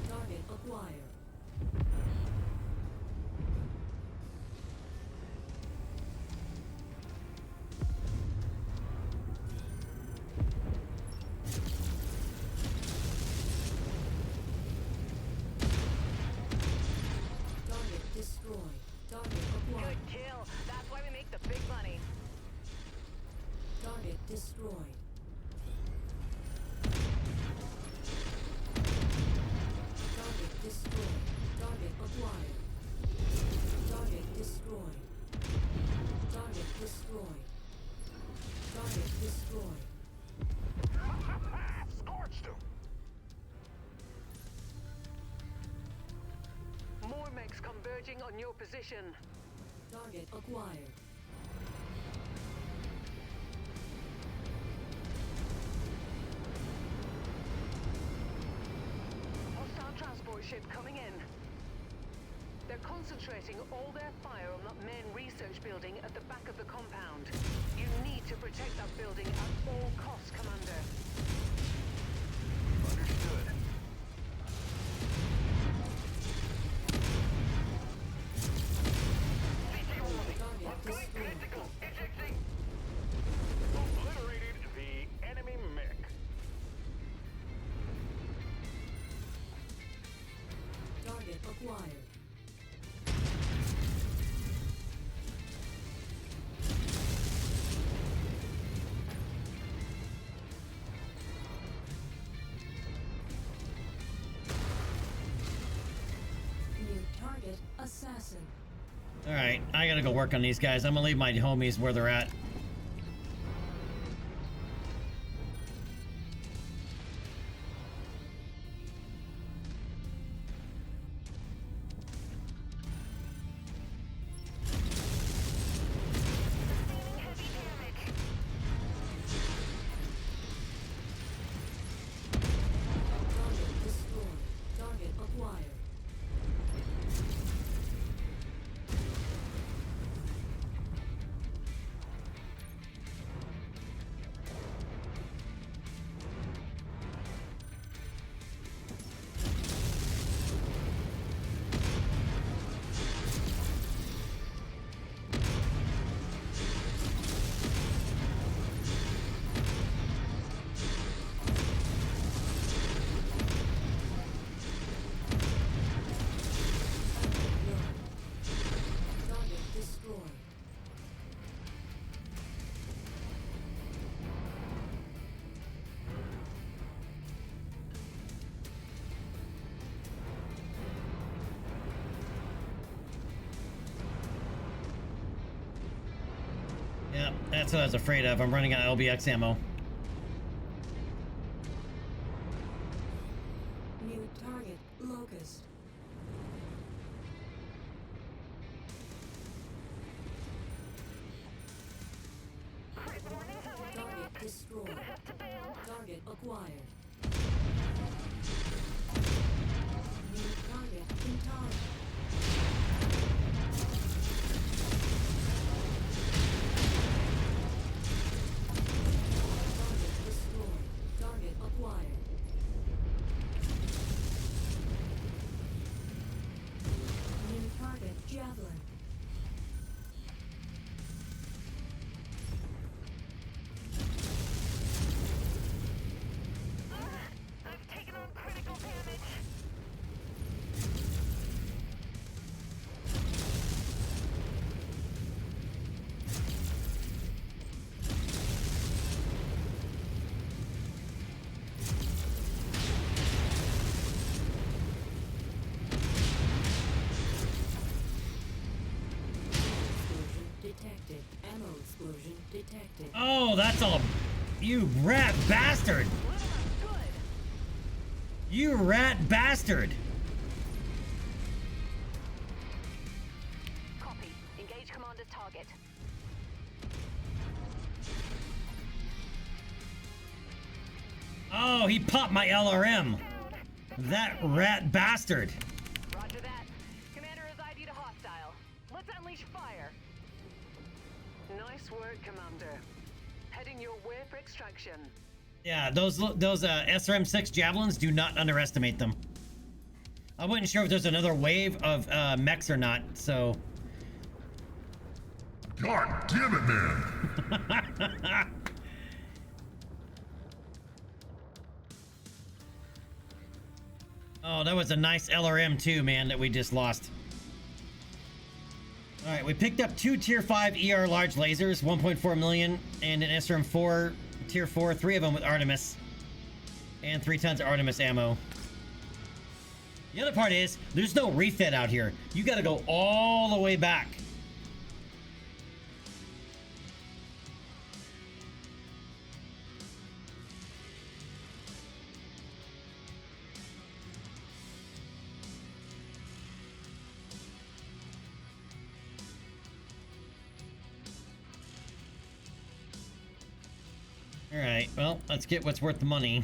Target acquired. Target destroyed. Target acquired. Good kill. That's why we make the big money. Target destroyed. Target destroyed. Target acquired. Target destroyed. Target destroyed. Target destroyed. Scorched him. More mechs converging on your position. Target acquired. coming in. They're concentrating all their fire on that main research building at the back of the compound. You need to protect that building at all costs, Commander. Understood. Target destroyed. Obliterated the enemy mech. Target acquired. New target assassin. All right, I gotta go work on these guys. I'm gonna leave my homies where they're at. Target destroyed. Target acquired. Target destroyed. Yeah, that's what I was afraid of. I'm running out of LBX ammo. New target locust. Target destroyed. Target acquired. New target Kintara. Target destroyed. Target acquired. New target javelin. I've taken on critical damage. Explosion detected. Ammo explosion detected. Oh, that's all. You rat bastard! You rat bastard! Copy. Engage Commander's target. Oh, he popped my LRM. That rat bastard. Roger that. Commander is ID'd a hostile. Let's unleash fire. Nice work, Commander. Heading your way for extraction. Yeah, those SRM-6 javelins, do not underestimate them. I wasn't sure if there's another wave of mechs or not, so... God damn it, man! Oh, that was a nice LRM too, man, that we just lost. Alright, we picked up 2 Tier 5 ER large lasers, 1.4 million, and an SRM-4 Tier 4, 3 of them with Artemis. And 3 tons of Artemis ammo. The other part is, there's no refit out here. You gotta go all the way back. Alright, well, let's get what's worth the money.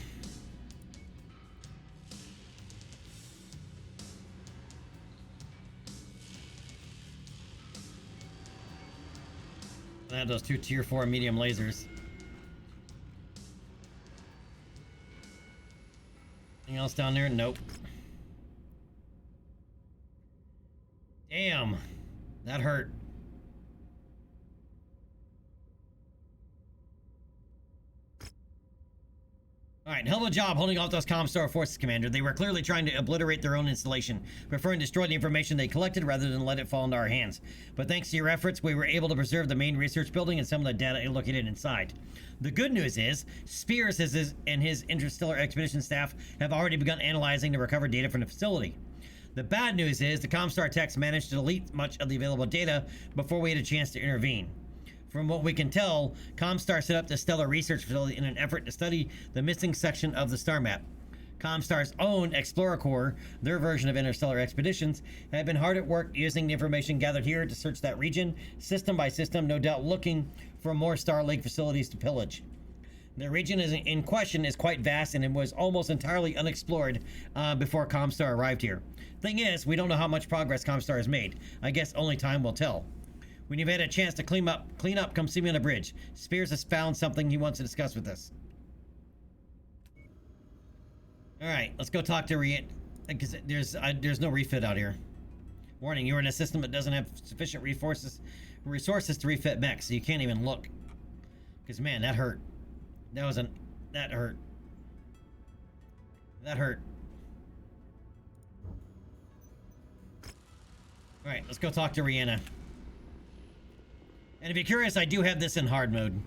I have those 2 tier 4 medium lasers. Anything else down there? Nope. Damn. That hurt. Alright, hell of a job holding off those Comstar forces, Commander. They were clearly trying to obliterate their own installation, preferring to destroy the information they collected rather than let it fall into our hands. But thanks to your efforts, we were able to preserve the main research building and some of the data located inside. The good news is, Spears and his interstellar expedition staff have already begun analyzing the recovered data from the facility. The bad news is, the Comstar techs managed to delete much of the available data before we had a chance to intervene. From what we can tell, Comstar set up the Stellar Research Facility in an effort to study the missing section of the star map. Comstar's own Explorer Corps, their version of interstellar expeditions, had been hard at work using the information gathered here to search that region, system by system, no doubt looking for more Star League facilities to pillage. The region in question is quite vast, and it was almost entirely unexplored before Comstar arrived here. Thing is, we don't know how much progress Comstar has made. I guess only time will tell. When you've had a chance to clean up, come see me on the bridge. Spears has found something he wants to discuss with us. Alright, let's go talk to because there's no refit out here. Warning, you're in a system that doesn't have sufficient resources to refit mechs, so you can't even look. Because, man, that hurt. That hurt. That hurt. Alright, let's go talk to Rihanna. And if you're curious, I do have this in hard mode.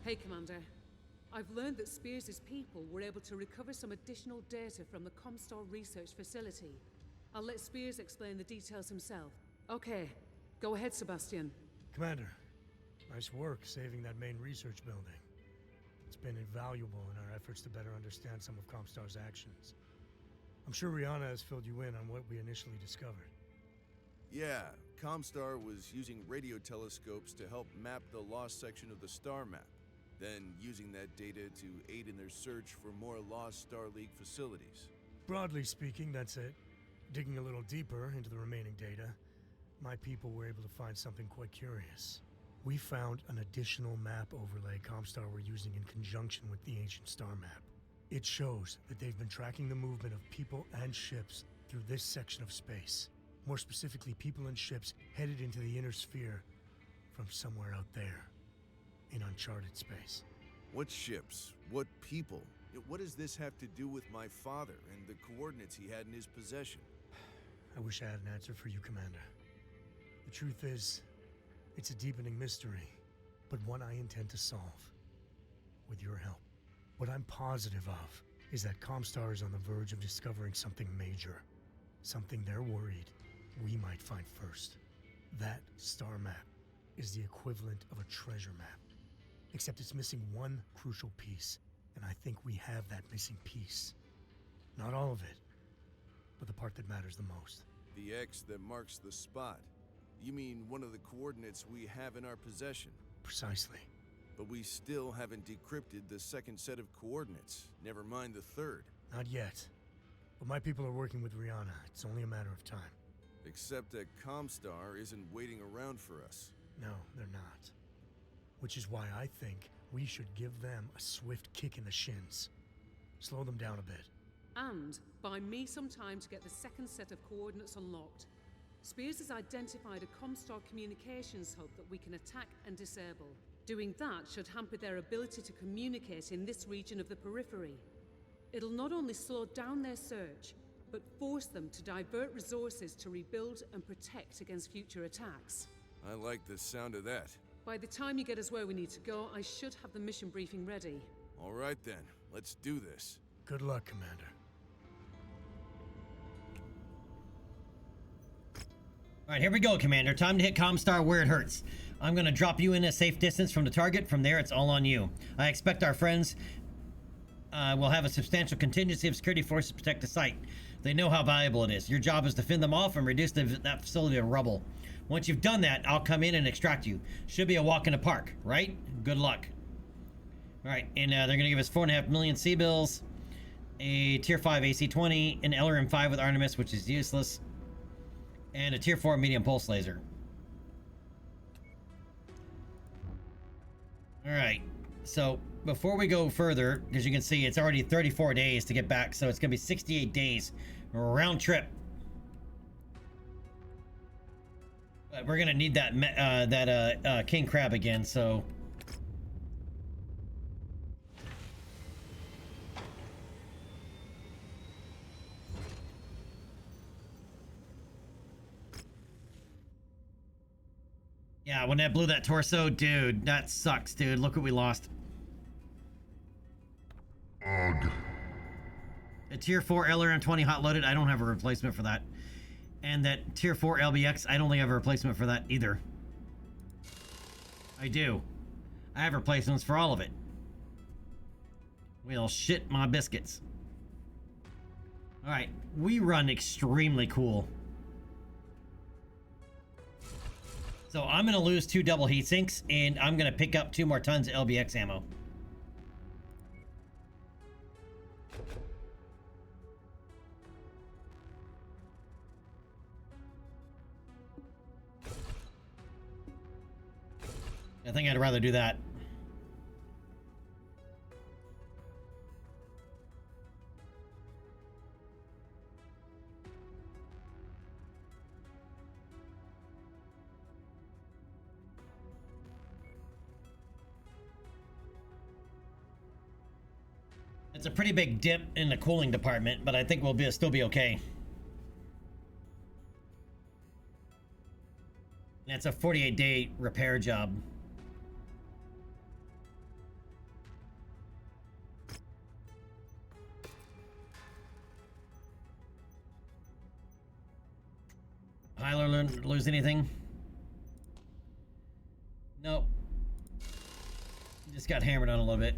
Hey, Commander. I've learned that Spears' people were able to recover some additional data from the Comstar research facility. I'll let Spears explain the details himself. Okay, go ahead, Sebastian. Commander, nice work saving that main research building. It's been invaluable in our efforts to better understand some of Comstar's actions. I'm sure Rihanna has filled you in on what we initially discovered. Yeah, Comstar was using radio telescopes to help map the lost section of the star map, then using that data to aid in their search for more lost Star League facilities. Broadly speaking, that's it. Digging a little deeper into the remaining data, my people were able to find something quite curious. We found an additional map overlay Comstar were using in conjunction with the ancient star map. It shows that they've been tracking the movement of people and ships through this section of space. More specifically, people and ships headed into the inner sphere from somewhere out there in uncharted space. What ships? What people? What does this have to do with my father and the coordinates he had in his possession? I wish I had an answer for you, Commander. The truth is, it's a deepening mystery, but one I intend to solve. With your help. What I'm positive of is that Comstar is on the verge of discovering something major. Something they're worried we might find first. That star map is the equivalent of a treasure map. Except it's missing one crucial piece, and I think we have that missing piece. Not all of it, but the part that matters the most. The X that marks the spot. You mean one of the coordinates we have in our possession? Precisely. But we still haven't decrypted the second set of coordinates, never mind the third. Not yet. But my people are working with Rihanna. It's only a matter of time. Except that Comstar isn't waiting around for us. No, they're not. Which is why I think we should give them a swift kick in the shins. Slow them down a bit. And buy me some time to get the second set of coordinates unlocked. Spears has identified a Comstar communications hub that we can attack and disable. Doing that should hamper their ability to communicate in this region of the periphery. It'll not only slow down their search, but force them to divert resources to rebuild and protect against future attacks. I like the sound of that. By the time you get us where we need to go, I should have the mission briefing ready. All right then, let's do this. Good luck, Commander. All right, here we go, Commander. Time to hit Comstar where it hurts. I'm going to drop you in a safe distance from the target. From there, it's all on you. I expect our friends will have a substantial contingency of security forces to protect the site. They know how valuable it is. Your job is to fend them off and reduce that facility to rubble. Once you've done that, I'll come in and extract you. Should be a walk in the park, right? Good luck. All right, and they're going to give us 4.5 million C-bills, a Tier 5 AC-20, an LRM-5 with Artemis, which is useless, And a tier 4 medium pulse laser. Alright, so before we go further, as you can see, it's already 34 days to get back, so it's going to be 68 days round trip. But we're going to need that king crab again, so... Yeah, when that blew that torso, dude, that sucks, dude. Look what we lost. Ugh. A tier 4 LRM-20 hot loaded, I don't have a replacement for that. And that tier 4 LBX, I don't think I have a replacement for that either. I do. I have replacements for all of it. Well, shit my biscuits. Alright, we run extremely cool. So I'm going to lose 2 double heat sinks, and I'm going to pick up 2 more tons of LBX ammo. I think I'd rather do that. It's a pretty big dip in the cooling department, but I think we'll still be okay. That's a 48-day repair job. Hyler lose anything? Nope. Just got hammered on a little bit.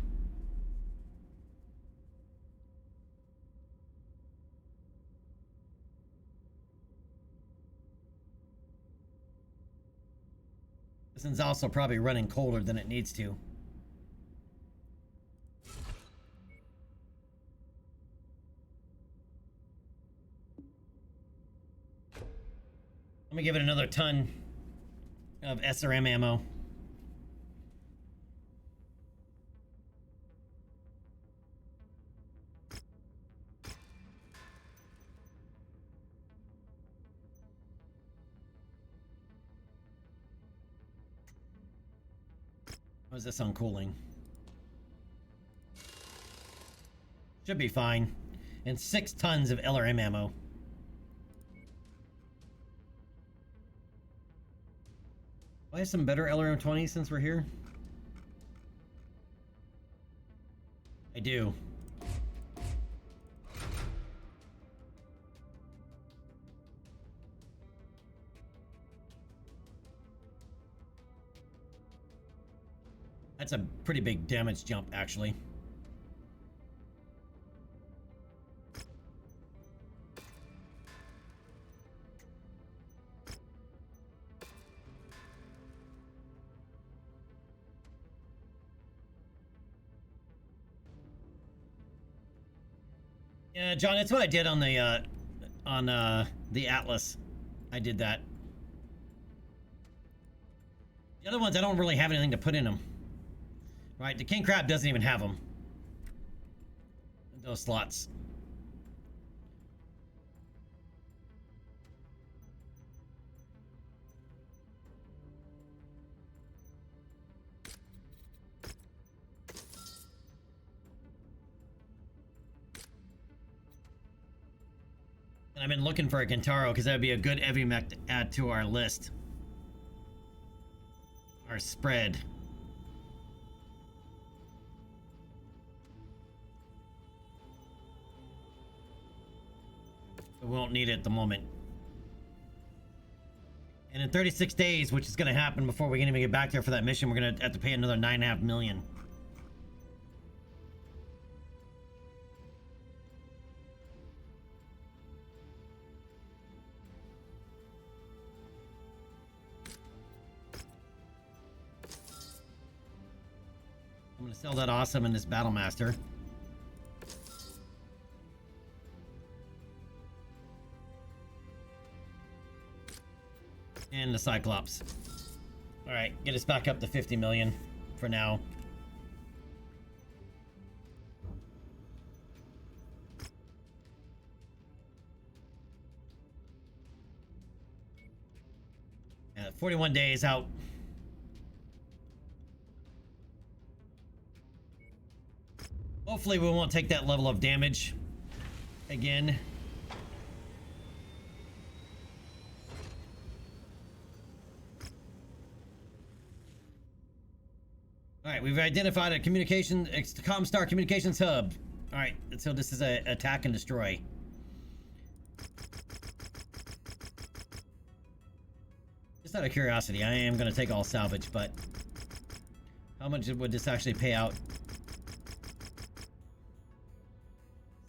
This one's also probably running colder than it needs to. Let me give it another ton of SRM ammo. How's this on cooling? Should be fine. And 6 tons of LRM ammo. I have some better LRM-20 since we're here. I do. That's a pretty big damage jump, actually. Yeah, John, that's what I did on the Atlas. I did that. The other ones, I don't really have anything to put in them. Right, the king crab doesn't even have them. Those slots. And I've been looking for a Kintaro because that would be a good heavy mech to add to our list. Our spread. We won't need it at the moment. And in 36 days, which is going to happen before we can even get back there for that mission, we're going to have to pay another $9.5 million. I'm going to sell that awesome in this Battle Master. And the Cyclops. Alright, get us back up to 50 million for now. Yeah, 41 days out. Hopefully we won't take that level of damage again. All right, we've identified a Comstar communications hub. All right, so this is a attack and destroy. Just out of curiosity, I am going to take all salvage, but how much would this actually pay out?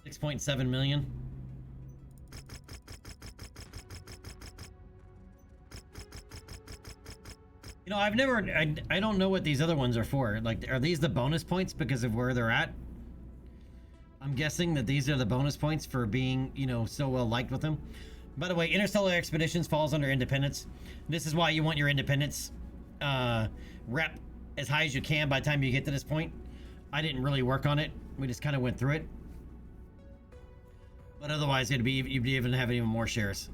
6.7 million. You know, I've never, I don't know what these other ones are for. Like, are these the bonus points because of where they're at? I'm guessing that these are the bonus points for being, you know, so well liked with them. By the way, Interstellar Expeditions falls under Independence. This is why you want your Independence rep as high as you can by the time you get to this point. I didn't really work on it. We just kind of went through it. But otherwise, you'd be even have even more shares.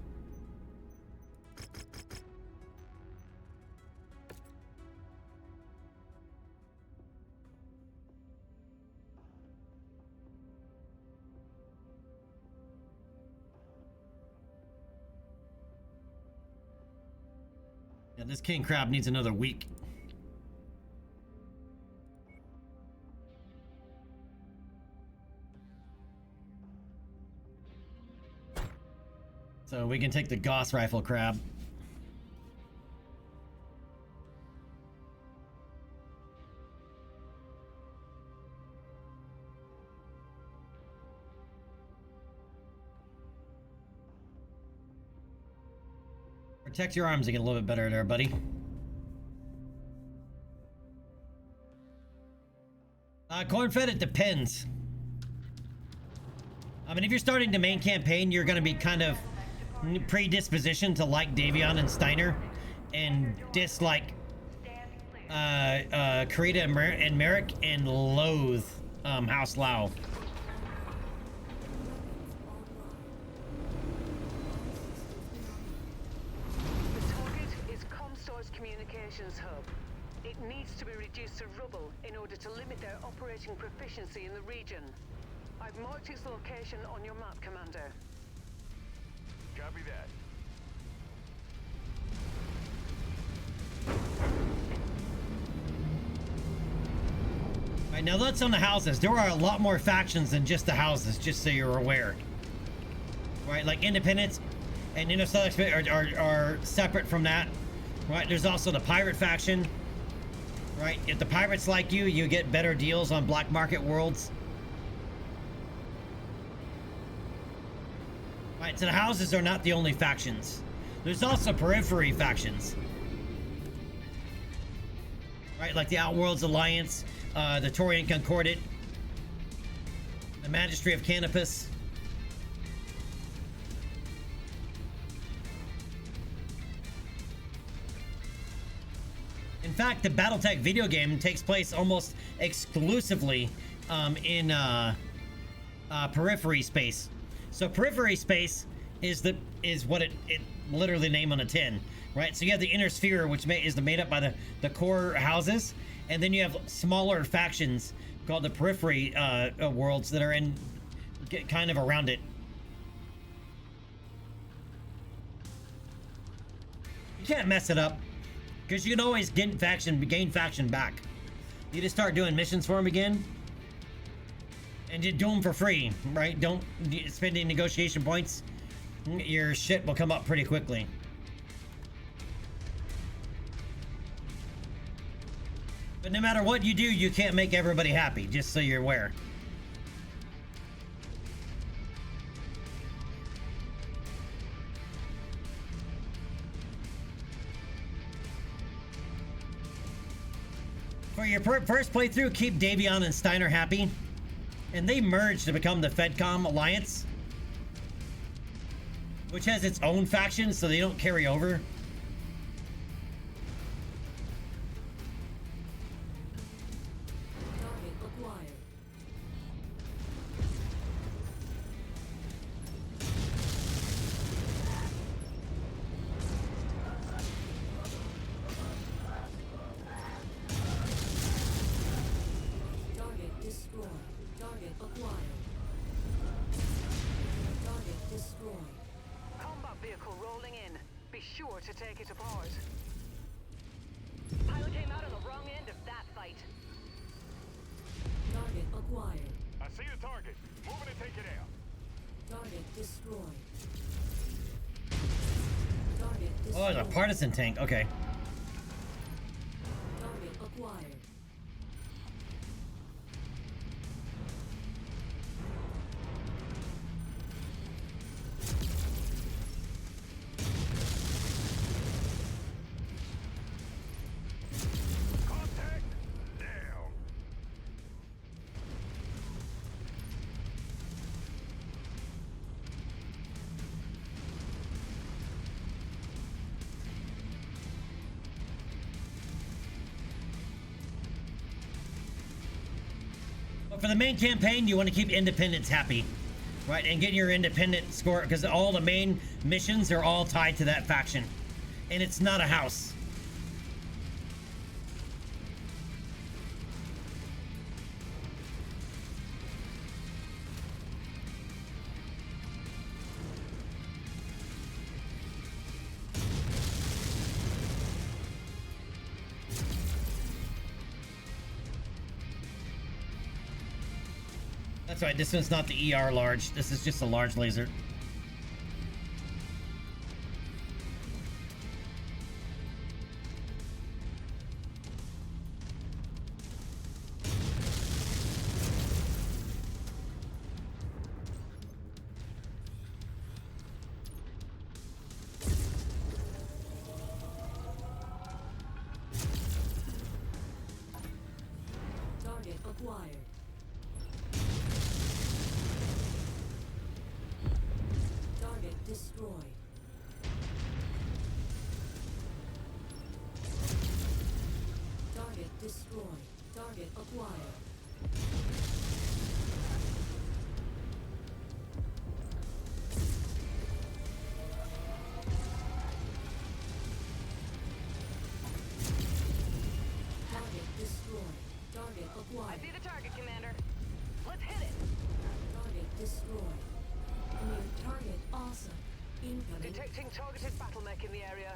Yeah, this king crab needs another week. So we can take the Gauss rifle crab. Protect your arms to get a little bit better there, buddy. Corn-fed, it depends. I mean, if you're starting the main campaign, you're going to be kind of predispositioned to like Davion and Steiner and dislike Karita and Merrick and loathe House Lau. The target is Comstar's communications hub. It needs to be reduced to rubble in order to limit their operating proficiency in the region. I've marked its location on your map, Commander. Copy that. Alright, now that's on the houses. There are a lot more factions than just the houses, just so you're aware. Right, like Independence and Interstellar are separate from that. Right, there's also the pirate faction. Right, if the pirates like you, you get better deals on black market worlds. Right, so the houses are not the only factions. There's also periphery factions. Right, like the Outworlds Alliance, the Torian Concordat, the Magistry of Canopus. In fact, the Battletech video game takes place almost exclusively in periphery space. So periphery space is what it literally name on a tin, right? So you have the inner sphere, which is made up by the core houses, and then you have smaller factions called the periphery worlds that are in kind of around it. You can't mess it up because you can always gain faction back. You just start doing missions for them again. And you do them for free, right? Don't spend any negotiation points. Your shit will come up pretty quickly. But no matter what you do, you can't make everybody happy, just so you're aware. For your first playthrough, keep Davion and Steiner happy. And they merged to become the FedCom Alliance, which has its own faction, so they don't carry over. Target acquired. Target destroyed. Combat vehicle rolling in. Be sure to take it apart. Pilot came out on the wrong end of that fight. Target acquired. I see the target. Moving to take it out. Target destroyed. Target Oh, destroyed. there's a partisan tank. Okay. Target acquired. Contact down. But for the main campaign, you want to keep independents happy, right? And get your independent score, because all the main missions are all tied to that faction. And it's not a house. That's right, this one's not the ER large. This is just a large laser. Target acquired. Target destroyed. Target destroyed. Target acquired. Target destroyed. Target I acquired. see the target, Commander. Let's hit it. Target destroyed. New target awesome. Incoming. Detecting targeted battle mech in the area.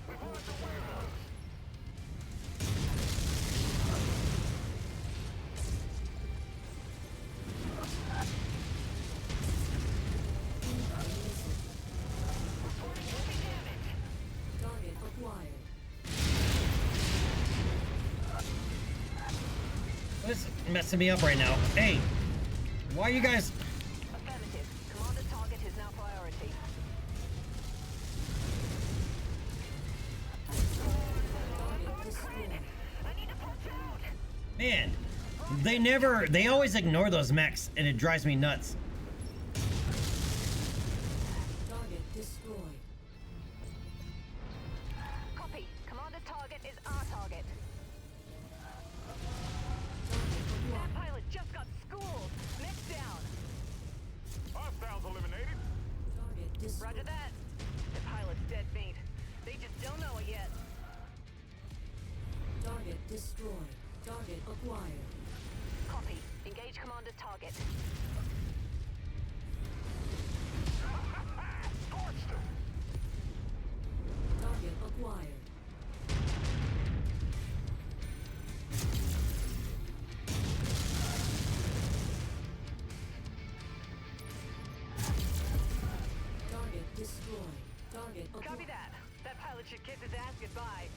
We've lost the warehouse. Target acquired. What's messing me up right now? Hey, why are you guys... Affirmative. Commander's target is now priority. Target destroyed. I need to punch out. Man, they always ignore those mechs, and it drives me nuts. Target destroyed. Copy. Commander's target is our target. That pilot just got schooled. Next down. Hostiles eliminated. Target destroyed. Roger that. The pilot's dead meat. They just don't know it yet. Target destroyed. Target acquired. Copy. Engage Commander's target. Scorched them. Target acquired. Target destroyed. Target Copy acquired. that. That pilot should kiss his ass goodbye.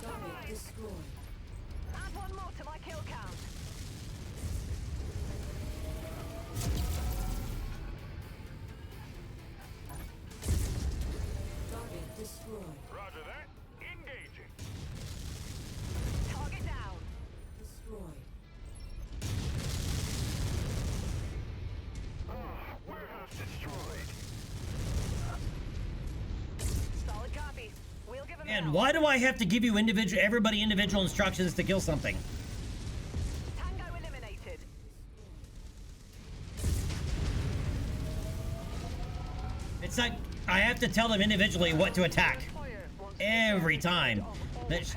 Target destroyed. Add one more to my kill count. Target destroyed. Roger that. Engaging. Target down. Destroyed. Warehouse destroyed. Solid copy. We'll give him And hell. why do I have to give you everybody individual instructions to kill something? Tango eliminated. It's like I have to tell them individually what to attack. every time. That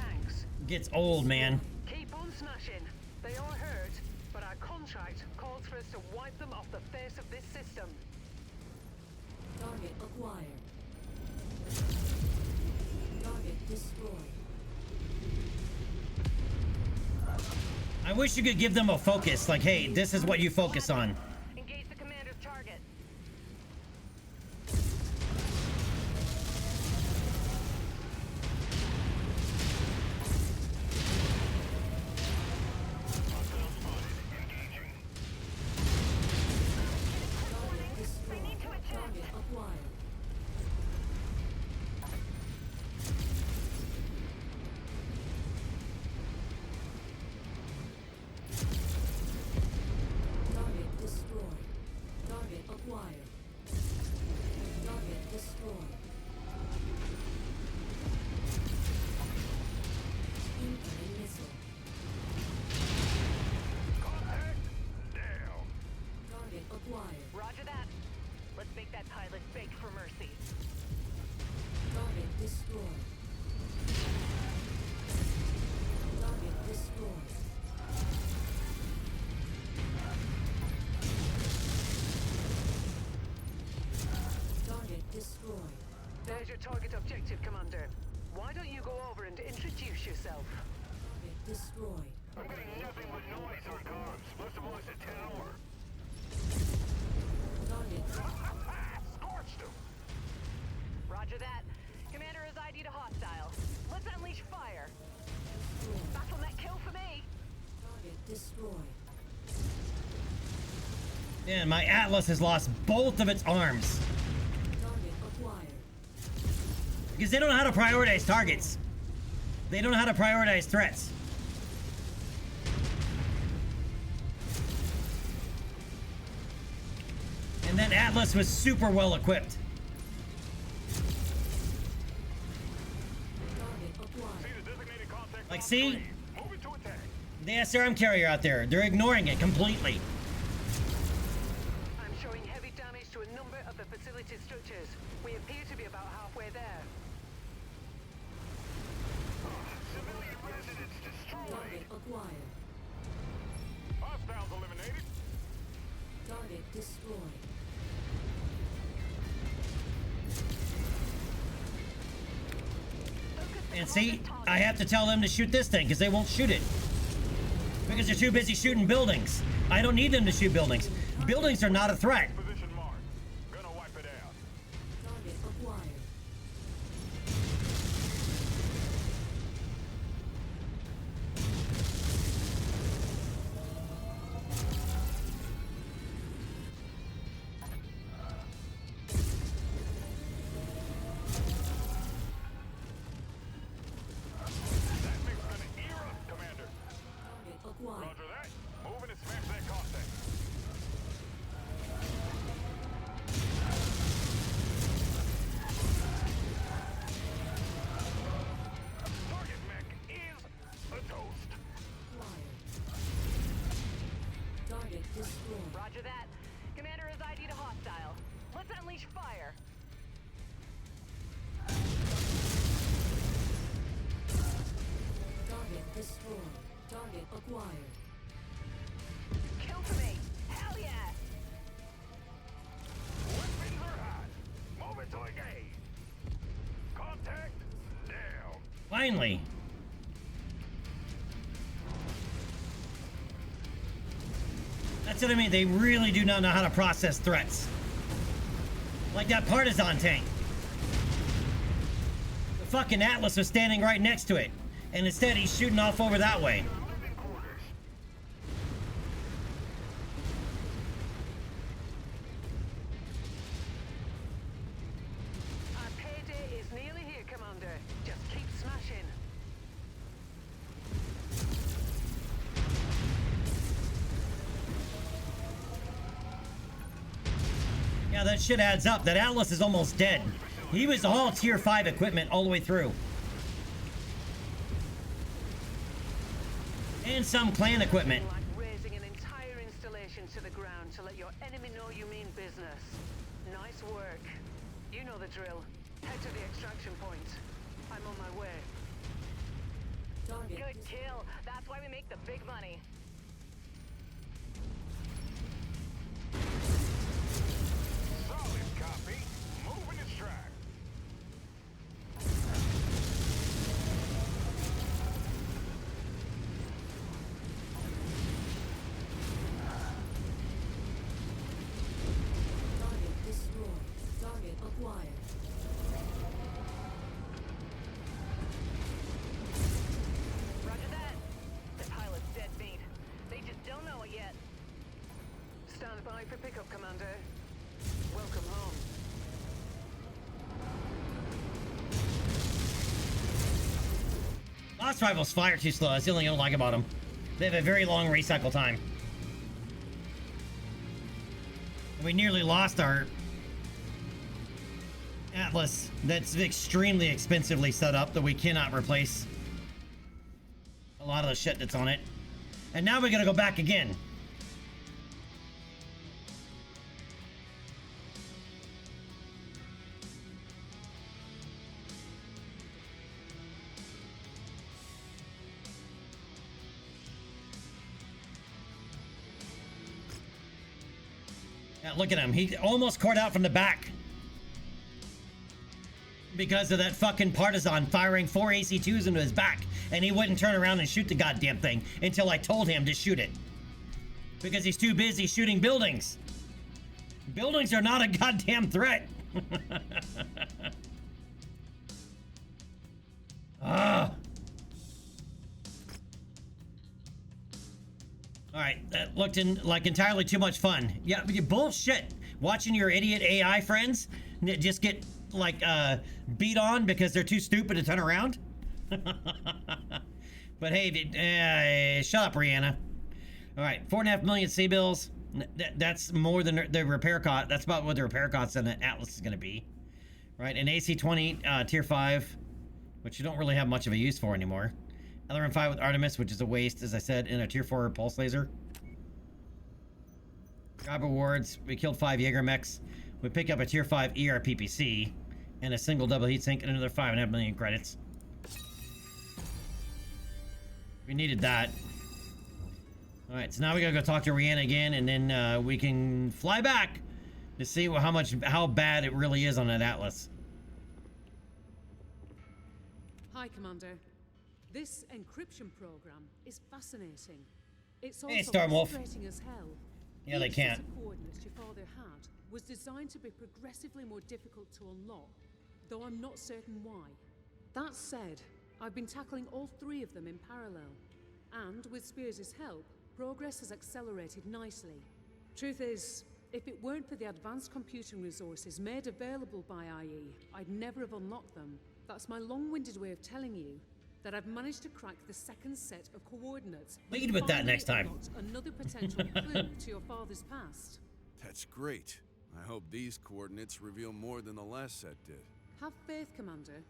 gets old, man. Keep on smashing. They are hurt, but our contract calls for us to wipe them off the face of this system. Target acquired. Target destroyed. I wish you could give them a focus, like, hey, this is what you focus on. Engage the commander's target. Target destroyed. Target acquired. Target destroyed. Target acquired. Target destroyed. Incoming missile. Contact down. Target acquired. Roger that. Let's make that pilot beg for mercy. Target destroyed. Target destroyed. Target destroyed. There's your target objective, Commander. Why don't you go over and introduce yourself? Target destroyed. I'm getting nothing but noise on comms. Must have lost a tower. Target Scorched him. Roger that. Commander is ID to hostile. Let's unleash fire. destroyed. Battlenet kill for me. Target destroyed. Man, my Atlas has lost both of its arms. Target acquired. Because they don't know how to prioritize targets. They don't know how to prioritize threats. And then Atlas was super well equipped. Target acquired. See the designated contact. Like, on see? screen. Moving to attack. The SRM carrier out there, they're ignoring it completely. I'm showing heavy damage to a number of the facility structures. We appear to be about halfway there. Civilian residents destroyed. Target acquired. Hostiles eliminated. Target destroyed. And see, I have to tell them to shoot this thing because they won't shoot it. Because they're too busy shooting buildings. I don't need them to shoot buildings. Buildings are not a threat. Position marked. Gonna wipe it out. Target acquired. That thing's gonna ear up, Commander. Target acquired. Roger that. Moving and smash that contact. Target mech is a toast. Acquired. Target destroyed. Roger that. Commander is ID to hostile. Let's unleash fire. Target destroyed. Target acquired. Kill for me. Hell yeah. Weapons are hot. Moving to engage. Contact down. Finally. That's what I mean. They really do not know how to process threats. Like that partisan tank. The fucking Atlas was standing right next to it. And instead he's shooting off over that way. Living quarters. Our payday is nearly here, Commander. Just keep smashing. Yeah, that shit adds up. That Atlas is almost dead. He was all tier 5 equipment all the way through. And some clan equipment. Like razing an entire installation to the ground to let your enemy know you mean business. Nice work. You know the drill. Head to the extraction point. I'm on my and kill. That's why we make the big money. Solid copy. Moving its track. Target destroyed. Target acquired. Roger that. The pilot's dead meat. They just don't know it yet. Stand by for pickup, Commander. Welcome home. Lost rivals fire too slow. That's the only thing I don't like about them. They have a very long recycle time. We nearly lost our Atlas that's extremely expensively set up that we cannot replace a lot of the shit that's on it. And now we're gonna go back again. Yeah, look at him. He almost caught out from the back. Because of that fucking partisan firing 4 AC-2s into his back. And he wouldn't turn around and shoot the goddamn thing until I told him to shoot it. Because he's too busy shooting buildings. Buildings are not a goddamn threat. Ah. Alright, that looked like entirely too much fun. Yeah, bullshit. Watching your idiot AI friends just get, like, beat on because they're too stupid to turn around. But hey, shut up, Rihanna. Alright, 4.5 million C-bills. That's more than the repair cost. That's about what the repair cost on the Atlas is going to be. Right, an AC-20 Tier 5, which you don't really have much of a use for anymore. LRM-5 with Artemis, which is a waste, as I said, in a Tier 4 pulse laser. Job rewards. We killed 5 Jaeger mechs. We pick up a Tier 5 ERPPC and a single double heat sink and another 5.5 million credits. We needed that. Alright, so now we gotta go talk to Rihanna again, and then we can fly back to see how bad it really is on that Atlas. Hi, Commander. This encryption program is fascinating. It's also Hey, Stormwolf. frustrating as hell. Yeah, they Each can't. set of coordinates your father had was designed to be progressively more difficult to unlock, though I'm not certain why. That said, I've been tackling all 3 of them in parallel, and with Spears' help, progress has accelerated nicely. Truth is, if it weren't for the advanced computing resources made available by IE, I'd never have unlocked them. That's my long-winded way of telling you that I've managed to crack the second set of coordinates. Lead with that next time. Another potential clue to your father's past. That's great. I hope these coordinates reveal more than the last set did. Have faith, Commander.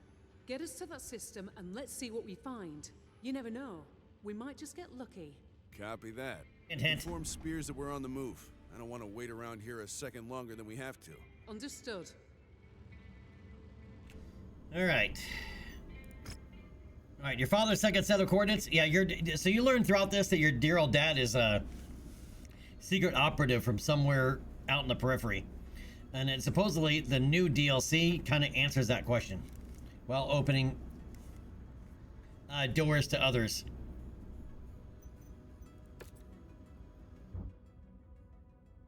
Get us to that system and let's see what we find. You never know. We might just get lucky. Copy that. Hint, hint. Inform Spears that we're on the move. I don't want to wait around here a second longer than we have to. Understood. Alright. Alright, your father's second set of coordinates? Yeah, so you learned throughout this that your dear old dad is a secret operative from somewhere out in the periphery. And then supposedly the new DLC kind of answers that question while opening doors to others.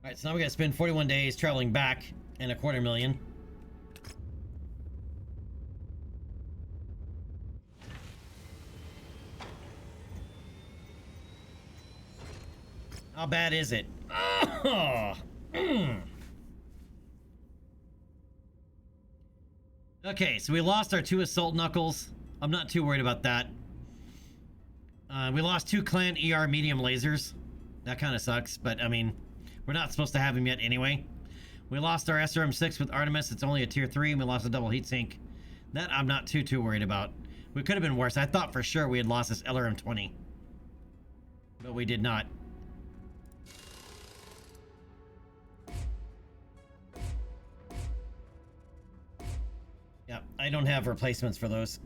Alright, so now we gotta spend 41 days traveling back and $250,000. How bad is it? Oh. Okay, so we lost our 2 assault knuckles. I'm not too worried about that. We lost 2 clan ER medium lasers. That kind of sucks, but I mean, we're not supposed to have them yet anyway. We lost our SRM-6 with Artemis. It's only a tier 3, and we lost a double heatsink. That I'm not too worried about. We could have been worse. I thought for sure we had lost this LRM-20. But we did not. Yeah, I don't have replacements for those.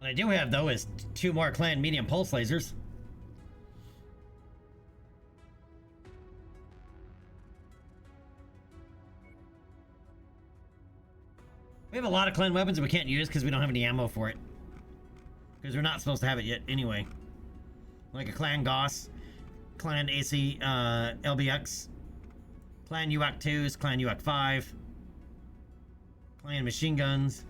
What I do have, though, is 2 more clan medium pulse lasers. We have a lot of clan weapons that we can't use because we don't have any ammo for it. Because we're not supposed to have it yet anyway. Like a clan Goss, clan AC LBX, clan UAC 2s, clan UAC 5, clan machine guns.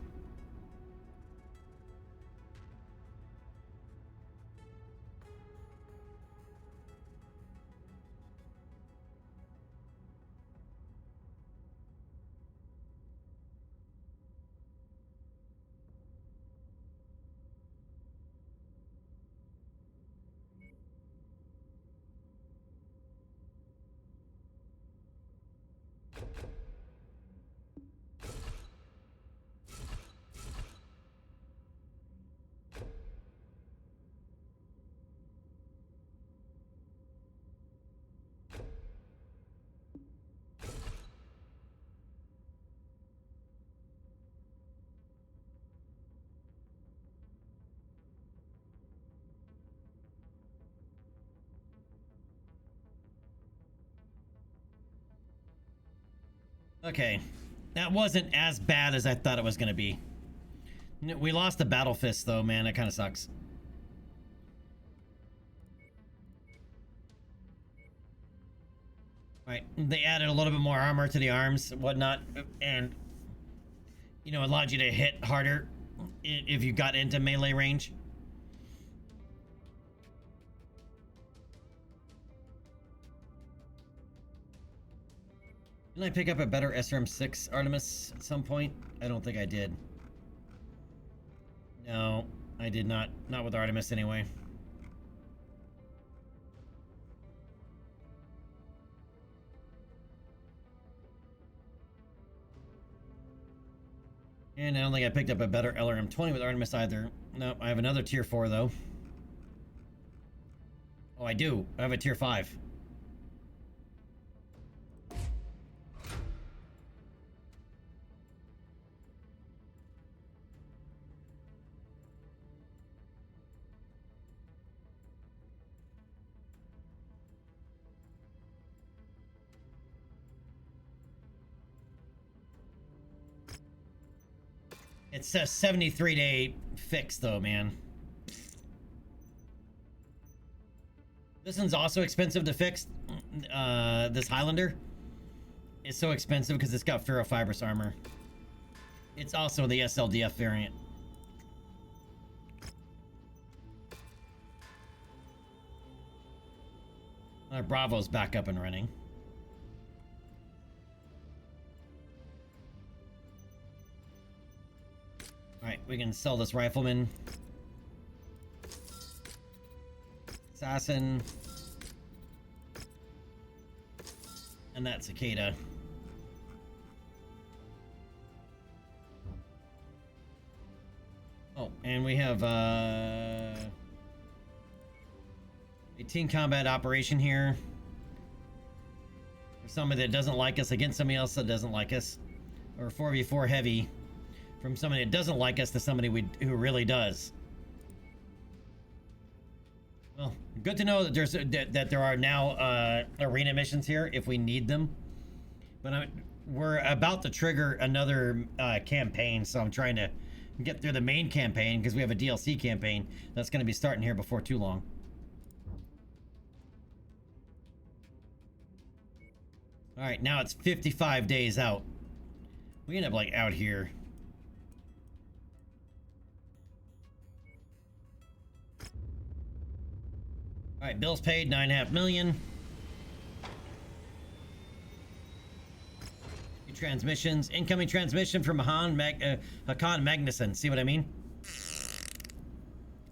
Okay, that wasn't as bad as I thought it was going to be. We lost the battle fist, though, man. That kind of sucks. Right, they added a little bit more armor to the arms and whatnot, and, you know, allowed you to hit harder if you got into melee range. Didn't I pick up a better SRM-6 Artemis at some point? I don't think I did. No, I did not. Not with Artemis, anyway. And I don't think I picked up a better LRM-20 with Artemis either. No, I have another tier 4, though. Oh, I do. I have a tier 5. It's a 73-day fix, though, man. This one's also expensive to fix. This Highlander is so expensive because it's got ferrofibrous armor. It's also the SLDF variant. Bravo's back up and running. Alright, we can sell this rifleman. Assassin. And that cicada. Oh, and we have a team combat operation here. For somebody that doesn't like us against somebody else that doesn't like us. Or 4v4 heavy. From somebody that doesn't like us to somebody who really does. Well, good to know that there's that there are now arena missions here if we need them. But we're about to trigger another campaign, so I'm trying to get through the main campaign because we have a DLC campaign that's going to be starting here before too long. All right, now it's 55 days out. We end up like out here. All right, bills paid, 9.5 million. New transmissions, incoming transmission from Hakan Magnuson. See what I mean?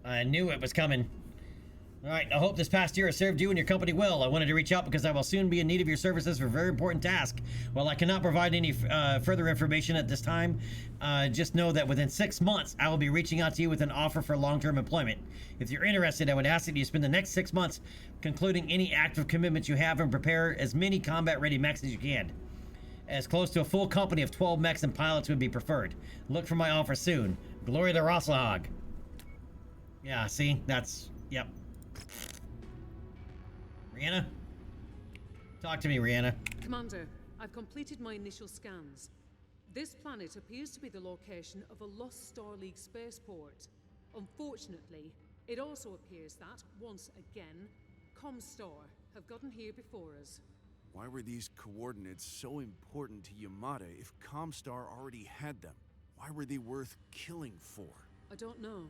I knew it was coming. All right, I hope this past year has served you and your company well. I wanted to reach out because I will soon be in need of your services for a very important task. While I cannot provide any further information at this time, just know that within 6 months, I will be reaching out to you with an offer for long-term employment. If you're interested, I would ask that you spend the next 6 months concluding any active commitments you have and prepare as many combat-ready mechs as you can. As close to a full company of 12 mechs and pilots would be preferred. Look for my offer soon. Glory to Rosslahog. Yeah, see? That's... Yep. Rihanna? Talk to me, Rihanna. Commander, I've completed my initial scans. This planet appears to be the location of a lost Star League spaceport. Unfortunately, it also appears that, once again, Comstar have gotten here before us. Why were these coordinates so important to Yamada if Comstar already had them? Why were they worth killing for? I don't know.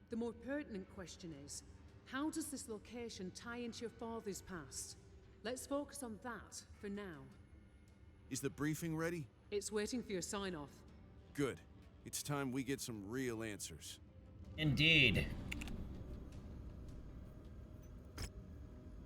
The more pertinent question is, how does this location tie into your father's past? Let's focus on that for now. Is the briefing ready? It's waiting for your sign-off. Good. It's time we get some real answers. Indeed.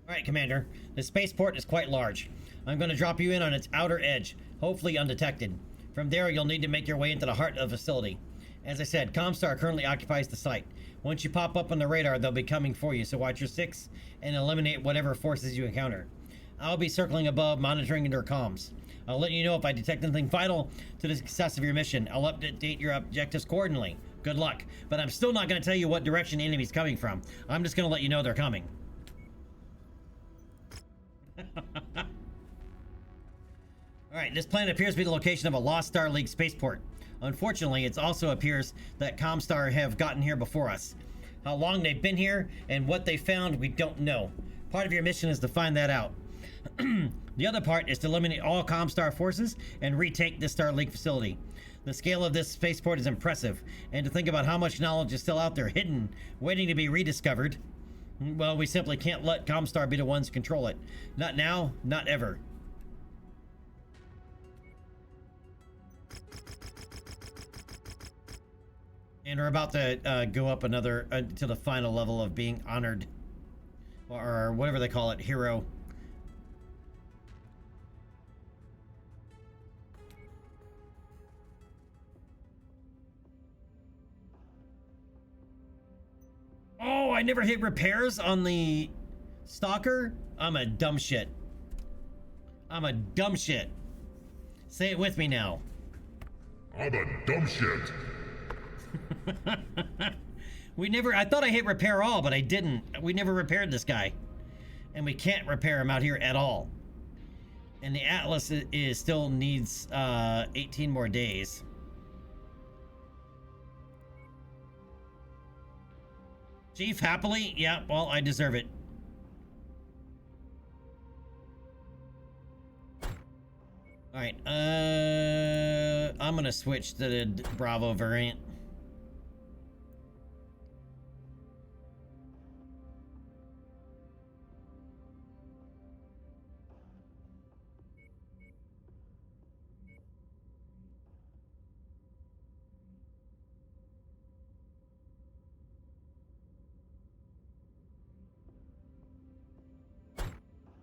Alright, Commander. The spaceport is quite large. I'm going to drop you in on its outer edge, hopefully undetected. From there, you'll need to make your way into the heart of the facility. As I said, Comstar currently occupies the site. Once you pop up on the radar, they'll be coming for you, so watch your six and eliminate whatever forces you encounter. I'll be circling above, monitoring their comms. I'll let you know if I detect anything vital to the success of your mission. I'll update your objectives accordingly. Good luck. But I'm still not going to tell you what direction the enemy's coming from. I'm just going to let you know they're coming. Alright, this planet appears to be the location of a lost Star League spaceport. Unfortunately, it also appears that Comstar have gotten here before us. How long they've been here and what they found, we don't know. Part of your mission is to find that out. The other part is to eliminate all Comstar forces and retake the Star League facility. The scale of this spaceport is impressive, and to think about how much knowledge is still out there hidden, waiting to be rediscovered, well, we simply can't let Comstar be the ones to control it. Not now, not ever. And we're about to go up another, to the final level of being honored. Or whatever they call it, hero. Oh, I never hit repairs on the Stalker? I'm a dumb shit. I'm a dumb shit. Say it with me now. I'm a dumb shit. I thought I hit repair all, but I didn't. We never repaired this guy. And we can't repair him out here at all. And the Atlas still needs 18 more days. Chief, happily? Yeah, well, I deserve it. Alright, I'm gonna switch to the Bravo variant.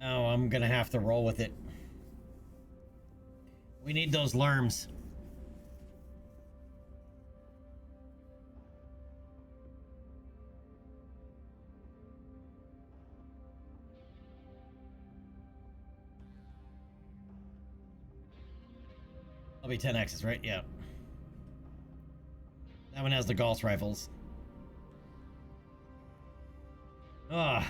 Oh, I'm gonna have to roll with it. We need those lerms. I'll be 10X's, right? Yeah. That one has the Gauss rifles. Ugh.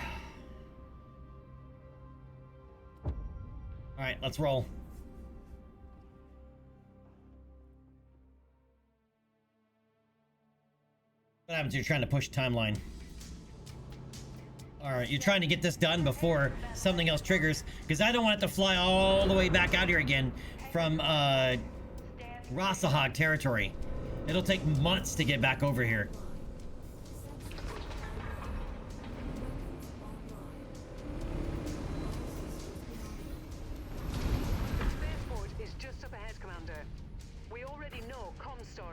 Alright, let's roll. What happens if you're trying to push timeline? Alright, you're trying to get this done before something else triggers, because I don't want it to fly all the way back out here again from Rossahog territory. It'll take months to get back over here.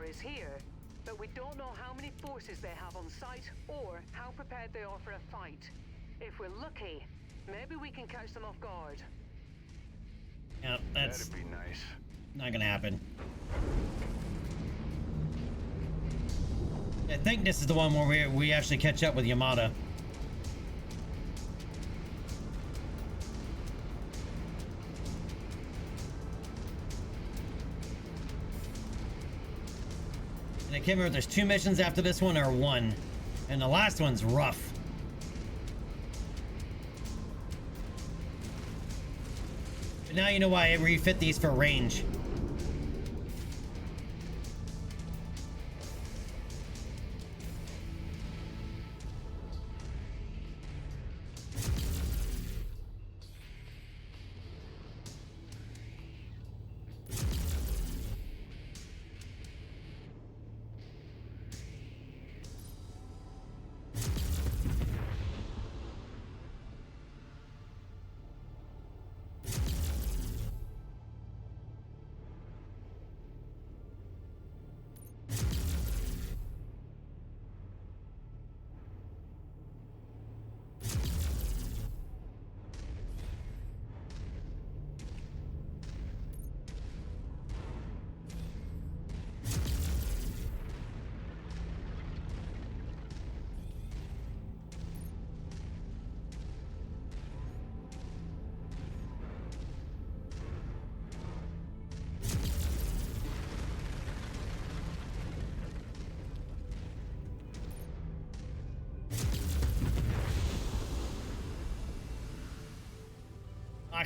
is here, but we don't know how many forces they have on site or how prepared they are for a fight. If we're lucky, maybe we can catch them off guard. Yeah, that's That'd be nice. Not gonna happen. I think this is the one where we actually catch up with Yamada. And I can't remember if there's 2 missions after this one or 1. And the last one's rough. But now you know why I refit these for range.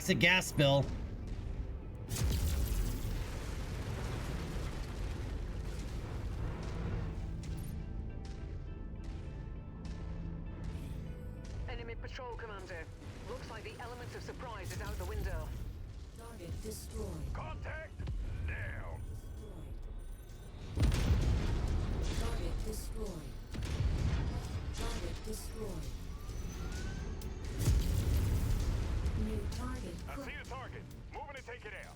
Toxic gas spill. Enemy patrol, Commander. Looks like the element of surprise is out the window. Target destroyed. Contact now. Target destroyed. Target destroyed. New target. I see the target. Moving to take it out.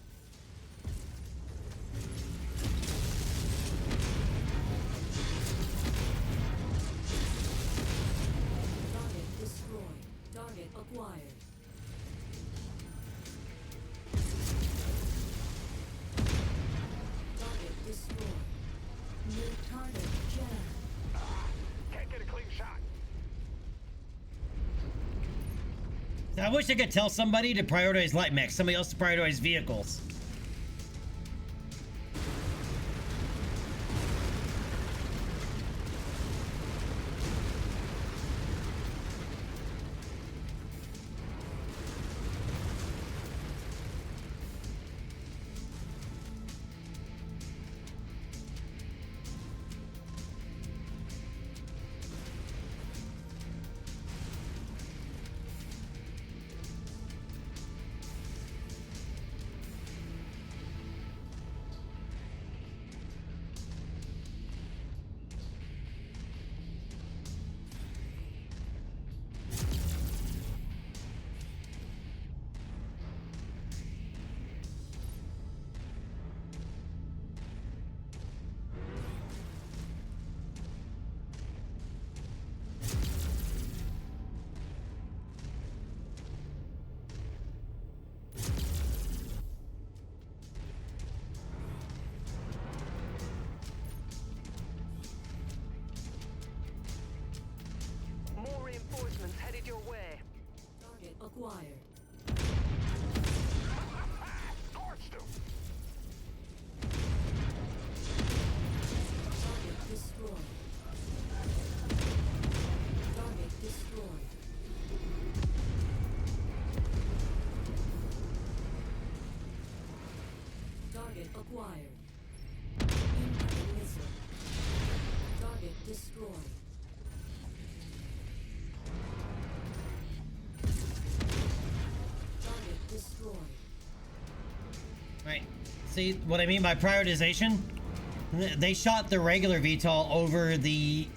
Target destroyed. Target acquired. Target destroyed. New target jammed. Can't get a clean shot. I wish I could tell somebody to prioritize light mechs, somebody else to prioritize vehicles. More reinforcements headed your way. Target acquired. Scorched him. Target destroyed. Target destroyed. Target acquired. Incoming missile. Target destroyed. Target destroyed. Right. See what I mean by prioritization? They shot the regular VTOL over the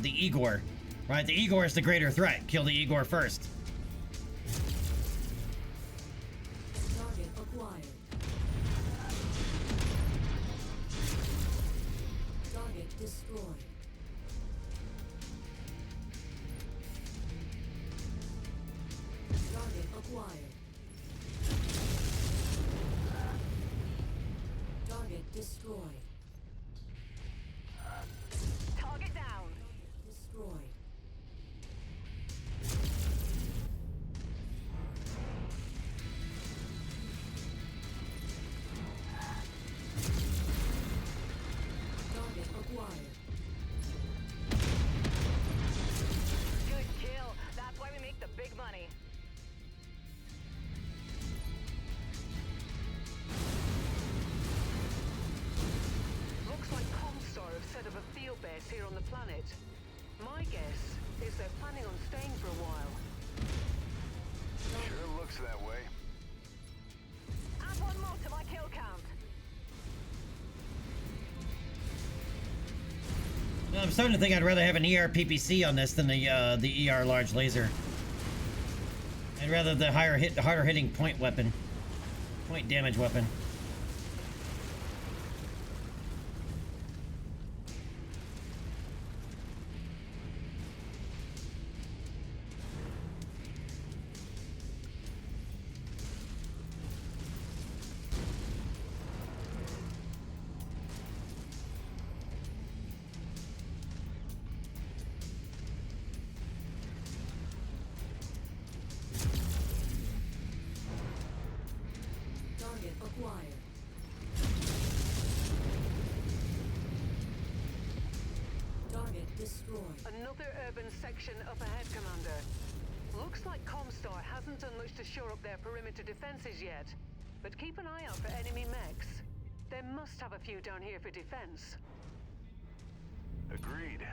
Igor. Right? The Igor is the greater threat. Kill the Igor first. Target acquired. Target destroyed. Target acquired. Target destroyed. Target down. Destroyed. planet. My guess is they're planning on staying for a while. Sure looks that way. Add one more to my kill count. I'm starting to think I'd rather have an ER PPC on this than the ER large laser. I'd rather the harder hitting point damage weapon. Target acquired. Target destroyed. Another urban section up ahead, Commander. Looks like Comstar hasn't done much to shore up their perimeter defenses yet. But keep an eye out for enemy mechs. They must have a few down here for defense. Agreed.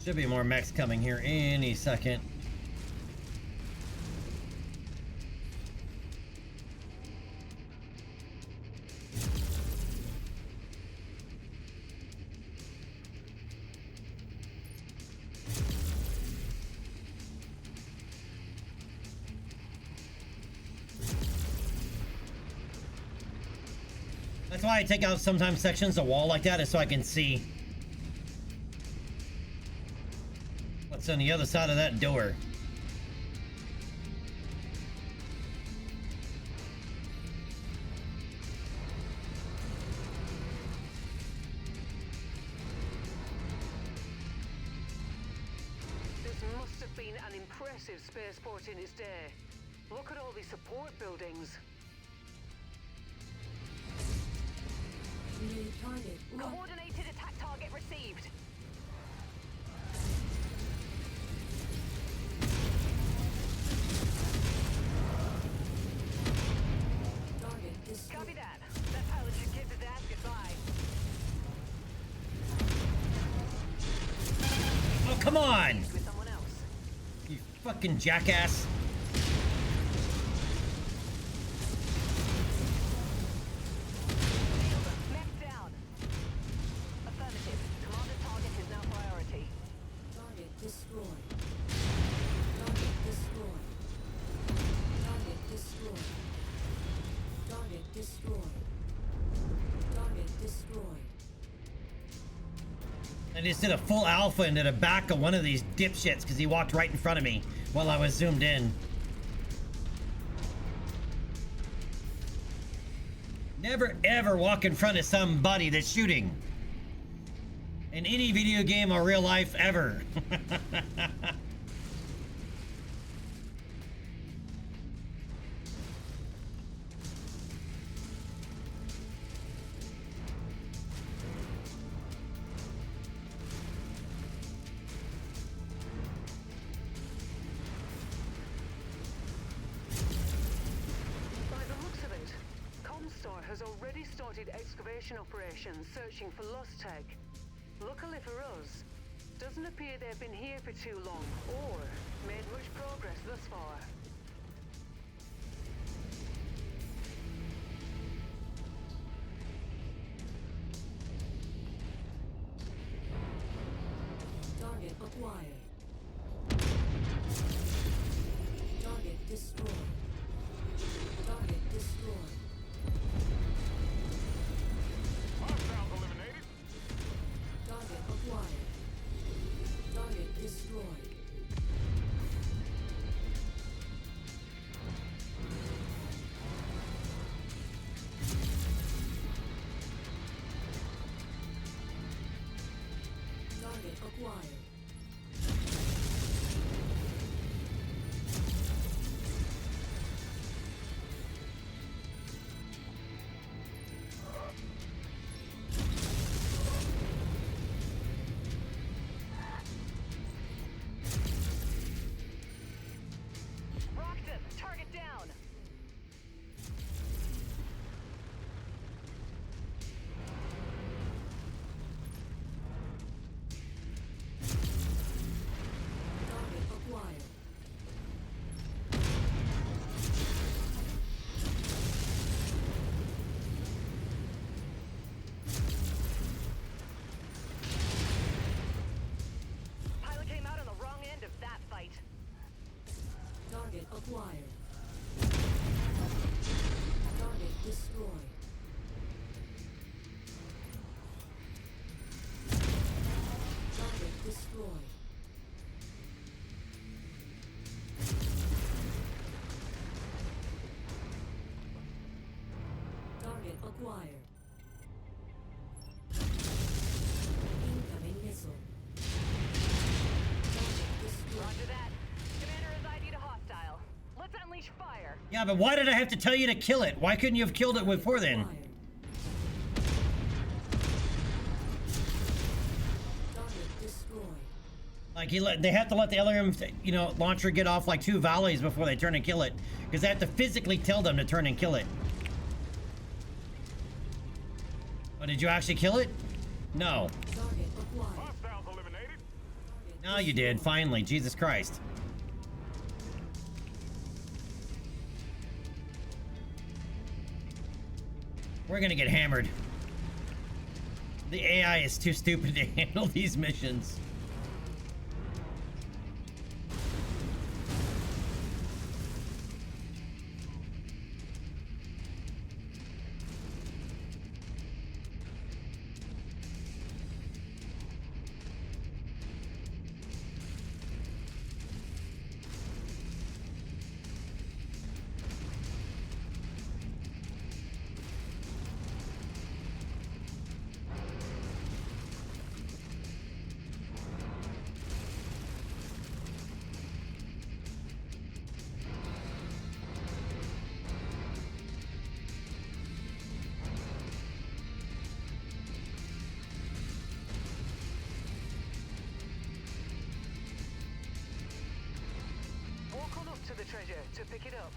Should be more mechs coming here any second. That's why I take out sometimes sections of wall like that, is so I can see what's on the other side of that door. This must have been an impressive spaceport in its day. Look at all these support buildings. New target. Coordinated attack target received. Target destroyed. Copy that. That pilot should kiss his ass goodbye. Oh, come on! With someone else. You fucking jackass. Mech down. Affirmative. Commander target is now priority. Target destroyed. Target destroyed. Target destroyed. Target destroyed. Target destroyed. I just did a full alpha into the back of one of these dipshits because he walked right in front of me while I was zoomed in. Never ever walk in front of somebody that's shooting. In any video game or real life ever. By the looks of it, Comstar has already started excavation operations searching for lost tech. Luckily for us, doesn't appear they've been here for too long or made much progress thus far. Target acquired. Target destroyed. Target destroyed. Hostiles eliminated. acquired. Target destroyed. Target destroyed. Target acquired. Incoming missile. Target destroyed. Roger that. Commander is ID'd a hostile. Let's unleash fire. Yeah, but why did I have to tell you to kill it? Why couldn't you have killed it before then? Acquired. Target destroyed. Like they have to let the LRM, launcher get off like 2 volleys before they turn and kill it, because they have to physically tell them to turn and kill it. Oh, did you actually kill it? No. Target acquired. Hostiles eliminated. No, you did. Finally, Jesus Christ. We're gonna get hammered. The AI is too stupid to handle these missions. Walk on up to the treasure to pick it up.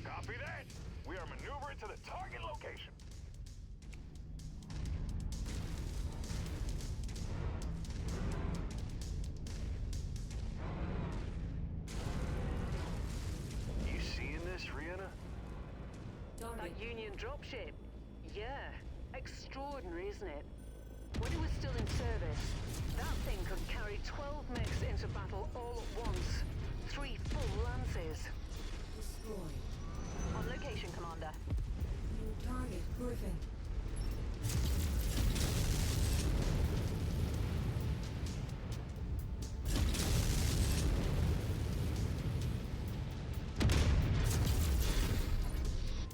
Copy that. We are maneuvering to the target location. You seeing this, Rihanna? That Target Union dropship? Yeah. Extraordinary, isn't it? When it was still in service, that thing could carry 12 mechs into battle all at once. 3 full lances. destroyed. On location, Commander. New target Griffin.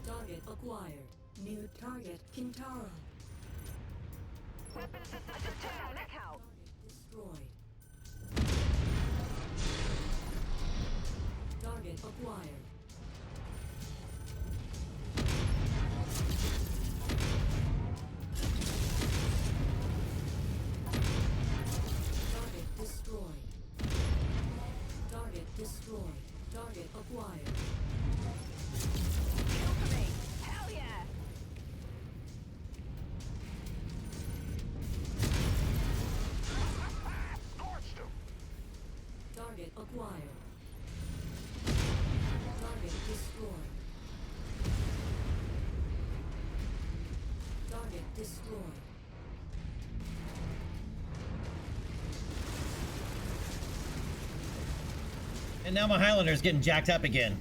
Target acquired. New target Kintaro. Weapon system down. Neck out. Destroyed. Target acquired. Target destroyed. Target destroyed. Target acquired. Kill for me. Hell yeah. Scorched him. Target acquired. Target destroyed. Target destroyed. And now my Highlander's getting jacked up again.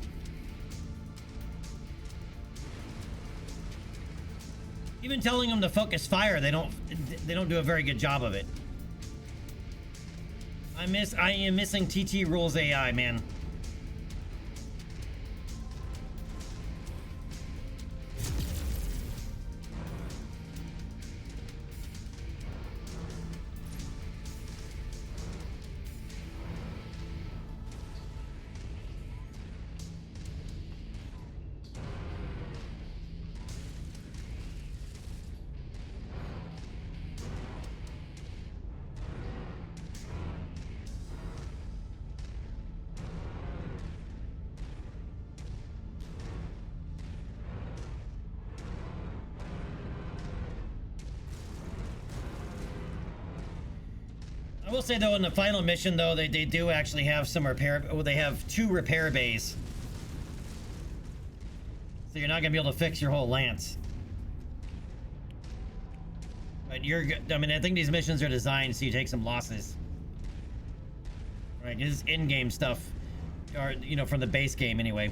Even telling them to focus fire, they don't do a very good job of it. I am missing TT Rules AI, man. I will say though, in the final mission though, they do actually have some repair. Well, they have 2 repair bays, so you're not gonna be able to fix your whole lance. But you're good. I mean, I think these missions are designed so you take some losses. Right, this is in-game stuff, or you know, from the base game anyway.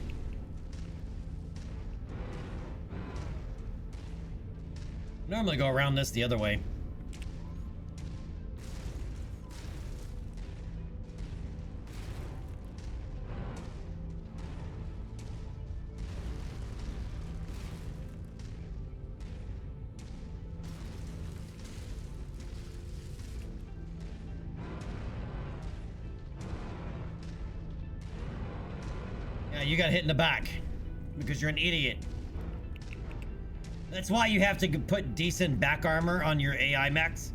Normally go around this the other way. Yeah, you got hit in the back because you're an idiot. That's why you have to put decent back armor on your AI mechs,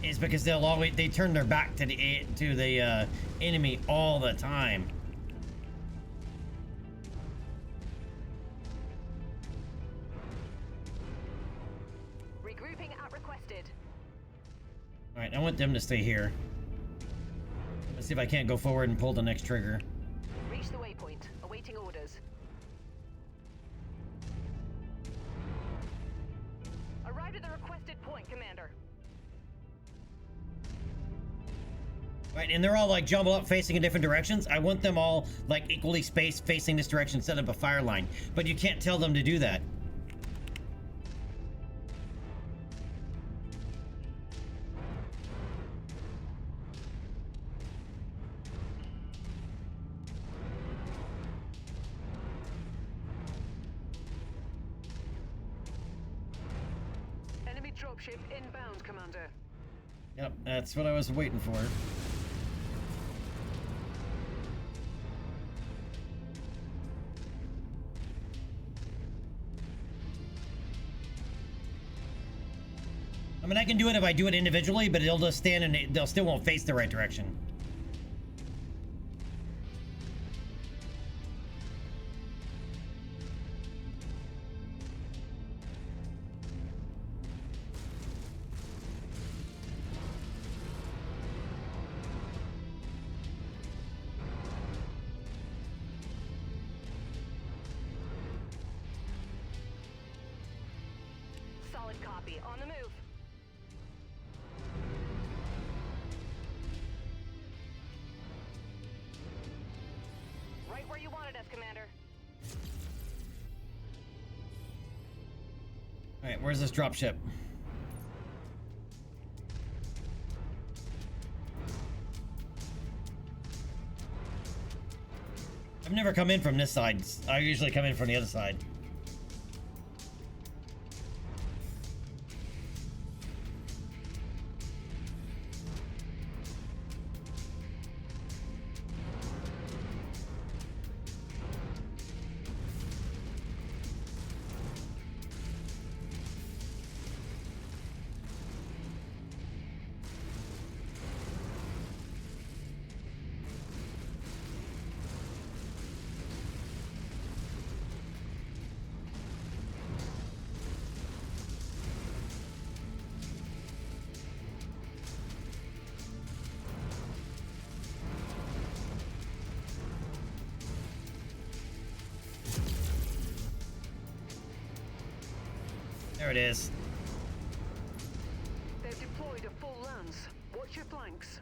is because they turn their back to the enemy all the time. Regrouping at requested. All right, I want them to stay here. Let's see if I can't go forward and pull the next trigger. Reach the waypoint. Awaiting orders. Arrived at the requested point, Commander. Right, and they're all like jumbled up facing in different directions. I want them all like equally spaced facing this direction, set up a fire line. But you can't tell them to do that. Enemy dropship inbound, Commander. Yep, that's what I was waiting for. I mean, I can do it if I do it individually, but they'll just stand and they'll still won't face the right direction. Solid copy. On the move. Right where you wanted us, Commander. All right, where's this dropship? I've never come in from this side. I usually come in from the other side. There it is. They've deployed a full lance. Watch your flanks.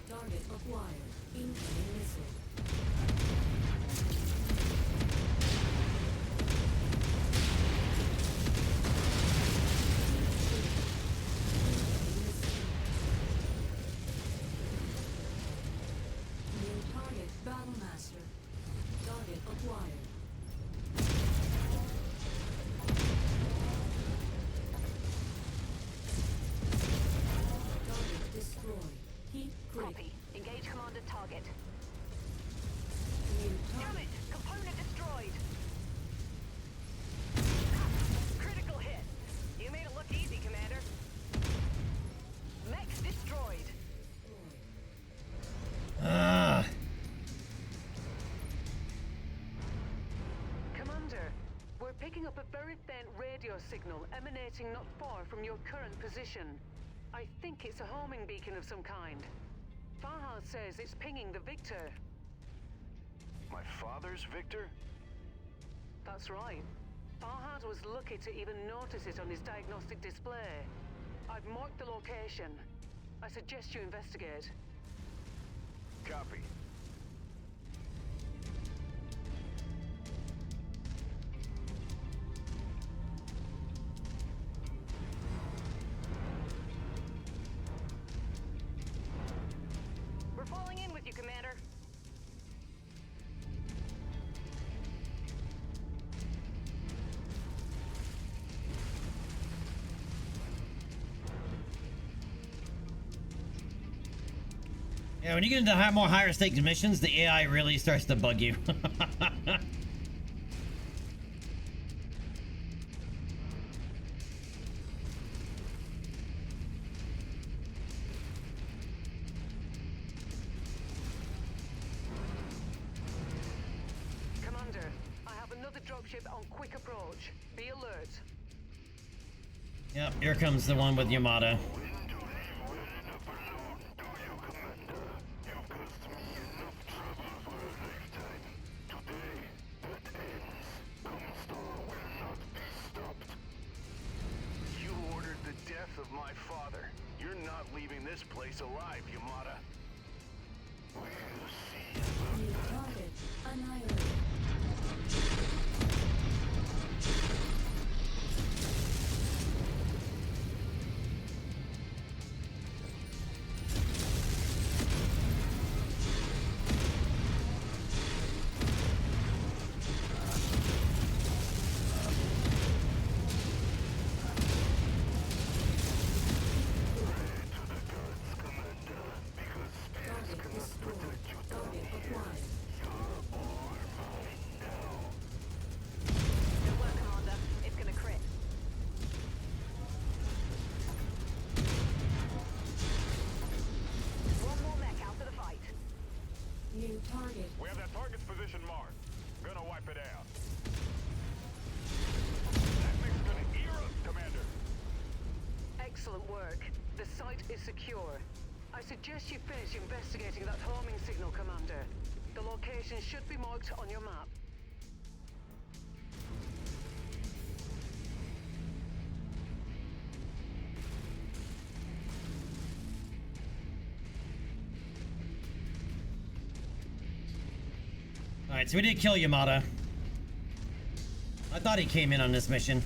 Target acquired. Incoming missile. New target Battlemaster. Target acquired. Target destroyed. Heat critical. Copy. Engage Commander target. New Damn target. it! Component destroyed! Critical hit! You made it look easy, Commander. Mech's destroyed. Ah. Commander, we're picking up a very faint radio signal emanating not far from your current position. I think it's a homing beacon of some kind. Farhad says it's pinging the Victor. My father's Victor? That's right. Farhad was lucky to even notice it on his diagnostic display. I've marked the location. I suggest you investigate. Copy. We're falling in with you, Commander. Yeah, when you get into more higher stakes missions, the AI really starts to bug you. Commander, I have another dropship on quick approach. Be alert. Yep, here comes the one with Yamada. You ordered the death of my father. You're not leaving this place alive, Yamada. New target annihilated. Target destroyed. Target acquired. Good work, Commander. It's gonna crit. One more mech out for the fight. New target. We have that target's position marked. Gonna wipe it out. That thing's gonna ear us, Commander. Excellent work. The site is secure. I suggest you finish investigating that homing signal, Commander. The location should be marked on your map. Alright, so we did kill Yamada. I thought he came in on this mission.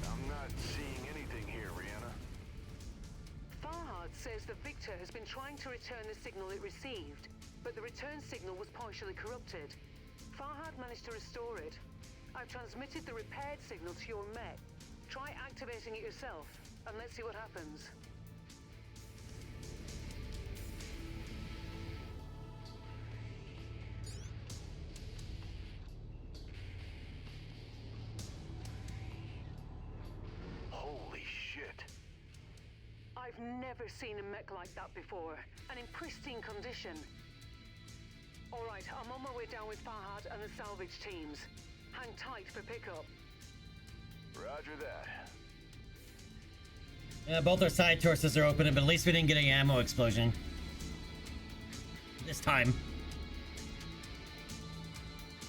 I'm not seeing anything here, Rihanna. Farhad says the Victor has been trying to return the signal it received, but the return signal was partially corrupted. Farhad managed to restore it. I've transmitted the repaired signal to your mech. Try activating it yourself, and let's see what happens. Holy shit. I've never seen a mech like that before, and in pristine condition. All right, I'm on my way down with Farhad and the salvage teams. Hang tight for pickup. Roger that. Yeah, both our side torsos are open, but at least we didn't get an ammo explosion. This time.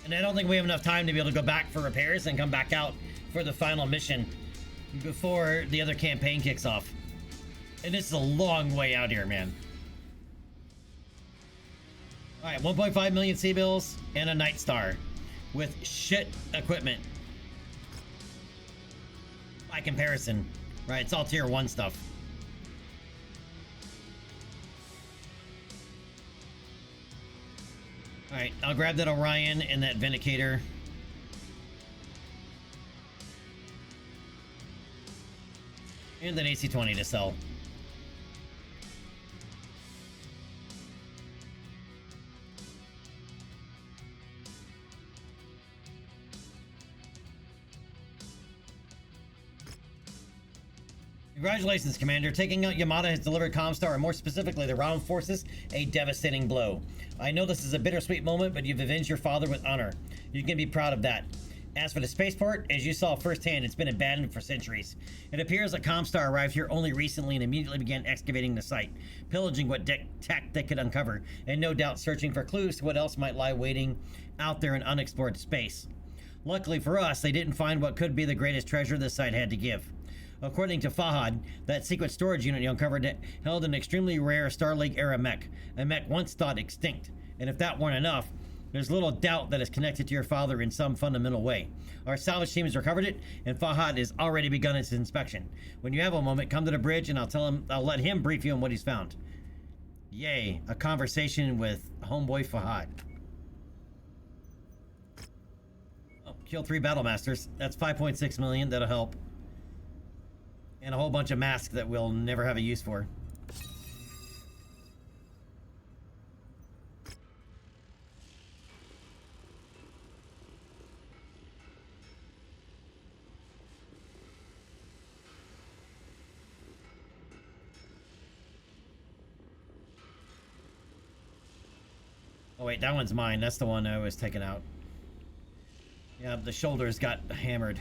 And I don't think we have enough time to be able to go back for repairs and come back out for the final mission before the other campaign kicks off. And it's a long way out here, man. Alright, 1.5 million C-bills and a Night Star with shit equipment. By comparison, right? It's all tier 1 stuff. Alright, I'll grab that Orion and that Vindicator. And an AC-20 to sell. Congratulations, Commander. Taking out Yamada has delivered Comstar, and more specifically the Round Forces, a devastating blow. I know this is a bittersweet moment, but you've avenged your father with honor. You can be proud of that. As for the spaceport, as you saw firsthand, it's been abandoned for centuries. It appears that Comstar arrived here only recently and immediately began excavating the site, pillaging what tech they could uncover, and no doubt searching for clues to what else might lie waiting out there in unexplored space. Luckily for us, they didn't find what could be the greatest treasure this site had to give. According to Fahad, that secret storage unit you uncovered held an extremely rare Star League-era mech, a mech once thought extinct. And if that weren't enough, there's little doubt that it's connected to your father in some fundamental way. Our salvage team has recovered it, and Fahad has already begun its inspection. When you have a moment, come to the bridge, and I'll let him brief you on what he's found. Yay, a conversation with homeboy Fahad. Oh, kill 3 battle masters. That's 5.6 million. That'll help. And a whole bunch of masks that we'll never have a use for. Oh wait, that one's mine. That's the one I was taking out. Yeah, the shoulders got hammered.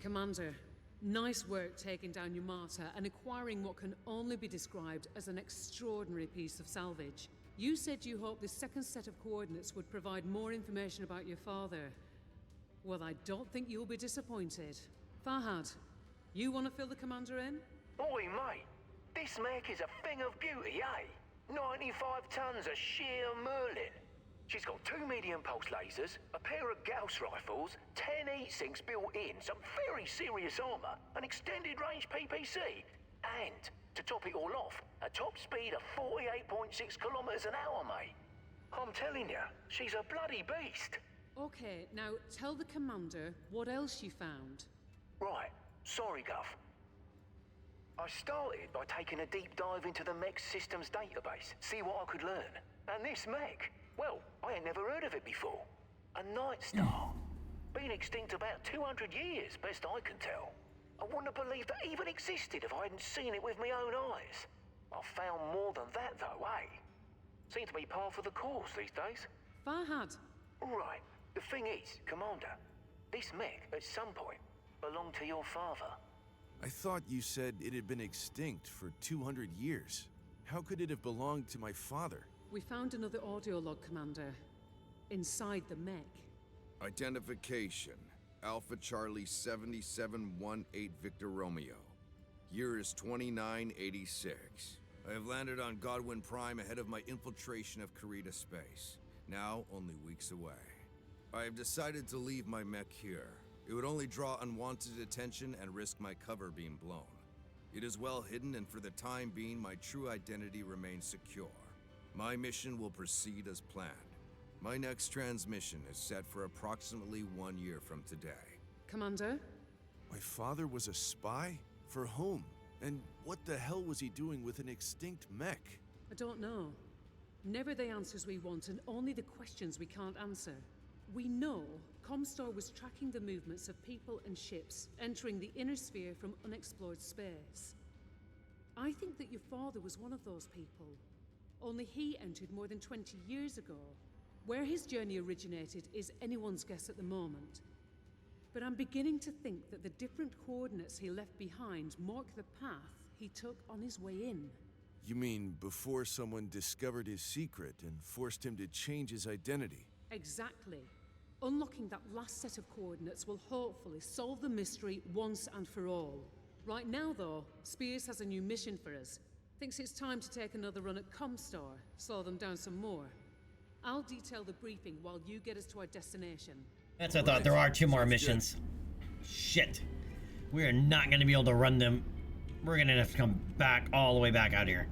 Commander, nice work taking down Yamata and acquiring what can only be described as an extraordinary piece of salvage. You said you hoped this second set of coordinates would provide more information about your father. Well, I don't think you'll be disappointed. Fahad, you want to fill the commander in? Oi, mate. This mech is a thing of beauty, eh? 95 tons of sheer Merlin. She's got 2 medium pulse lasers, a pair of Gauss rifles, 10 heat-sinks built in, some very serious armor, an extended range PPC, and, to top it all off, a top speed of 48.6 kilometers an hour, mate. I'm telling you, she's a bloody beast. Okay, now tell the commander what else you found. Right, sorry, Guff. I started by taking a deep dive into the mech systems database, see what I could learn. And this mech, well, I ain't never heard of it before. A Night Star. Been extinct about 200 years, best I can tell. I wouldn't have believed that even existed if I hadn't seen it with my own eyes. I found more than that though, eh? Seems to be par for the course these days. Fahad. Right, the thing is, Commander, this mech, at some point, belonged to your father. I thought you said it had been extinct for 200 years. How could it have belonged to my father? We found another audio log, Commander. Inside the mech. Identification. Alpha Charlie 7718 Victor Romeo. Year is 2986. I have landed on Godwin Prime ahead of my infiltration of Karita space. Now only weeks away. I have decided to leave my mech here. It would only draw unwanted attention and risk my cover being blown. It is well hidden, and for the time being, my true identity remains secure. My mission will proceed as planned. My next transmission is set for approximately 1 year from today. Commander? My father was a spy? For whom? And what the hell was he doing with an extinct mech? I don't know. Never the answers we want, and only the questions we can't answer. We know Comstar was tracking the movements of people and ships entering the inner sphere from unexplored space. I think that your father was one of those people. Only he entered more than 20 years ago. Where his journey originated is anyone's guess at the moment. but I'm beginning to think that the different coordinates he left behind mark the path he took on his way in. You mean before someone discovered his secret and forced him to change his identity? Exactly. Unlocking that last set of coordinates will hopefully solve the mystery once and for all. Right now, though, Spears has a new mission for us. Thinks it's time to take another run at Comstar, slow them down some more. I'll detail the briefing while you get us to our destination. That's what I thought. There are 2 more missions. Shit. We are not going to be able to run them. We're going to have to come back all the way back out here.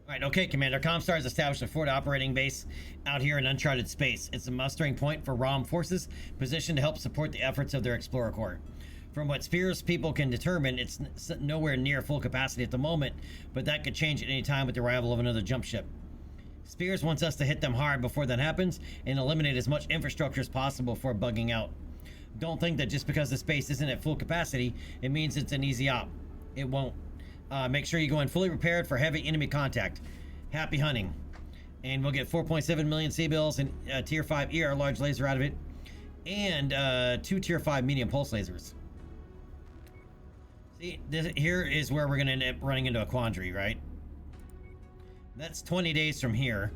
Alright, okay, Commander. Comstar has established a forward operating base out here in uncharted space. It's a mustering point for ROM forces, positioned to help support the efforts of their Explorer Corps. From what Spears people can determine, it's nowhere near full capacity at the moment, but that could change at any time with the arrival of another jump ship. Spears wants us to hit them hard before that happens and eliminate as much infrastructure as possible before bugging out. Don't think that just because the space isn't at full capacity, it means it's an easy op. It won't. Make sure you go in fully prepared for heavy enemy contact. Happy hunting. And we'll get 4.7 million C-bills and Tier 5 ER large laser out of it. And 2 Tier 5 medium pulse lasers. See, here is where we're going to end up running into a quandary, right? That's 20 days from here.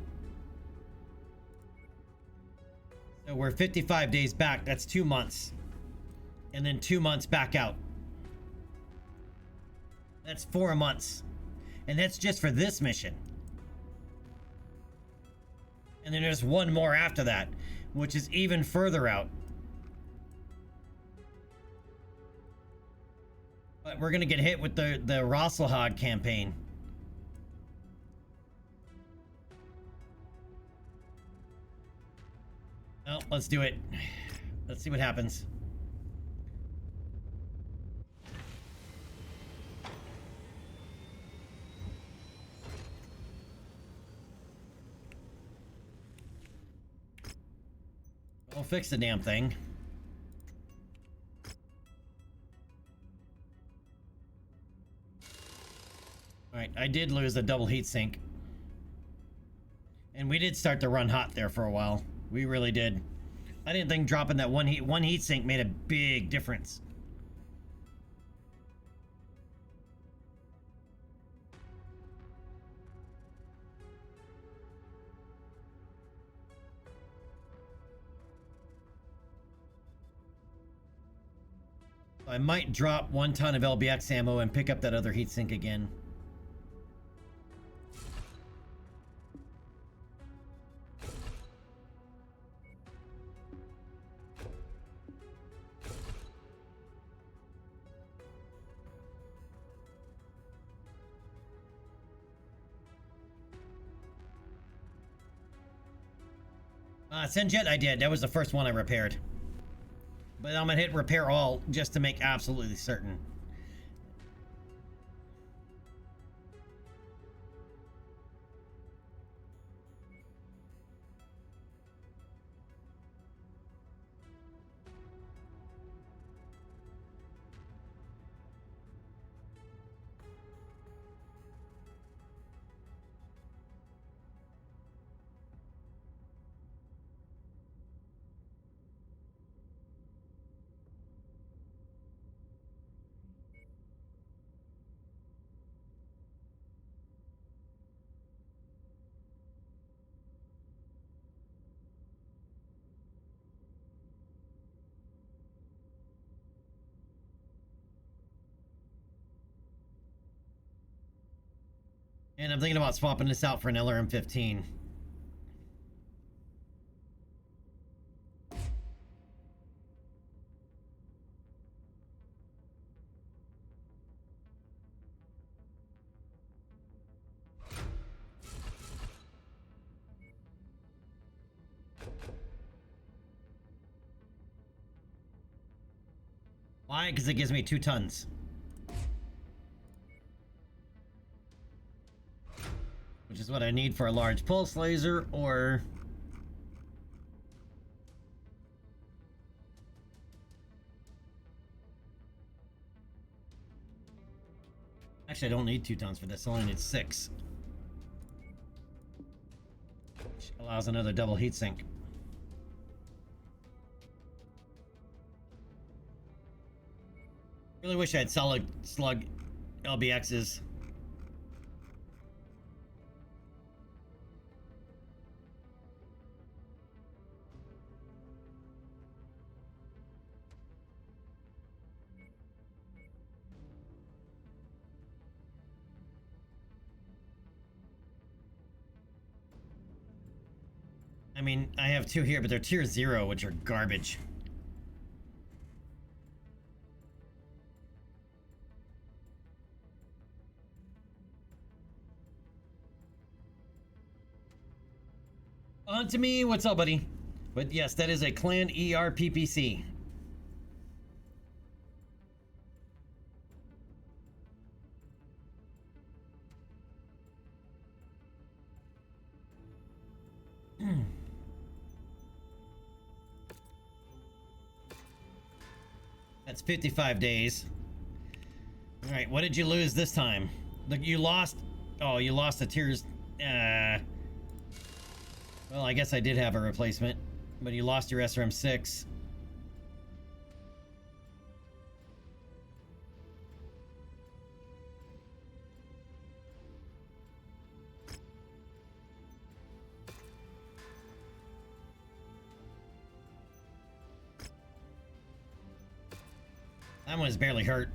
So we're 55 days back. That's 2 months. And then 2 months back out. That's 4 months. And that's just for this mission. And then there's one more after that, which is even further out. But we're going to get hit with the Rosselhog campaign. Well, let's do it. Let's see what happens. We'll fix the damn thing. Alright, I did lose a double heatsink. And we did start to run hot there for a while. We really did. I didn't think dropping that one heatsink made a big difference. I might drop 1 ton of LBX ammo and pick up that other heatsink again. Senjet I did. That was the first one I repaired. But I'm gonna hit repair all just to make absolutely certain. And I'm thinking about swapping this out for an LRM-15. Why? Because it gives me 2 tons. Which is what I need for a large pulse laser, or... Actually, I don't need 2 tons for this. I only need 6. Which allows another double heatsink. Really wish I had solid slug LBXs. I mean, I have two here, but they're tier 0, which are garbage. On to me, what's up, buddy? But yes, that is a clan ERPPC. That's 55 days. All right, what did you lose this time? Look, you lost. Oh, you lost the tiers. Well, I guess I did have a replacement, but you lost your SRM-6. That one's barely hurt.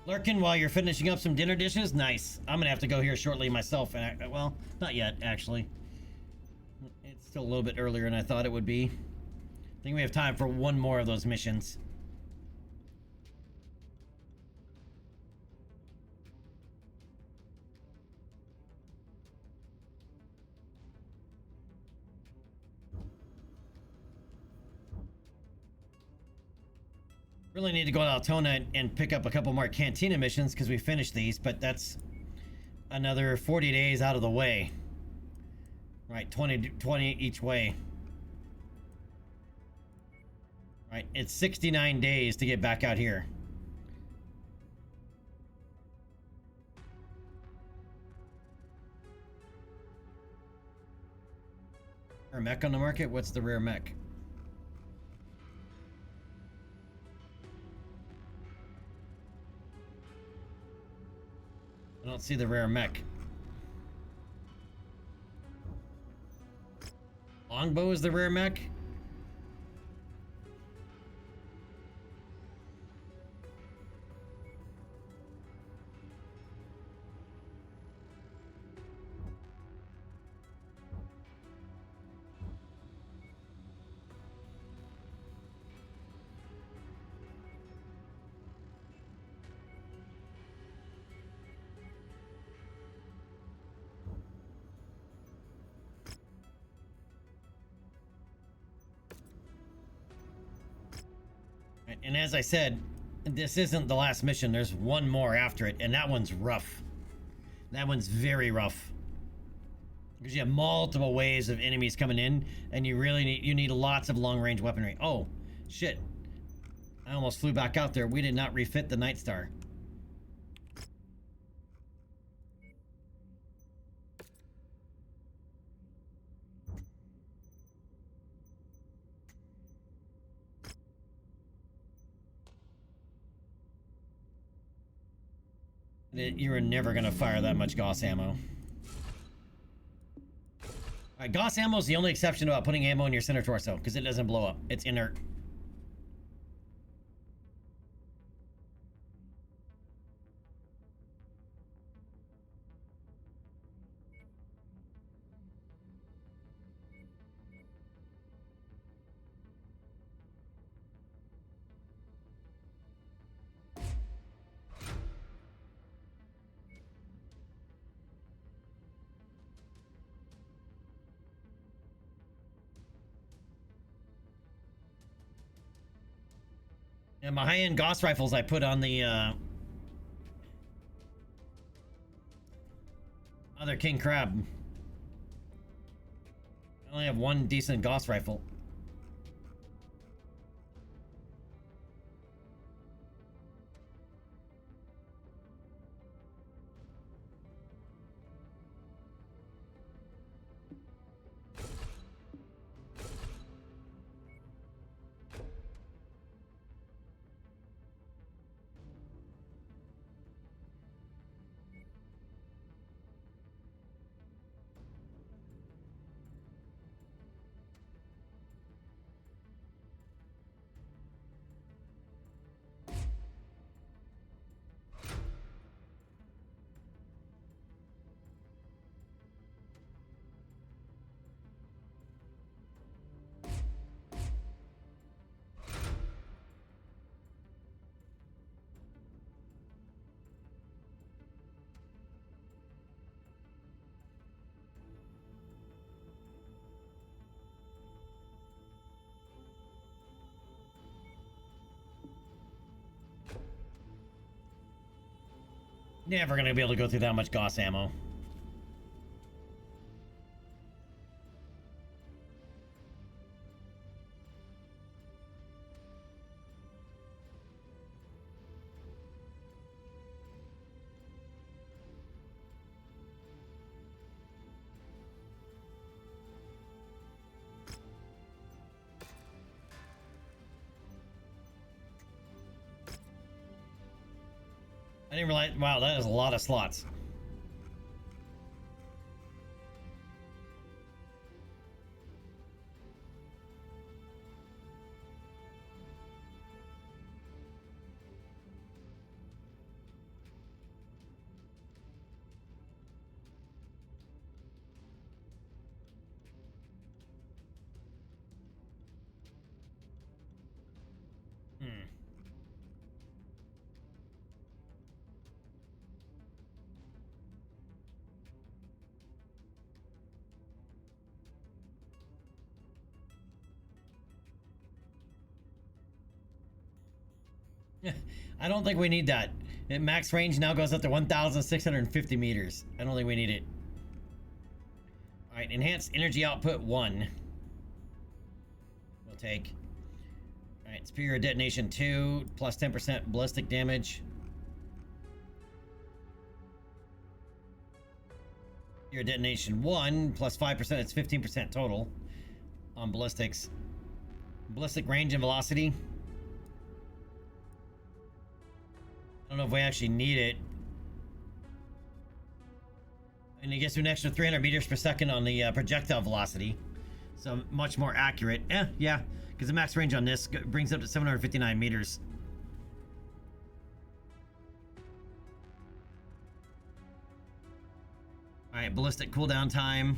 Lurking while you're finishing up some dinner dishes? Nice. I'm gonna have to go here shortly myself. And well, not yet, actually. It's still a little bit earlier than I thought it would be. I think we have time for one more of those missions. Really need to go to Altona and pick up a couple more Cantina missions because we finished these, but that's another 40 days out of the way. Right, 20 each way. Right, it's 69 days to get back out here. Rare mech on the market? What's the rare mech? I don't see the rare mech. Longbow is the rare mech? And as I said, this isn't the last mission. There's one more after it, and that one's rough. That one's very rough. Because you have multiple waves of enemies coming in, and you really need lots of long-range weaponry. Oh, shit. I almost flew back out there. We did not refit the Night Star. You're never gonna fire that much Gauss ammo. Alright, Gauss ammo is the only exception about putting ammo in your center torso, because it doesn't blow up. It's inert. And my high-end Gauss rifles I put on the other King Crab. I only have one decent Gauss rifle. Never gonna be able to go through that much Gauss ammo. I didn't realize. Wow, that is a lot of slots. I don't think we need that. Max range now goes up to 1,650 meters. I don't think we need it. Alright, enhanced energy output 1. We'll take. Alright, superior detonation 2, plus 10% ballistic damage. Superior detonation 1, plus 5%, it's 15% total on ballistics. Ballistic range and velocity. I don't know if we actually need it. And it gets an extra 300 meters per second on the projectile velocity. So much more accurate. Yeah. Because the max range on this brings up to 759 meters. Alright, ballistic cooldown time.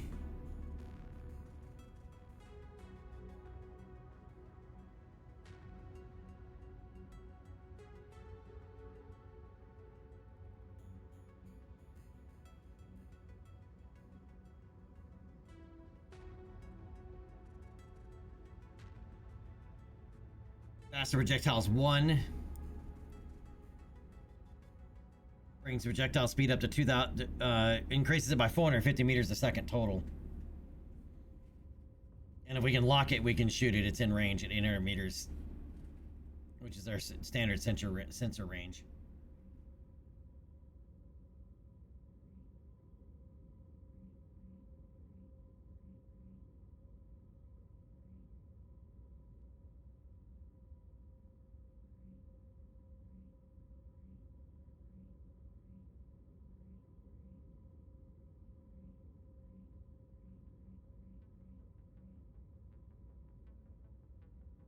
Faster projectiles 1. Brings projectile speed up to 2,000. Increases it by 450 meters a second total. And if we can lock it, we can shoot it. It's in range at 800 meters, which is our standard sensor range.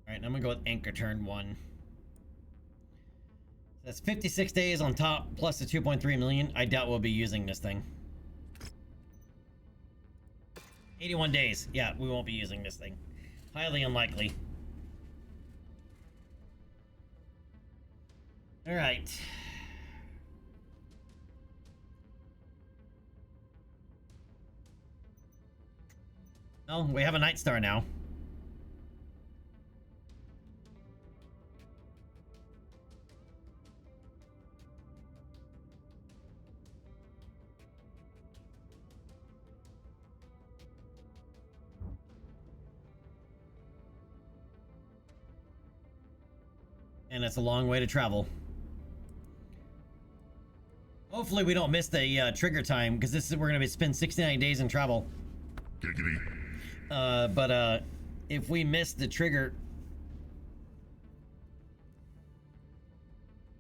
Alright, I'm gonna go with anchor turn 1. That's 56 days on top, plus the 2.3 million. I doubt we'll be using this thing. 81 days. Yeah, we won't be using this thing. Highly unlikely. Alright. Oh, we have a Night Star now. And it's a long way to travel. Hopefully we don't miss the trigger time, because we're going to spend 69 days in travel. But if we miss the trigger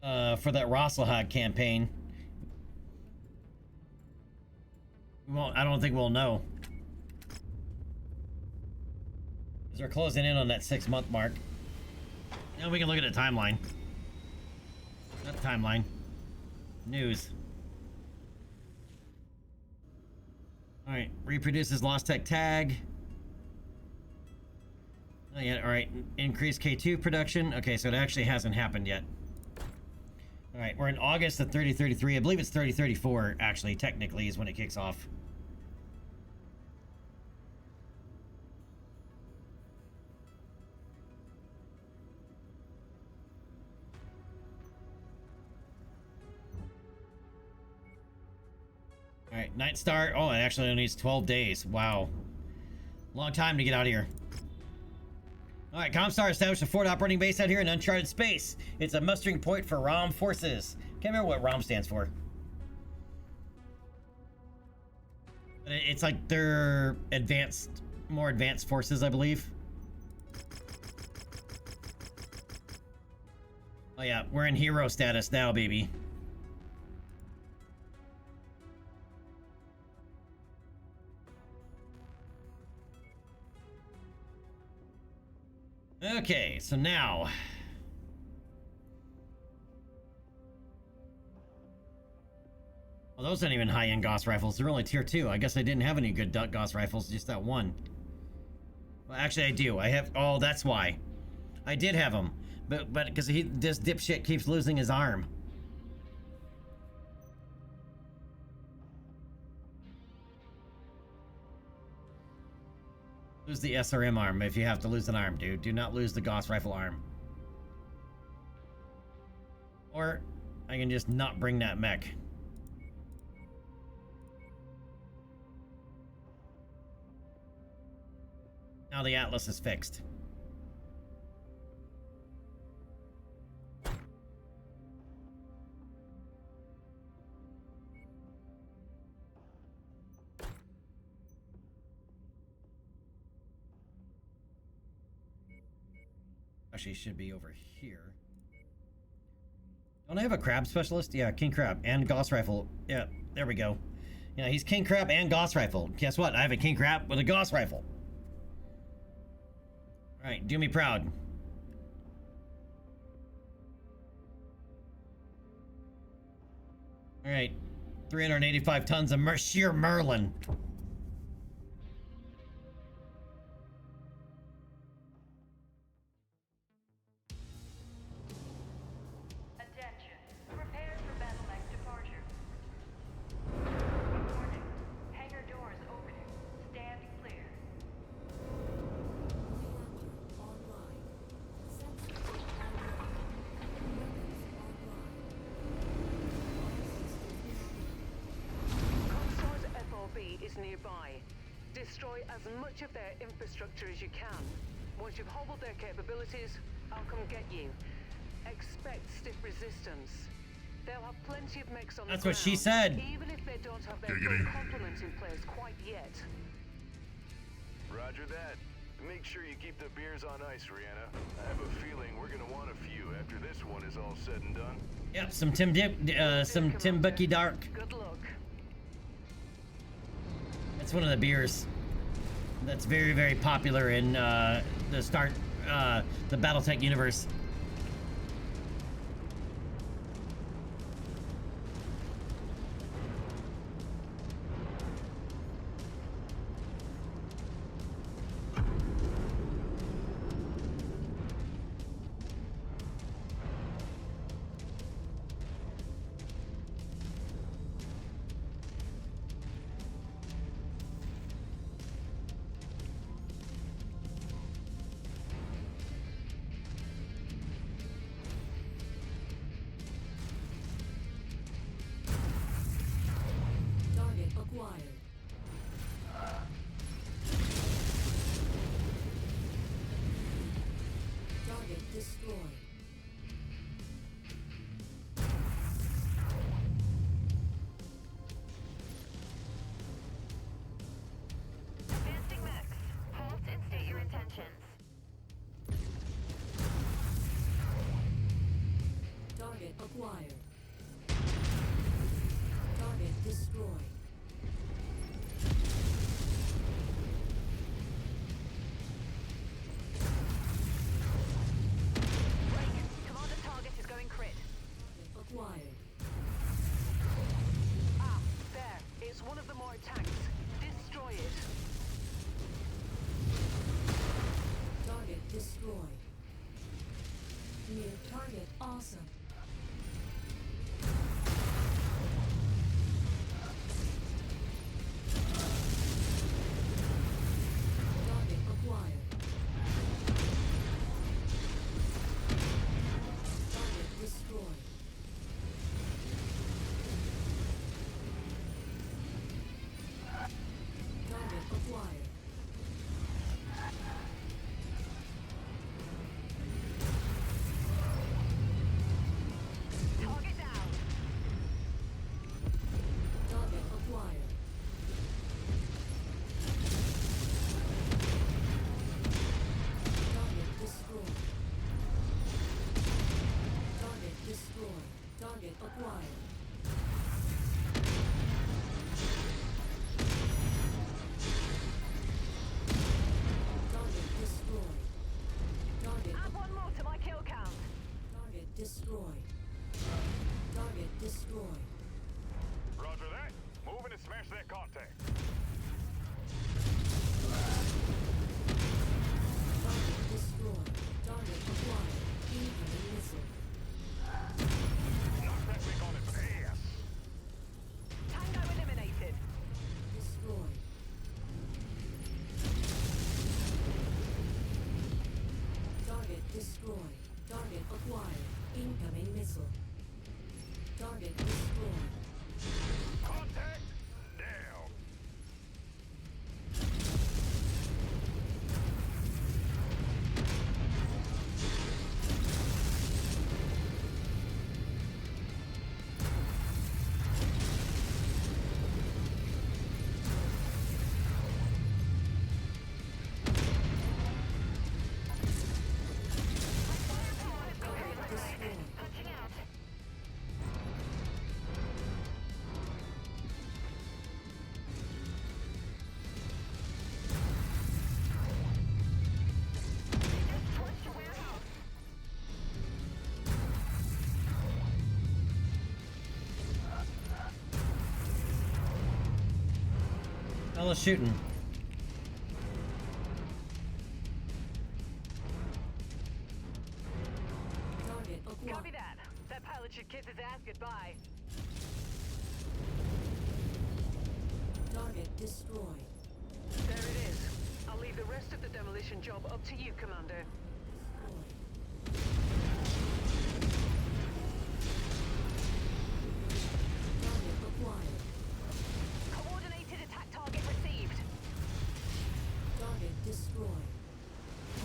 for that Rosselhag campaign, I don't think we'll know. Because we're closing in on that 6-month mark. Now we can look at the timeline. Not the timeline. News. Alright, reproduces Lost Tech tag. Oh yeah, alright. Increase K2 production. Okay, so it actually hasn't happened yet. Alright, we're in August of 3033. I believe it's 3034, actually, technically, is when it kicks off. Night Star. Oh, it actually only needs 12 days. Wow. Long time to get out of here. Alright, Comstar established a forward operating base out here in uncharted space. It's a mustering point for ROM forces. Can't remember what ROM stands for. But it's like their advanced, more advanced forces, I believe. Oh yeah, we're in hero status now, baby. Okay, so now... Well, those aren't even high-end Gauss rifles. They're only tier 2. I guess I didn't have any good Gauss rifles, just that one. Well, actually, I do. I have... Oh, that's why. I did have them. But because this dipshit keeps losing his arm. Lose the SRM arm if you have to lose an arm, dude. Do not lose the Gauss rifle arm. Or I can just not bring that mech. Now the Atlas is fixed. Actually, should be over here. Don't I have a crab specialist? Yeah, King Crab and Gauss Rifle. Yeah, there we go. Yeah, he's King Crab and Gauss Rifle. Guess what? I have a King Crab with a Gauss Rifle. Alright, do me proud. Alright, 385 tons of sheer Merlin. Destroy as much of their infrastructure as you can. Once you've hobbled their capabilities, I'll come get you. Expect stiff resistance. They'll have plenty of mechs on the ground. That's what she said. Even if they don't have their full complement in place quite yet. Roger that. Make sure you keep the beers on ice, Rihanna. I have a feeling we're gonna want a few after this one is all said and done. Yep, some Tim Bucky Dark. Good luck. It's one of the beers that's very, very popular in the BattleTech universe. Acquired. Target destroyed. Commander target is going crit. Acquired. Ah, there. It's one of the more tanks. Destroy it. Target destroyed. New target awesome. Target acquired. Target destroyed. destroyed. Target acquired. Incoming missile. Target destroyed. Contact down. Fella's shooting. Target acquired. Copy that. That pilot should kiss his ass goodbye. Target destroyed. There it is. I'll leave the rest of the demolition job up to you, Commander. Target acquired. Coordinated attack target received. Target destroyed.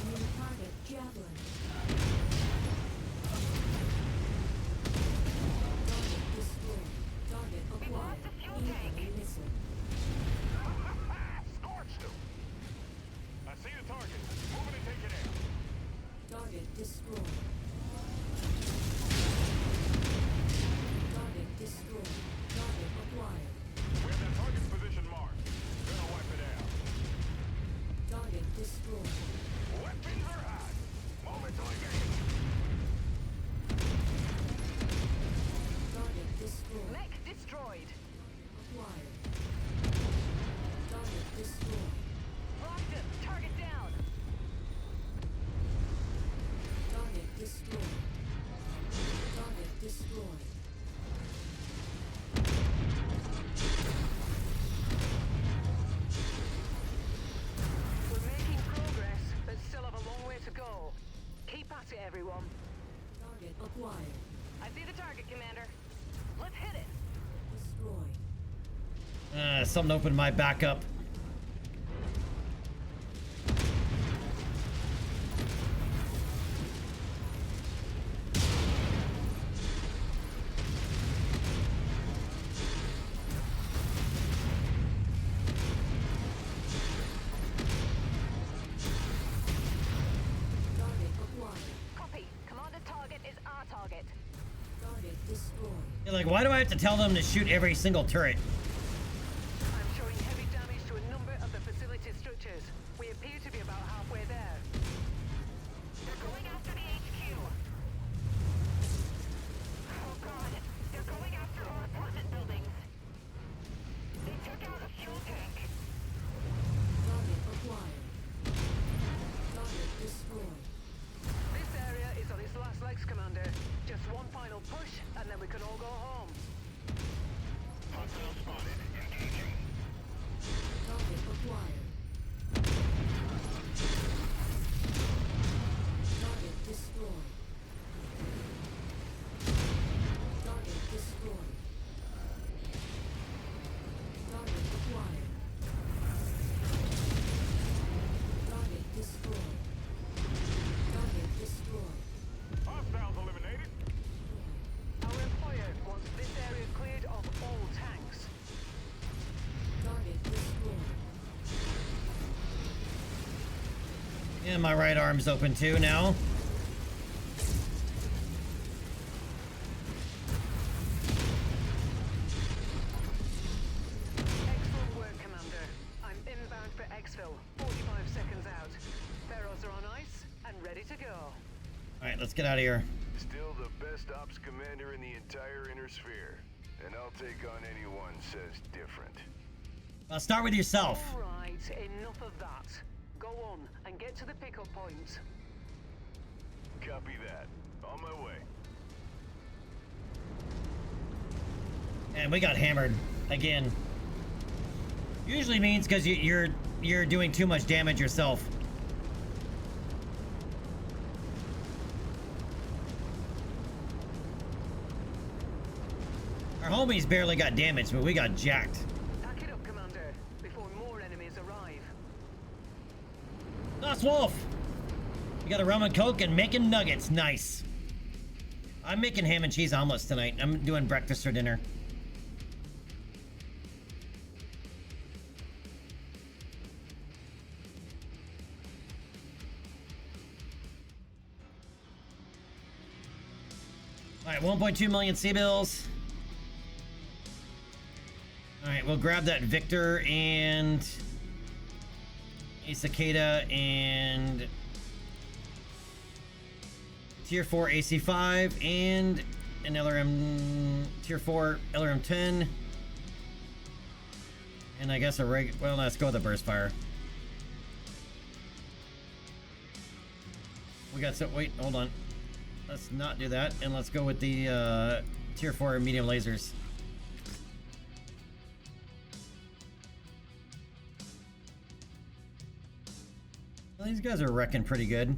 New target javelin. Target destroyed. Target acquired. Incoming missile. Scorched him. I see the target. Moving to take it out. Target destroyed. Target destroyed. Target acquired. We have that target's position marked. Gonna wipe it out. Target destroyed. Weapons are hot. Moment to engage. Target destroyed. Mech destroyed. Acquired. Target destroyed. Locked him. Target down. Target destroyed. Target destroyed. We're making progress, but still have a long way to go. Keep at it, everyone. Target acquired. I see the target, Commander. Let's hit it. Destroyed. Something opened my backup. Target acquired. Copy. Commander target is our target. Target destroyed. You're like, why do I have to tell them to shoot every single turret? I'm showing heavy damage to a number of the facility structures. We appear to be about halfway there. They're going after the HQ. Oh god, they're going after our apartment buildings. They took out a fuel tank. Target acquired. Target destroyed. This area is on its last legs, Commander. Just one final push, and then we can all go home. Hostile spotted. Engaging. Target acquired. Target destroyed. Target destroyed. Target acquired. Target destroyed. Target destroyed. Hostiles eliminated. Our employer wants this area cleared of all tanks. Target destroyed. And my right arm's open too now. Excellent work, Commander. I'm inbound for Exfil, 45 seconds out. Pharaohs are on ice and ready to go. Alright, let's get out of here. Still the best ops commander in the entire inner sphere. And I'll take on anyone says different. Start with yourself. All right, enough of that. Go on and get to the pickup points. Copy that. On my way. And we got hammered again. Usually means because you're doing too much damage yourself. homies barely got damaged, but we got jacked. Pack it up, Commander, before more enemies arrive. Lost Wolf! You got a rum and coke and making nuggets. Nice. I'm making ham and cheese omelets tonight. I'm doing breakfast or dinner. All right, 1.2 million C-bills. All right, we'll grab that Victor and a Cicada and Tier 4 AC5 and an LRM Tier 4 LRM 10. And I guess a well, let's go with a burst fire. We got wait, hold on. Let's not do that, and let's go with the Tier 4 medium lasers. Well, these guys are wrecking pretty good.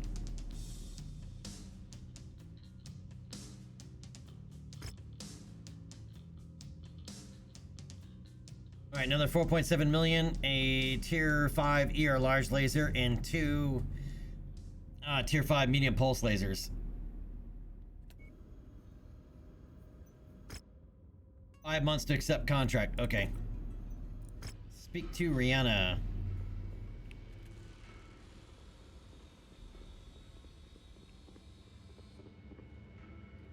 All right, another 4.7 million, a Tier 5 ER large laser, and two Tier 5 medium pulse lasers. 5 months to accept contract. Okay. Speak to Rihanna.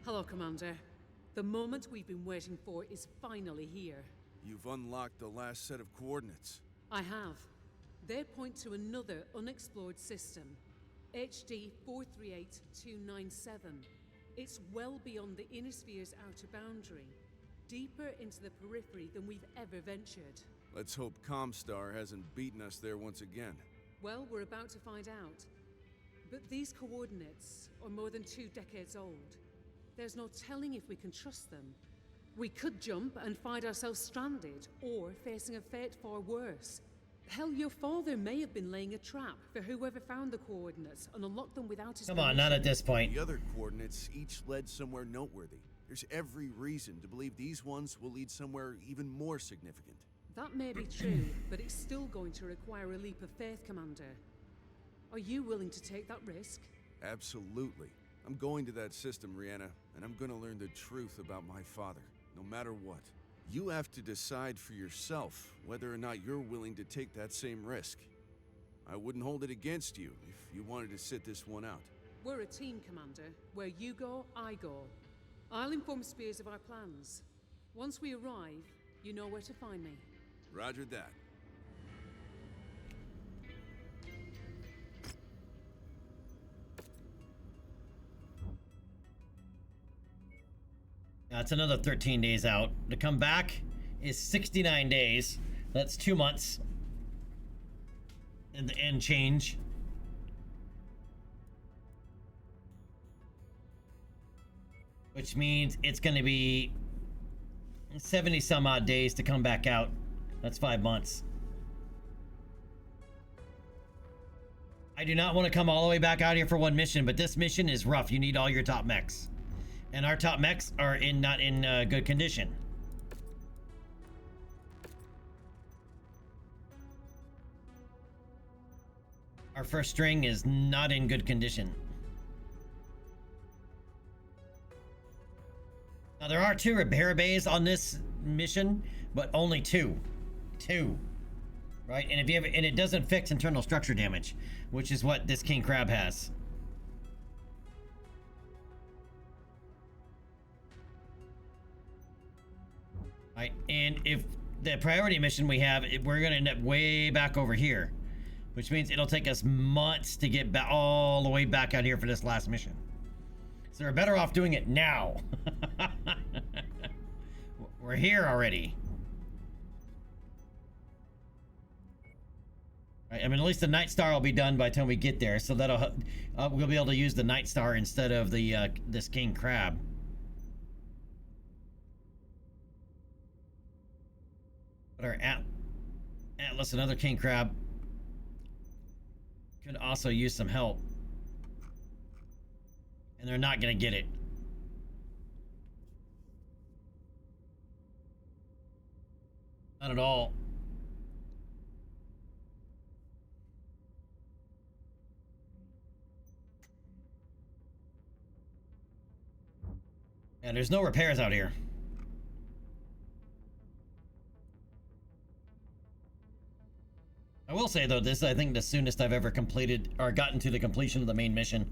Hello, Commander. The moment we've been waiting for is finally here. You've unlocked the last set of coordinates. I have. They point to another unexplored system, HD 438297. It's well beyond the inner sphere's outer boundary, deeper into the periphery than we've ever ventured. Let's hope Comstar hasn't beaten us there once again. Well, we're about to find out. But these coordinates are more than 2 decades old. There's no telling if we can trust them. We could jump and find ourselves stranded, or facing a fate far worse. Hell, your father may have been laying a trap for whoever found the coordinates and unlocked them without his Come on, not at this point. The other coordinates each led somewhere noteworthy. There's every reason to believe these ones will lead somewhere even more significant. That may be true, but it's still going to require a leap of faith, Commander. Are you willing to take that risk? Absolutely. I'm going to that system, Rihanna, and I'm gonna learn the truth about my father, no matter what. You have to decide for yourself whether or not you're willing to take that same risk. I wouldn't hold it against you if you wanted to sit this one out. We're a team, Commander. Where you go, I go. I'll inform Spears of our plans. Once we arrive, you know where to find me. Roger that. That's another 13 days out. To come back is 69 days. That's 2 months. And the end change. Which means it's going to be 70 some odd days to come back out. That's 5 months. I do not want to come all the way back out here for one mission, but this mission is rough. You need all your top mechs. And our top mechs are not in good condition. Our first string is not in good condition. Now there are 2 repair bays on this mission, but only 2. 2. Right? And if you have, and it doesn't fix internal structure damage, which is what this King Crab has. Right, and if the priority mission we have, we're going to end up way back over here, which means it'll take us months to get back all the way back out here for this last mission. So we're better off doing it now. We're here already. Right, I mean, at least the Night Star will be done by the time we get there, so that'll we'll be able to use the Night Star instead of the this King Crab. But our Atlas and other King Crab could also use some help. And they're not going to get it. Not at all. Yeah, there's no repairs out here. I will say though, this is, I think, the soonest I've ever completed or gotten to the completion of the main mission.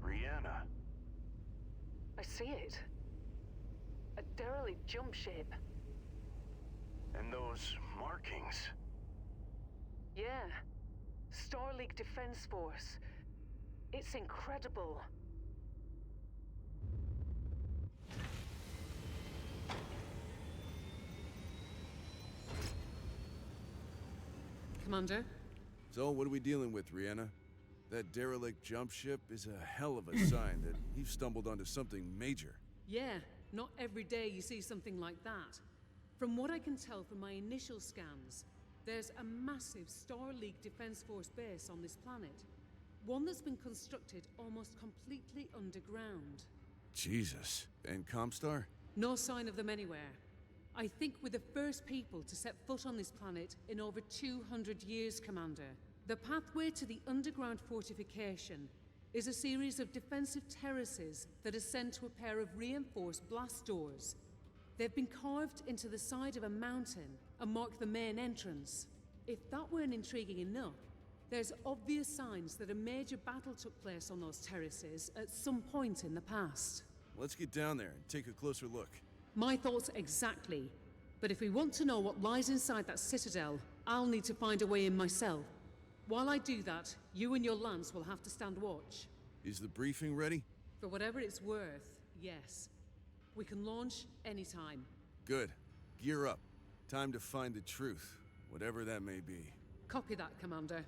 Rihanna. I see it. A derelict jump ship. And those markings. Yeah. Starleague Defense Force. It's incredible. Commander? So, what are we dealing with, Rihanna? That derelict jump ship is a hell of a sign that you've stumbled onto something major. Yeah, not every day you see something like that. From what I can tell from my initial scans, there's a massive Starleague Defense Force base on this planet. One that's been constructed almost completely underground. Jesus. And Comstar? No sign of them anywhere. I think we're the first people to set foot on this planet in over 200 years, Commander. The pathway to the underground fortification is a series of defensive terraces that ascend to a pair of reinforced blast doors. They've been carved into the side of a mountain and mark the main entrance. If that weren't intriguing enough, there's obvious signs that a major battle took place on those terraces at some point in the past. Let's get down there and take a closer look. My thoughts exactly. But if we want to know what lies inside that citadel, I'll need to find a way in myself. While I do that, you and your Lance will have to stand watch. Is the briefing ready? For whatever it's worth, yes. We can launch anytime. Good. Gear up. Time to find the truth, whatever that may be. Copy that, Commander.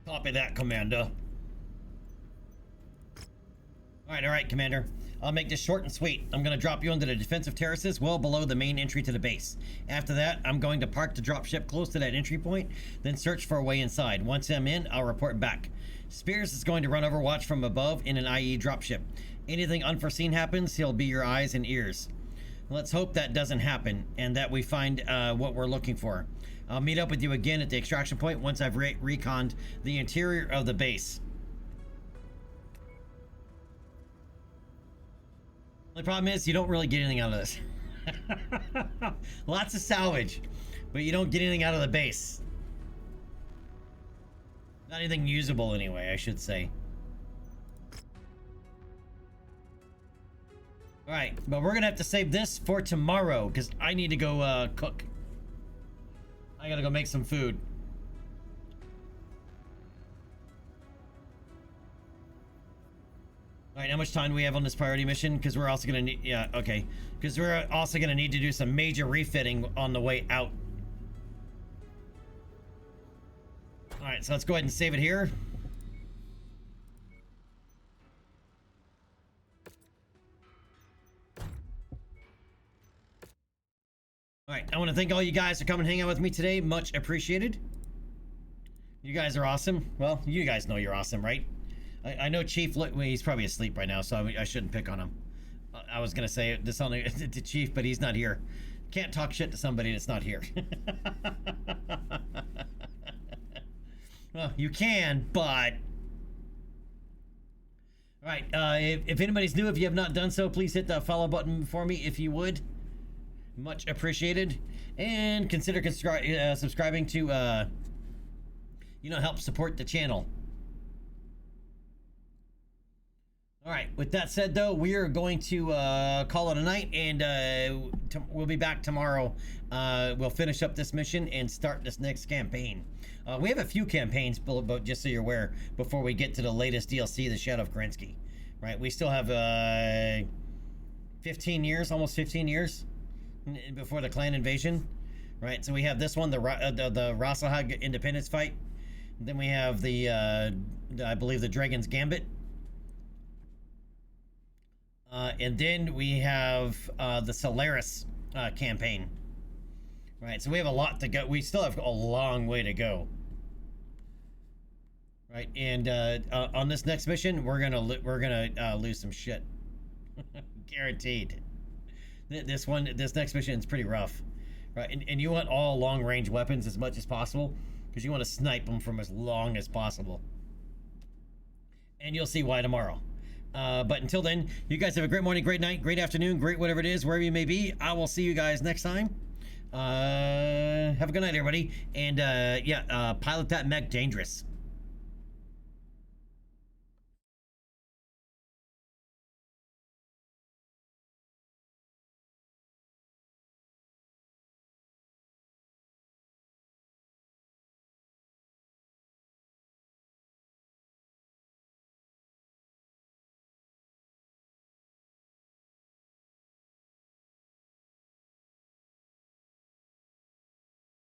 Copy that, Commander. All right, Commander. I'll make this short and sweet. I'm going to drop you into the defensive terraces well below the main entry to the base. After that, I'm going to park the dropship close to that entry point, then search for a way inside. Once I'm in, I'll report back. Spears is going to run Overwatch from above in an IE dropship. Anything unforeseen happens, he'll be your eyes and ears. Let's hope that doesn't happen and that we find what we're looking for. I'll meet up with you again at the extraction point once I've reconned the interior of the base. The problem is you don't really get anything out of this. Lots of salvage, but you don't get anything out of the base. Not anything usable anyway, I should say. Alright, but we're gonna have to save this for tomorrow because I need to go cook. I gotta go make some food. Alright, how much time do we have on this priority mission? Because we're also gonna need, yeah, okay. Because we're also gonna need to do some major refitting on the way out. Alright, so let's go ahead and save it here. Alright, I want to thank all you guys for coming and hanging out with me today. Much appreciated. You guys are awesome. Well, you guys know you're awesome, right? I know Chief, well, he's probably asleep right now, so I shouldn't pick on him. I was going to say this on to Chief, but he's not here. Can't talk shit to somebody that's not here. Well, you can, but... Alright, if anybody's new, if you have not done so, please hit the follow button for me if you would. Much appreciated. And consider subscribing to, help support the channel. Alright, with that said, though, we are going to call it a night, and we'll be back tomorrow. We'll finish up this mission and start this next campaign. We have a few campaigns, but just so you're aware, before we get to the latest DLC, The Shadow of Kerensky. Right, we still have 15 years, almost 15 years before the clan invasion. Right, so we have this one, the Rasahag independence fight. Then we have the, I believe, the Dragon's Gambit. And then we have the Solaris campaign. Right, so we have a lot to go. We still have a long way to go. Right, and on this next mission, we're gonna lose some shit, guaranteed. This next mission is pretty rough, right? And you want all long range weapons as much as possible because you want to snipe them from as long as possible. And you'll see why tomorrow. But until then, you guys have a great morning, great night, great afternoon, great whatever it is, wherever you may be. I will see you guys next time. Have a good night, everybody. And yeah, pilot that mech dangerous.